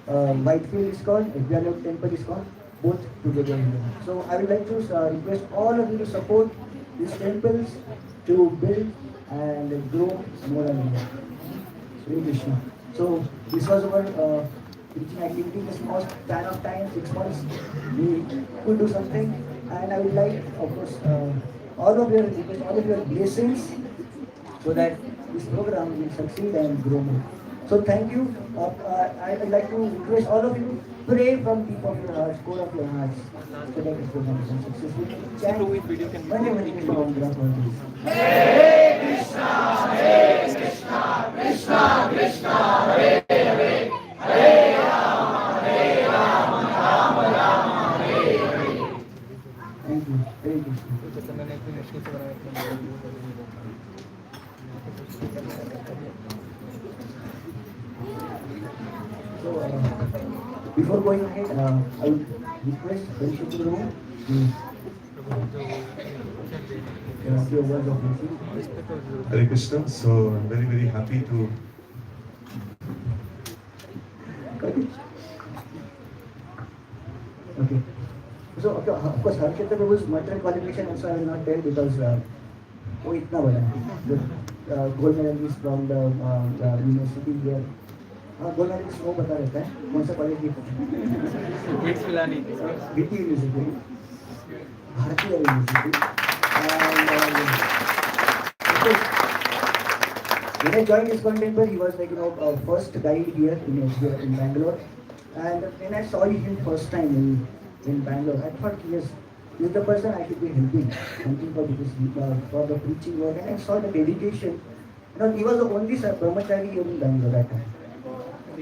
Whitefield is called, Expialite Temple is called, both together. So I would like to request all of you to support these temples to build and grow more and more. Hare Krishna. So this was our teaching activity in a small span of time, 6 months. We could do something, and I would like, of course, all of your blessings so that this program will succeed and grow more. So thank you. I would like to request all of you pray from deep of your hearts, core of your hearts, so that this program is successful. Chant Hare Krishna, Hare Krishna, Krishna Krishna, Hare Hare, Hare Rama, Rama Rama, Hare Hare. Thank you. Hare Krishna. So, before going ahead, I would request Abhishek Prabhu to give a word of blessing. Hare Krishna. So I'm very, very happy to. Okay. So, of course, Harshita Prabhu's material qualification also I will not tell because वो इतना बड़ा है. The gold medalist from the university here. Gold medalist वो बता रहता है कौन सा कॉलेज की बीटी यूनिवर्सिटी भारतीय university when I joined this temple he was like first guide here in Bangalore, and when I saw him first time in Bangalore I thought yes, he is the person I should be helping something for this for the preaching work, and I saw the dedication. He was the only brahmachari here in Bangalore that time.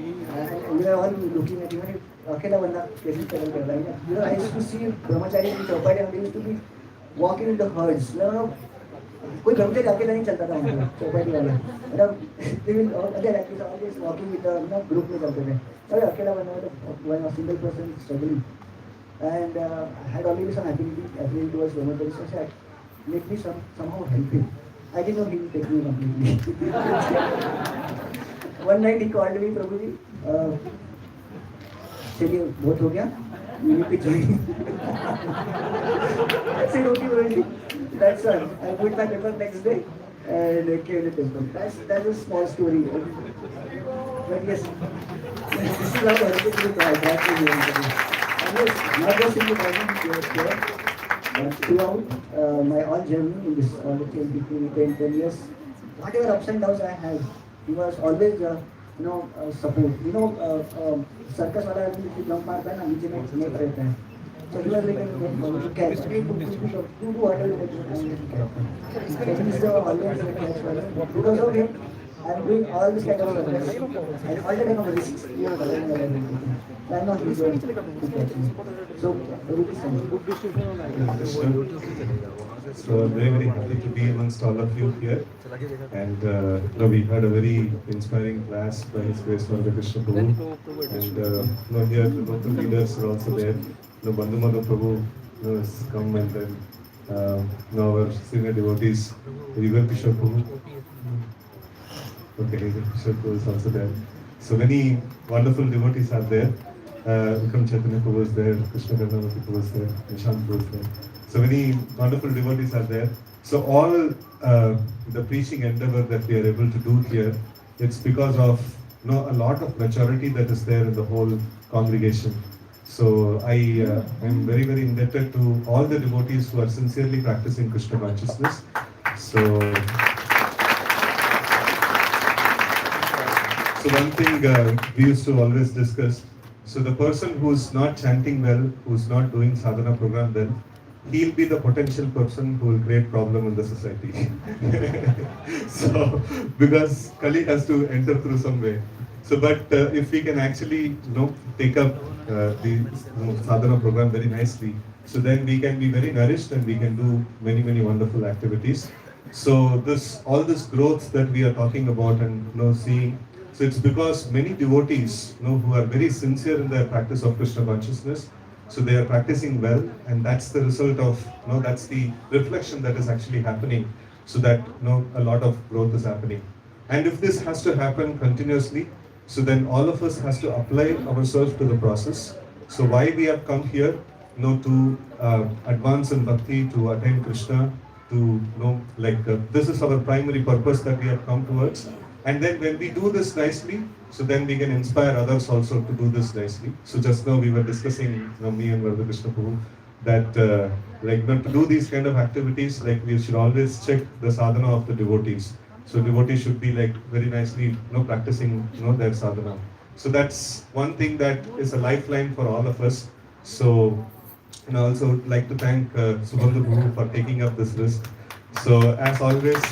And we were all looking at him, अकेला बंदा कैसे struggle कर रहा है. I used to see brahmachari in Chowpai, and they used to be walking in the herds. कोई ब्रह्मचारी अकेला नहीं चलता था उनको चौपाटी वाले. They will always walking with a group में चलते थे. अरे अकेला बंदा one single person struggling, and I had already some affinity towards brahmachari, so I said, let me somehow help him. I didn't know he would take me completely. One night he called me, Prabhuji, चलिए बहुत हो गया, you need to join. I said, okay, Prabhuji. That's all. I put my paper next day and I came to the temple. That's a small story. But yes, this is how Harshita Prabhu tried. And yes, not just in the program here, but throughout my all journey in this 10 years, whatever ups and downs I had, he was always support. Circus वाला आदमी jump मारता है ना, नीचे में net रहता है. So he was like a catch. Do whatever you want. He is the always a catch. Because of him, I am doing all this kind of circus and all the kind of risks. I know he is going to catch me. So everything is So I'm very, very happy to be amongst all of you here. And we had a very inspiring class by His Grace Hare Krishna Prabhu. And here the local leaders are also there. Bandhu Madhav Prabhu has come, and then our senior devotees, Yugal Kishore Prabhu. Okay, Yugal Kishore Prabhu is also there. So many wonderful devotees are there. Vikram Chaitanya Prabhu is there, Krishna Karnamati Prabhu is there, Nishant Prabhu is there. So many wonderful devotees are there. So all the preaching endeavor that we are able to do here, it's because of a lot of maturity that is there in the whole congregation. So I am very, very indebted to all the devotees who are sincerely practicing Krishna consciousness. So one thing we used to always discuss. So the person who's not chanting well, who's not doing sadhana program well, he'll be the potential person who will create problem in the society. So because Kali has to enter through some way. So but if we can actually take up the sadhana program very nicely, so then we can be very nourished and we can do many wonderful activities. So this all this growth that we are talking about and seeing, so it's because many devotees who are very sincere in their practice of Krishna consciousness, so they are practicing well, and that's the result of that's the reflection that is actually happening, so that a lot of growth is happening. And if this has to happen continuously, so then all of us has to apply ourselves to the process. So why we have come here, to advance in bhakti, to attain Krishna, to this is our primary purpose that we have come towards. And then when we do this nicely, so then we can inspire others also to do this nicely. So just now we were discussing, me and Vardha Krishna Prabhu, that to do these kind of activities, we should always check the sadhana of the devotees. So devotees should be very nicely practicing their sadhana. So that's one thing that is a lifeline for all of us. So and I also would like to thank Subandhu Prabhu for taking up this risk. So as always,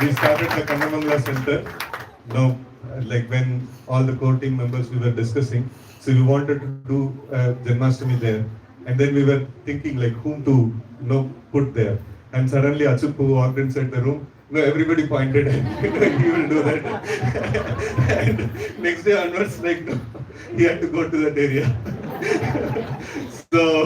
we started the Kannamangala Center. When all the core team members we were discussing, so we wanted to do Janmashtami there, and then we were thinking whom to put there, and suddenly Achyut Prabhu walked inside the room. Everybody pointed and he will do that. And next day onwards, he had to go to that area. So,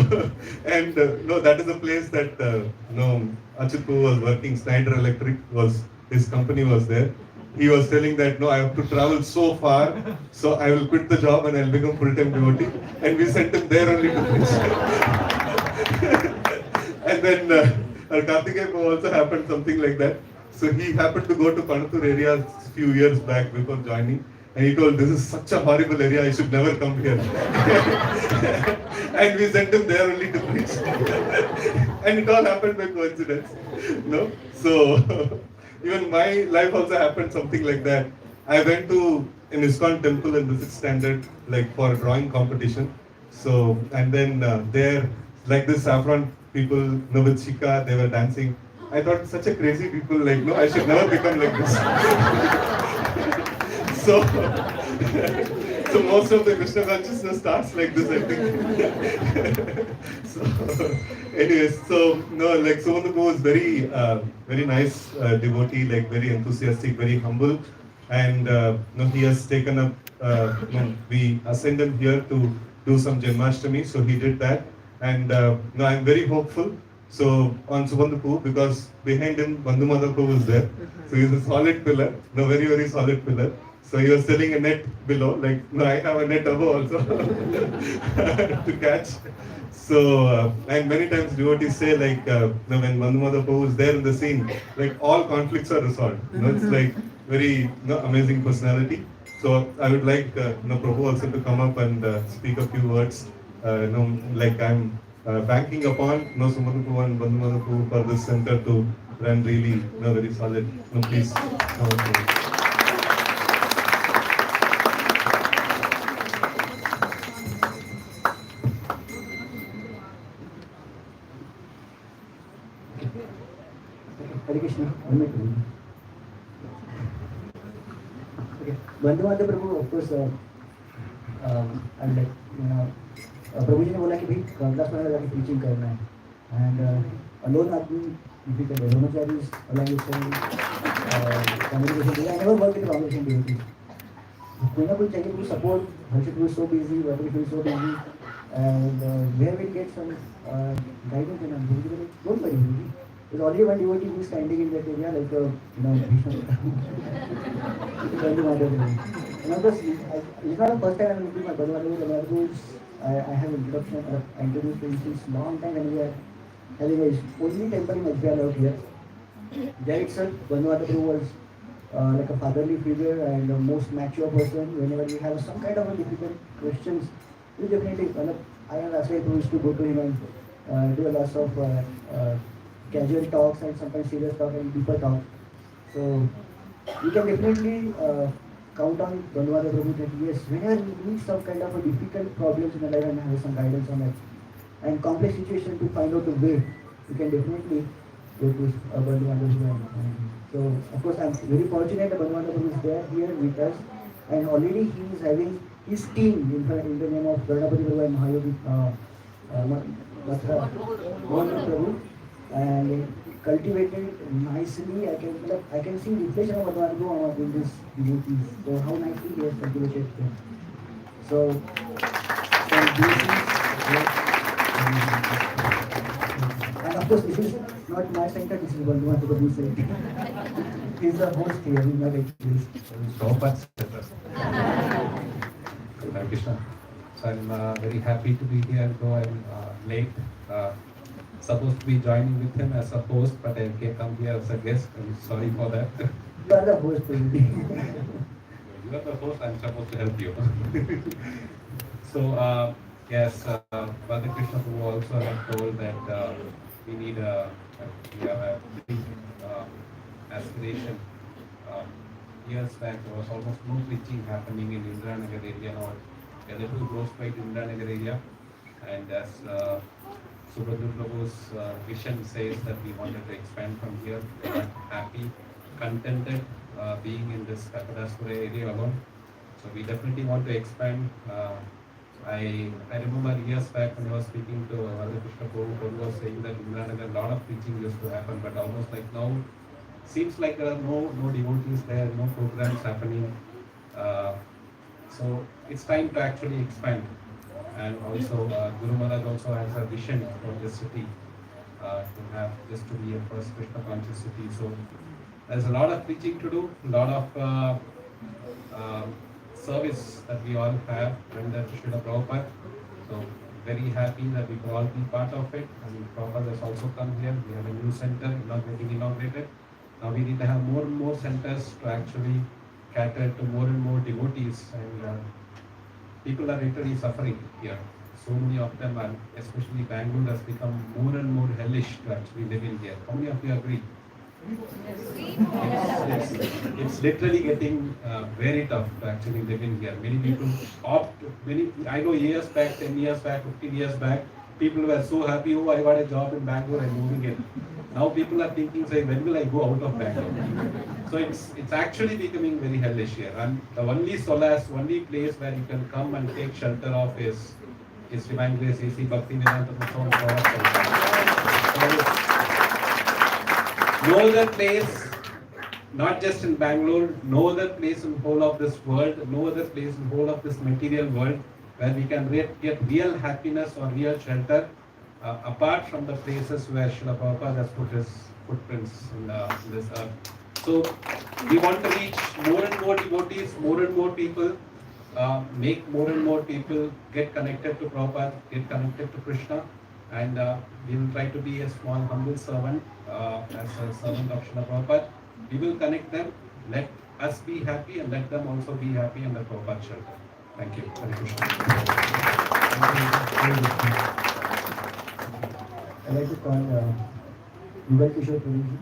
and that is a place that Achyut Prabhu was working. Schneider Electric was his company was there. He was telling that I have to travel so far, so I will quit the job and I'll become full-time devotee. And we sent him there only to preach. And then Karthikeya also happened something like that. So he happened to go to Panathur area a few years back before joining, and he told, "This is such a horrible area, I should never come here." And we sent him there only to preach. And it all happened by coincidence. So even my life also happened something like that. I went to an ISKCON temple in the 6th standard, for a drawing competition. So, and then there, this saffron people, with Chika, they were dancing. I thought, such a crazy people, I should never become like this. So, so most of the Krishna consciousness starts like this, I think. So, anyways, so, Subandhu Prabhu is very nice devotee, very enthusiastic, very humble. And, he has taken up, we assigned him here to do some Janmashtami, so he did that. And, I'm very hopeful. So on Subandhu Prabhu, because behind him Bandhu Madhav Prabhu is there, so he's a solid pillar, very solid pillar. So he was selling a net below, I have a net above also to catch. So and many times devotees say when Bandhu Madhav Prabhu is there in the scene, all conflicts are resolved. It's very amazing personality. So I would like Prabhu also to come up and speak a few words. I'm banking upon Subandhu Prabhu and Bandhu Madhav Prabhu for this center to run really very solid. Please. Hare Krishna. Okay. Bandhu Madhav Prabhu, of course, and प्रभु जी ने बोला कि भाई class में जाके teaching करना है, and alone आदमी difficult है, ब्रह्मचारी communication I never work in communication duty, कोई ना कोई चाहिए to support. Harshit was so busy, working feel so busy, and where will get some guidance and don't worry, there's already one devotee who is standing in that area Bandhu Madhav. And of course, it's not the first time I'm meeting my Bandhu Madhav. I have introduction, introduced him since long time when we are having a only temple in Ajbihar out here. There itself, Bandhu Madhav was like a fatherly figure and the most mature person. Whenever we have some kind of a difficult questions, we definitely, I have actually used to go to him and do a lot of casual talks and sometimes serious talk and deeper talk. So you can definitely count on Bandhavada Prabhu that yes, whenever you need some kind of a difficult problems in the life and have some guidance on it, and complex situation to find out the way, you can definitely go to Bandhavada Prabhu. So of course I'm very fortunate that Bandhavada Prabhu is there here with us, and already he is having his team in the name of Ganapati Prabhu and Mahayogi Mohan Prabhu, and cultivated nicely. I can see reflection of Advaita in this devotees. So how nicely he has cultivated them. So this and of course this is not my center, this is Bandhavata Prabhu's center. He's the host here, he's not actually. Prabhupada's center. Hare Krishna. So I'm very happy to be here, though I'm late. Supposed to be joining with him as a host, but I can come here as a guest. I'm sorry for that. You are the host, probably. You are the host, I'm supposed to help you. So, yes, Bhagavad Krishna Prabhu also have told that we have a big aspiration. Years back, there was almost no preaching happening in Indranagar area now. A little close by to Indranagar area. And as Subhadra Prabhu's vision says that we wanted to expand from here, we are happy, contented being in this Kakadaspura area alone. So we definitely want to expand. I remember years back when I was speaking to Bhagavad Krishna Prabhu was saying that in Indranagar a lot of preaching used to happen, but almost like now seems like there are no devotees there, no programs happening. So it's time to actually expand. And also Guru Maharaj also has a vision for this city to have this to be a first Krishna conscious city. So there's a lot of preaching to do, a lot of service that we all have under Srila Prabhupada. So very happy that we could all be part of it. And Prabhupada has also come here. We have a new center getting inaugurated. Now we need to have more and more centers to actually cater to more and more devotees, and people are literally suffering here. So many of them are, especially Bangalore has become more and more hellish to actually live in here. How many of you agree? It's literally getting very tough to actually live in here. Many people I know years back, 10 years back, 15 years back, people were so happy, oh, I got a job in Bangalore, I'm moving in. Now people are thinking, say, when will I go out of Bangalore? So it's actually becoming very hellish here. And the only solace, only place where you can come and take shelter of is Divine Grace AC Bhakti Vedanta Prabhupada. No other place, not just in Bangalore, no other place in whole of this world, no other place in whole of this material world where we can get real happiness or real shelter apart from the places where Srila Prabhupada has put his footprints in this earth. So we want to reach more and more devotees, more and more people, make more and more people get connected to Prabhupada, get connected to Krishna, and we will try to be a small humble servant as a servant of Srila Prabhupada. We will connect them, let us be happy and let them also be happy in the Prabhupada shelter. Thank you. Hare Krishna. I'd like to call Yugal Kishore Prabhuji.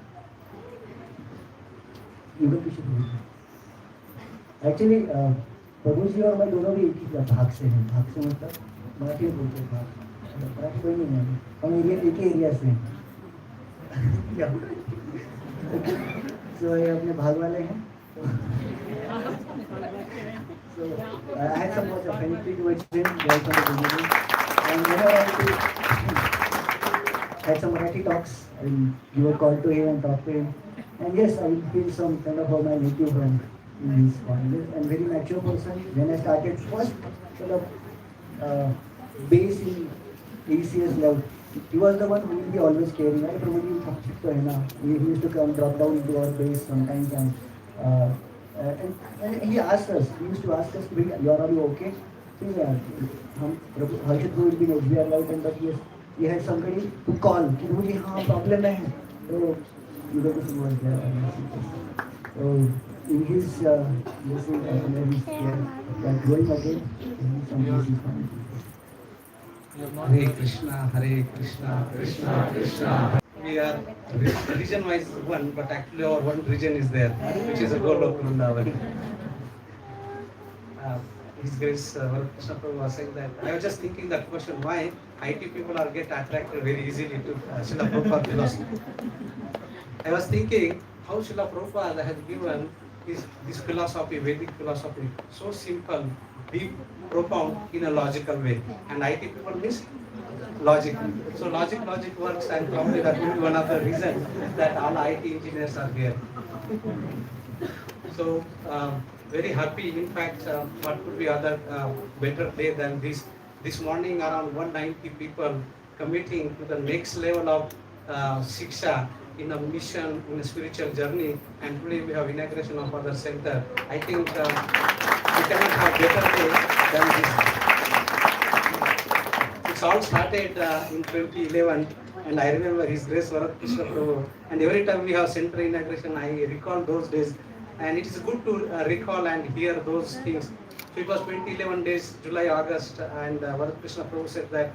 Yugal Kishore Prabhuji. Actually, प्रभुजी और मैं दोनों भी एक ही भाग से हैं. भाग से मतलब मराठी में बोलते हैं भाग. मराठी कोई नहीं है. हम एरिया एक ही एरिया से हैं. So ये अपने भाग वाले हैं. So I had some much affinity towards him right from the beginning, and whenever I had some Marathi talks, and give a call to him and talk to him, and yes, I feel some kind of my native friend in his confidence and very mature person. When I started first sort of base in ACS level, he was the one who will be always caring. I probably he used to come drop down into our base sometimes, and he asked us. He used to ask us, "You are all okay?" Harshit will be next. We are right, and but yes, he had somebody to call. कि मुझे हाँ problem है. So you got to was there. So in his growing again, Hare Krishna, Hare Krishna, Krishna Krishna. We are region-wise one, but actually our one region is there, which is a Golok Vrindavan. His Grace Krishna Prabhu was saying that, I was just thinking that question, why IT people are get attracted very easily to Srila Prabhupada philosophy. I was thinking how Srila Prabhupada has given this philosophy, Vedic philosophy, so simple, deep, profound in a logical way. And IT people means logic. So logic works, and probably that will be one of the reasons that all IT engineers are here. So very happy. In fact, what could be other better day than this? This morning, around 190 people committing to the next level of Shiksha in a mission, in a spiritual journey, and today we have inauguration of other center. I think we cannot have better day than this. It's all started in 2011, and I remember His Grace Krishna Prabhu. And every time we have center inauguration, I recall those days, and it is good to recall and hear those things. So it was 2011 days, July, August, and Krishna Prabhu said that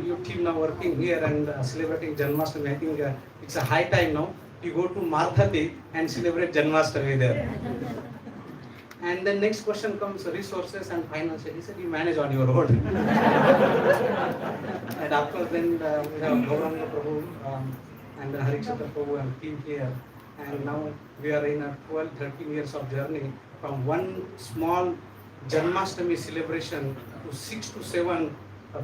you team now working here and celebrating Janmashtami. I think it's a high time now. You go to Marthati and celebrate Janmashtami there. And then next question comes resources and financial. He said, you manage on your own. And of course then we have Gauranga Prabhu and Harikshatra Prabhu and team here. And now we are in a 12-13 years of journey from one small Janmashtami celebration to 6 to 7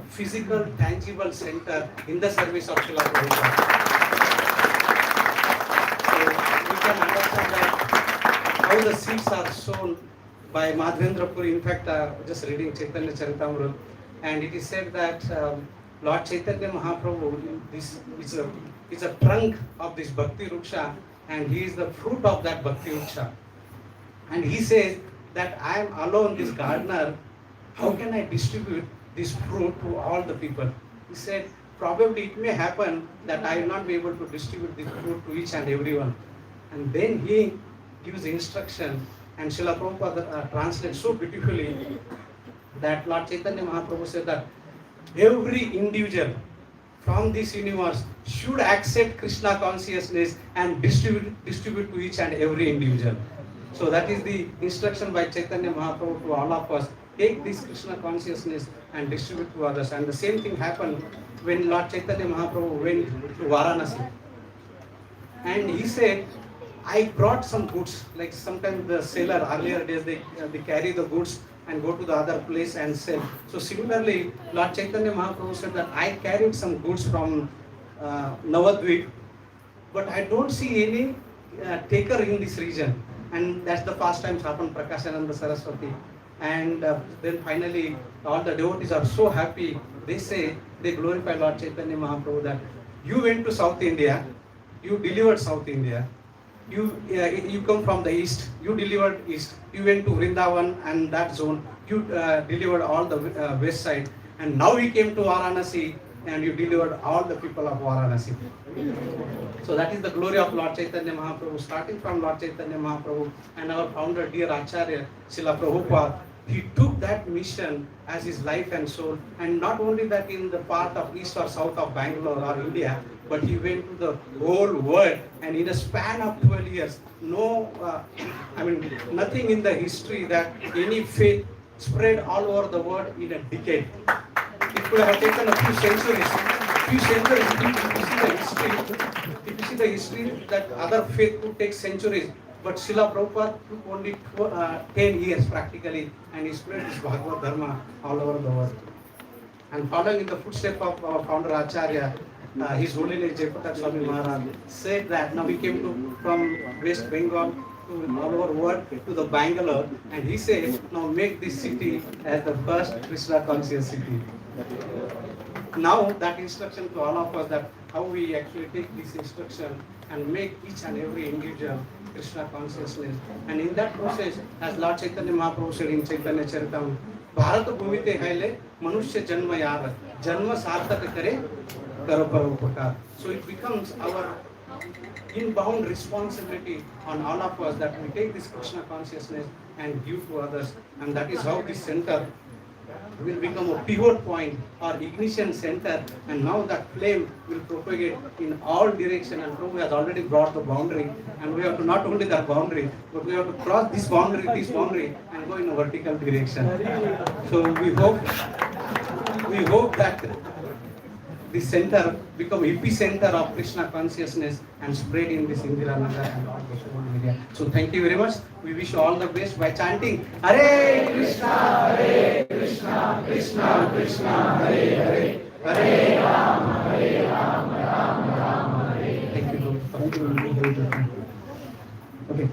physical, tangible center in the service of Srila Prabhupada. So we can understand that how the seeds are sown by Madhavendra Puri. In fact, just reading Chaitanya Charitamrita, and it is said that Lord Chaitanya Mahaprabhu is a trunk of this Bhakti Ruksha, and he is the fruit of that Bhakti Ruksha. And he says that I am alone, this gardener, how can I distribute this fruit to all the people? He said, probably it may happen that I will not be able to distribute this fruit to each and everyone. And then he gives instruction, and Srila Prabhupada translates so beautifully that Lord Chaitanya Mahaprabhu said that every individual from this universe should accept Krishna consciousness and distribute to each and every individual. So that is the instruction by Chaitanya Mahaprabhu to all of us. Take this Krishna consciousness and distribute to others. And the same thing happened when Lord Chaitanya Mahaprabhu went to Varanasi. And he said, I brought some goods. Like sometimes the seller, earlier days, they carry the goods and go to the other place and sell. So similarly, Lord Chaitanya Mahaprabhu said that I carried some goods from Navadvip, but I don't see any taker in this region. And that's the past times happened, Prakashananda Saraswati. And then finally, all the devotees are so happy. They say, they glorify Lord Chaitanya Mahaprabhu that you went to South India, you delivered South India, you come from the east, you delivered east, you went to Vrindavan and that zone, you delivered all the west side, and now you came to Varanasi and you delivered all the people of Varanasi. So that is the glory of Lord Chaitanya Mahaprabhu, starting from Lord Chaitanya Mahaprabhu and our founder, dear Acharya, Srila Prabhupada. He took that mission as his life and soul, and not only that in the part of east or south of Bangalore or India, but he went to the whole world, and in a span of 12 years, nothing in the history that any faith spread all over the world in a decade. It could have taken a few centuries. If you see the history, that other faith could take centuries. But Srila Prabhupada took only 10 years practically, and he spread his Bhagavad Dharma all over the world. And following in the footsteps of our founder Acharya, His Holiness Jayaprakash Swami Maharaj said that now we came from West Bengal to all over world to the Bangalore, and he said, now make this city as the first Krishna conscious city. Now that instruction to all of us, that how we actually take this instruction and make each and every individual Krishna consciousness. And in that process, as Lord Chaitanya Mahaprabhu said in Chaitanya Charitamrita, Bharat Bhumite Haile Manushya Janma Yara Janma Sarthaka Kare Karo Paropakar. So it becomes our inbound responsibility on all of us that we take this Krishna consciousness and give to others. And that is how this center will become a pivot point or ignition center, and now that flame will propagate in all directions. And Prabhu has already brought the boundary, and we have to not only that boundary, but we have to cross this boundary, and and go in a vertical direction. So we hope that the center become epicenter of Krishna consciousness and spread in this Indira Nagar and all this whole area. So thank you very much. We wish you all the best by chanting Hare Krishna, Krishna Krishna, Hare Hare, Hare Rama, Rama Rama, Hare. Thank you. Thank you. Okay,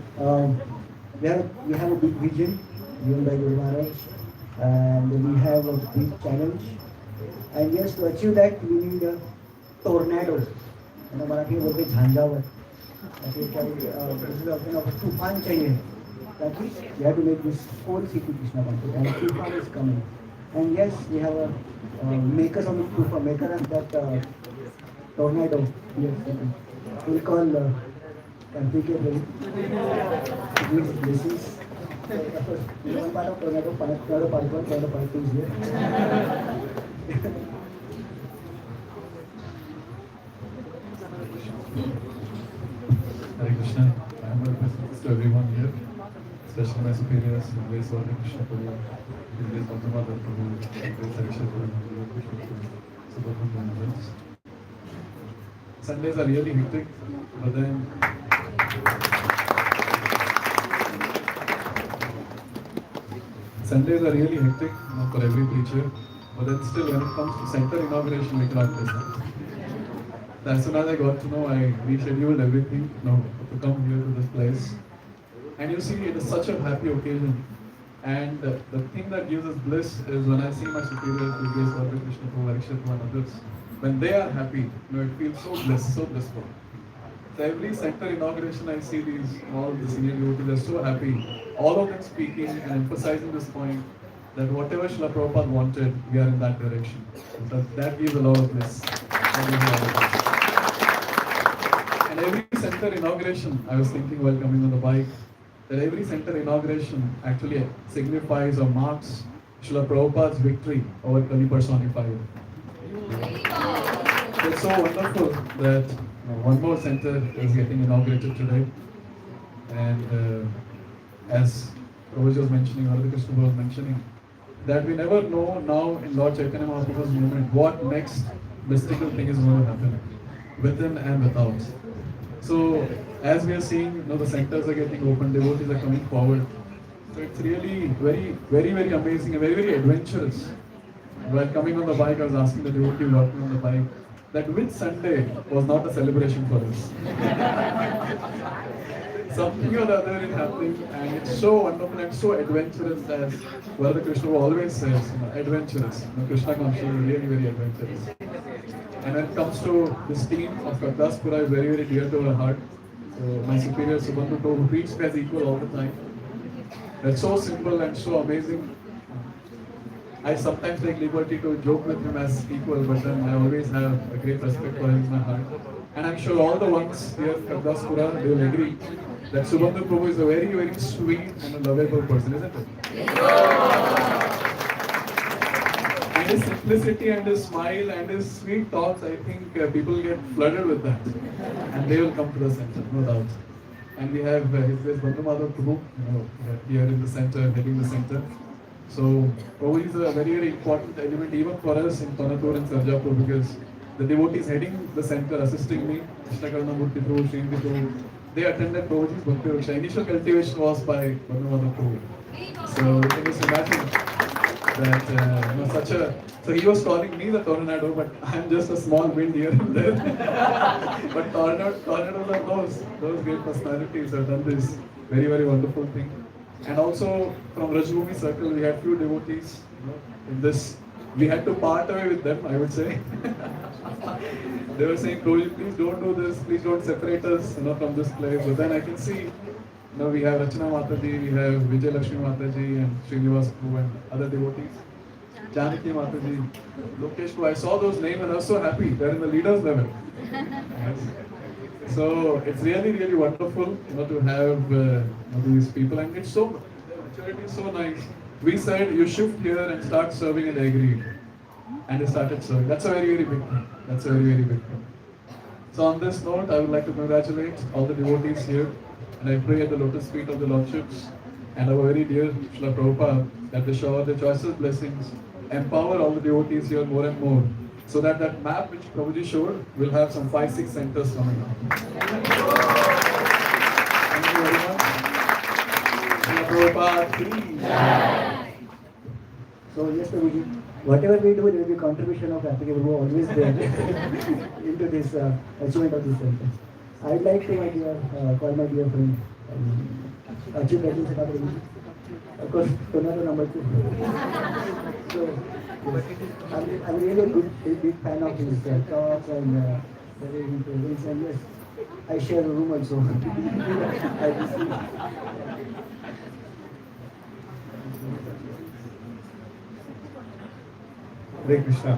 we have a big vision given by Guru Maharaj, and we have a big challenge. And yes, to achieve that, we need a tornado. And Marathi में बोलते झांझावत. तूफान चाहिए. That is, we have to make this whole city Krishna conscious, and tufan is coming. And yes, we have a makers of the tufan, maker of that tornado. Yes, we'll call MPK Ravi. This is one part of tornado, tornado part 1, tornado part 2 is here. Hare Krishna. I am representing to everyone here, especially my superiors, Grace Valley Krishna Prabhu, Grace Bhattamada Prabhu, Grace Hariksha Prabhu, Krishna Prabhu, Subhadram Prabhu. Sundays are really hectic, but then Sundays are really hectic for every preacher, but then still when it comes to center inauguration, we cannot miss it. As soon as I got to know, I rescheduled everything to come here to this place. And you see, it is such a happy occasion. And the thing that gives us bliss is when I see my superiors, Grace Valley Krishna Prabhu, Hariksha Prabhu, and others, when they are happy, it feels so blissful. So every center inauguration, I see all the senior devotees are so happy. All of them speaking and emphasizing this point that whatever Srila Prabhupada wanted, we are in that direction. So that gives a lot of bliss. And every center inauguration, I was thinking while coming on the bike, that every center inauguration actually signifies or marks Srila Prabhupada's victory over Kali personified. It's so wonderful that one more center is getting inaugurated today. And as Prabhuji was mentioning, Radha Krishna was mentioning, that we never know now in Lord Chaitanya Mahaprabhu's movement what next mystical thing is going to happen, within and without. So as we are seeing, the centers are getting open, devotees are coming forward. So it's really very amazing and very adventurous. While coming on the bike, I was asking the devotee walking on the bike that which Sunday was not a celebration for us. Something or the other is happening, and it's so wonderful and so adventurous, as Radha Krishna always says, adventurous. Krishna consciousness is very adventurous. And when it comes to this team of Kardaspura, is very dear to our heart. So my superior Subandhu who treats me as equal all the time. That's so simple and so amazing. I sometimes take liberty to joke with him as equal, but then I always have a great respect for him in my heart. And I'm sure all the ones here at Kardaspura, they will agree that Subandhu Prabhu is a very sweet and a lovable person, isn't it? And his simplicity and his smile and his sweet thoughts, I think people get flooded with that. And they will come to the center, no doubt. And we have his Bandhu Prabhu here in the center, heading the center. So Prabhu is a very important element even for us in Panatur and Sarjapur, because the devotees heading the center, assisting me, Krishna Karna Murti Prabhu, Srinidhi Prabhu, they attended Prabhuji's Bhakti Raksha. Initial cultivation was by Bandhu Prabhu. So you can just imagine that so he was calling me the tornado, but I'm just a small wind here and there. But tornadoes are those great personalities have done this very wonderful thing. And also from Rajbhumi circle, we had few devotees in this. We had to part away with them, I would say. They were saying, please don't do this, please don't separate us from this place. But then I can see, we have Rachana Mataji, we have Vijay Lakshmi Mataji and Srinivas Prabhu and other devotees. Janaki Mataji, Lokesh Prabhu, I saw those names and I was so happy. They're in the leaders level. Yes. So it's really wonderful to have these people, and it's so, the maturity is so nice. We said you shift here and start serving, and they agreed. And they started serving. That's a very big thing. That's a very big thing. So on this note, I would like to congratulate all the devotees here, and I pray at the lotus feet of the Lordships and our very dear Srila Prabhupada that they shower the choicest blessings, empower all the devotees here more and more, so that that map which Prabhuji showed will have some 5-6 centers coming up. Thank you very much. Srila Prabhupada, please. So yes, Prabhuji, whatever we do, there will be a contribution of applicable always there into this achievement of this center. I'd like to, my dear, call my dear friend, Arjun Rajin Prabhuji. Of course, Tornado number 2. So, yes, I'm really a big fan of his talks and the way he presents, and yes, I share a room also. I receive. Hare Krishna.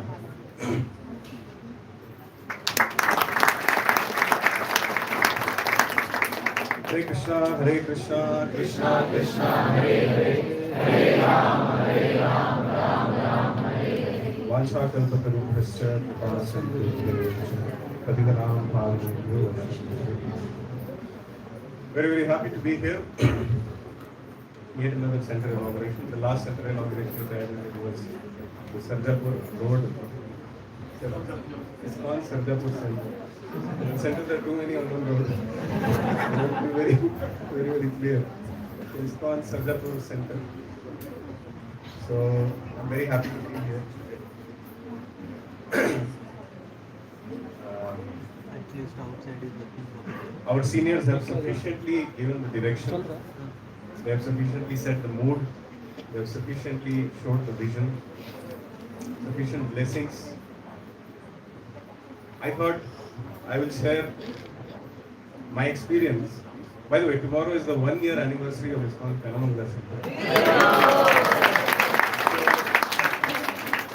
Hare Krishna, Hare Krishna, Krishna Krishna, Hare Hare, Hare Rama, Rama Rama, Hare Hare. Vanchakalpatarubhascha, Kripasintu, Patitanam Pavanebhyo. Very happy to be here. Yet another center inauguration. The last center inauguration that I did was the Sarjapur Road. It's called Sarjapur Center. The centers are too many on one road. To be very clear. It's called Sarjapur Center. So I'm very happy to be here today. Our seniors have sufficiently given the direction. They have sufficiently set the mood. They have sufficiently showed the vision. Sufficient blessings. I thought I will share my experience. By the way, tomorrow is the 1-year anniversary of ISKCON Kanamangala Center.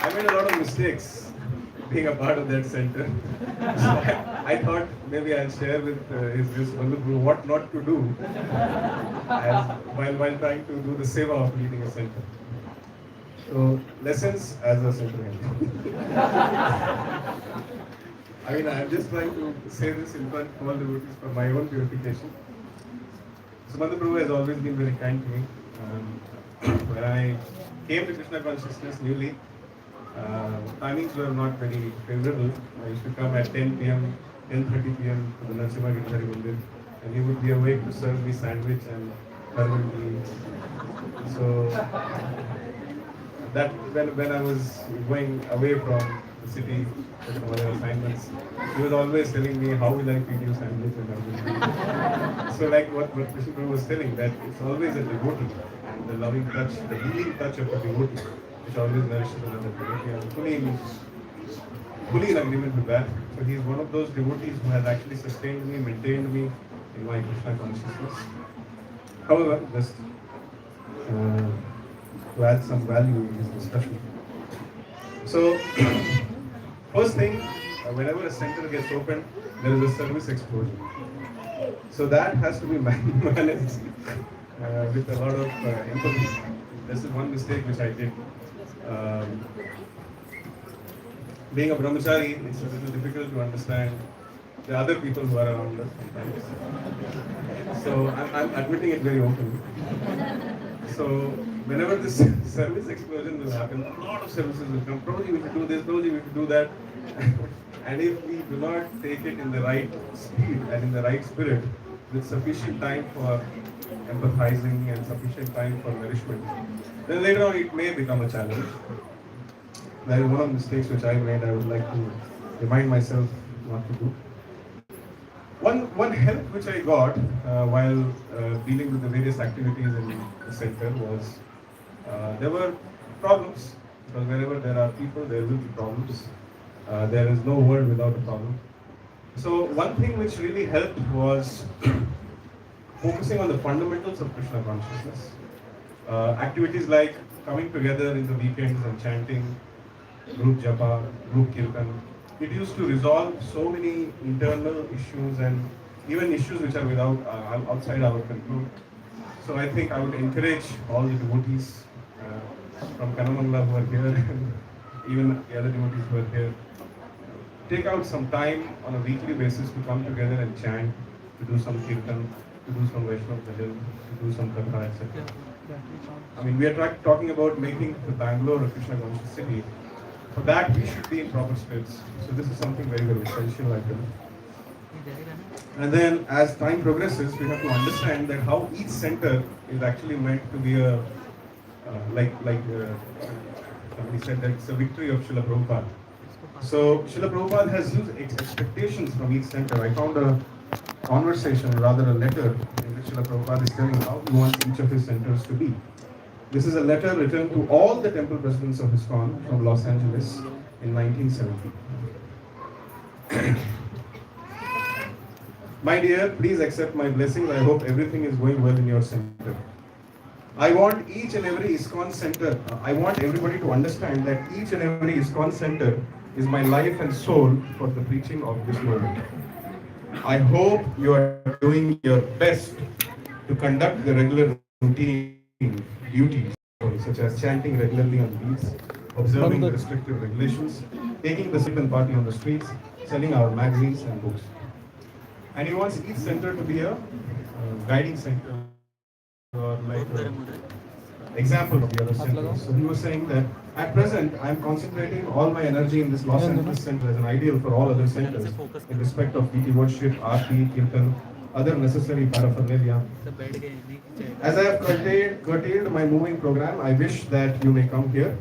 I made a lot of mistakes being a part of that center. So I thought maybe I'll share with his Bandhu what not to do while trying to do the seva of leading a center. So, lessons as a center head. I mean, I'm just trying to say this in front of all the devotees for my own purification. Sumanta Prabhu has always been very kind to me. When I came to Krishna consciousness newly, timings were not very favorable. I used to come at 10 p.m., 10:30 p.m. to the Narasimha Giridhari Mandir, and he would be awake to serve me sandwich and herbal tea. So that when I was going away from the city for some other assignments, he was always telling me, how will I feed you sandwich and herbal tea? So like what Krishna Prabhu was telling, that it's always a devotee, and the loving touch, the healing touch of a devotee, which always nourishes another devotee. I'm fully in agreement with that. So he's one of those devotees who has actually sustained me, maintained me in my Krishna consciousness. However, just to add some value in this discussion. So, first thing, whenever a center gets opened, there is a service explosion. So that has to be managed with a lot of empathy. This is one mistake which I did. Being a brahmachari, it's a little difficult to understand the other people who are around us sometimes. So I'm admitting it very openly. So whenever this service explosion will happen, a lot of services will come. Probably we should do this, probably we should do that. And if we do not take it in the right speed and in the right spirit, with sufficient time for empathizing and sufficient time for nourishment, then later on it may become a challenge. That is one of the mistakes which I made. I would like to remind myself not to do. One help which I got while dealing with the various activities in the center was there were problems, because wherever there are people, there will be problems. There is no world without a problem. So one thing which really helped was focusing on the fundamentals of Krishna consciousness. Activities like coming together in the weekends and chanting, group japa, group kirtan. It used to resolve so many internal issues and even issues which are outside our control. So I think I would encourage all the devotees from Kanamangala who are here and even the other devotees who are here, take out some time on a weekly basis to come together and chant, to do some kirtan, to do some Vaishnava bhajan, to do some katha, etc. I mean, we are talking about making the Bangalore a Krishna conscious city. For that, we should be in proper spirits. So this is something very, very essential, I feel. And then, as time progresses, we have to understand that how each center is actually meant to be a, somebody said that it's a victory of Srila Prabhupada. So Srila Prabhupada has huge expectations from each center. I found a conversation, or rather a letter, in which Srila Prabhupada is telling how he wants each of his centers to be. This is a letter written to all the temple presidents of ISKCON from Los Angeles in 1970. My dear, please accept my blessings. I hope everything is going well in your center. I want each and every ISKCON center, I want everybody to understand that each and every ISKCON center is my life and soul for the preaching of this movement. I hope you are doing your best to conduct the regular routine duties, such as chanting regularly on the beats, observing the restrictive regulations, taking the sit and party on the streets, selling our magazines and books. And he wants each center to be a guiding center, or like an example of the other centers. So he was saying that at present I am concentrating all my energy in this Los Angeles center as an ideal for all other centers in respect of DT worship, Aarti, Kirtan, other necessary paraphernalia. As I have curtailed my moving program, I wish that you may come here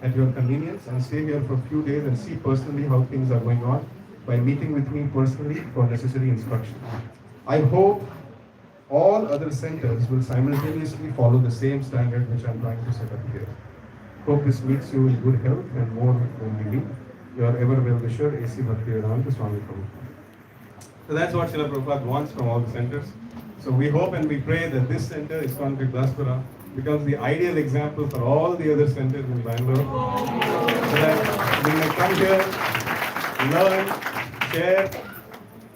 at your convenience and stay here for a few days and see personally how things are going on by meeting with me personally for necessary instruction. I hope all other centers will simultaneously follow the same standard which I am trying to set up here. Hope this meets you in good health and more than me. Your ever well-wisher, A.C. Bhaktivedanta Swami Prabhu. So that's what Srila Prabhupada wants from all the centers. So we hope and we pray that this center, ISKCON Gurdaspura, becomes the ideal example for all the other centers in Bangalore. So that we may come here, learn, share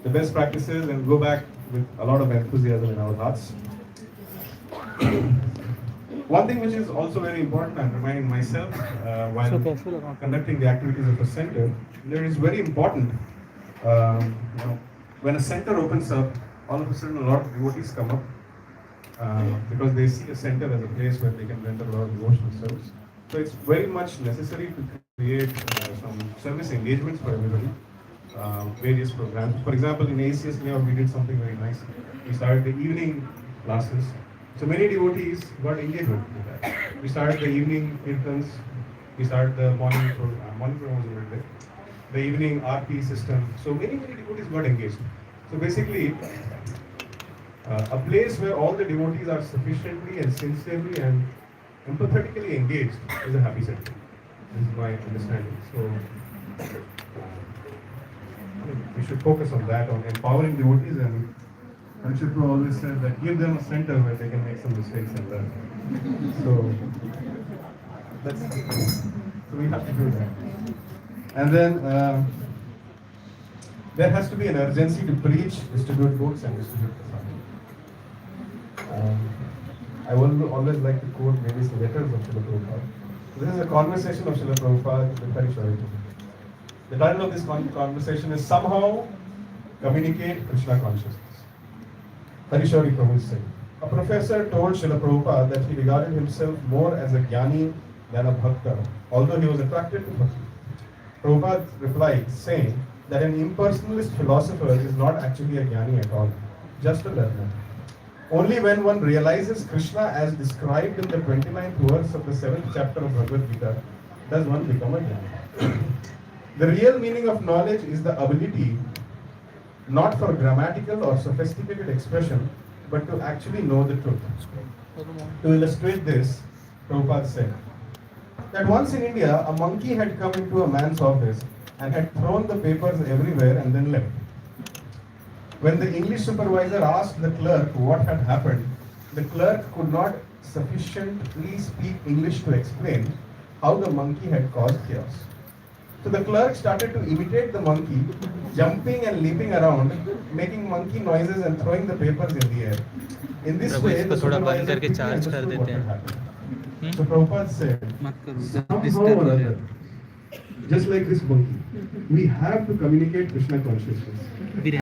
the best practices and go back with a lot of enthusiasm in our hearts. One thing which is also very important, I'm reminding myself while conducting the activities of a center, there is very important, when a center opens up, all of a sudden a lot of devotees come up because they see a center as a place where they can render a lot of devotional service. So it's very much necessary to create some service engagements for everybody. Various programs. For example, in ACS layout, we did something very nice. We started the evening classes. So many devotees got engagement with that. We started the evening kirtans. We started the morning program was a little bit. The evening RP system. So many devotees got engaged. So basically, a place where all the devotees are sufficiently and sincerely and empathetically engaged is a happy center. This is my understanding. So we should focus on that, on empowering devotees, and Anshipra always said that give them a center where they can make some mistakes and learn. So we have to do that. And then there has to be an urgency to preach, distribute books, and distribute prasadam. I will always like to quote various letters of Srila Prabhupada. This is a conversation of Srila Prabhupada with Harishwari. The title of this conversation is Somehow Communicate Krishna Consciousness. Harishwari Prabhu said, a professor told Srila Prabhupada that he regarded himself more as a jnani than a bhakta, although he was attracted to bhakti. Prabhupada replied, saying that an impersonalist philosopher is not actually a jnani at all, just a learner. Only when one realizes Krishna as described in the 29th verse of the 7th chapter of Bhagavad Gita does one become a jnani. The real meaning of knowledge is the ability not for grammatical or sophisticated expression, but to actually know the truth. To illustrate this, Prabhupada said that once in India, a monkey had come into a man's office and had thrown the papers everywhere and then left. When the English supervisor asked the clerk what had happened, the clerk could not sufficiently speak English to explain how the monkey had caused chaos. So the clerk started to imitate the monkey, jumping and leaping around, making monkey noises and throwing the papers in the air. In this way, the supervisor quickly understood what had happened. So Prabhupada said, somehow or other, just like this monkey, we have to communicate Krishna consciousness.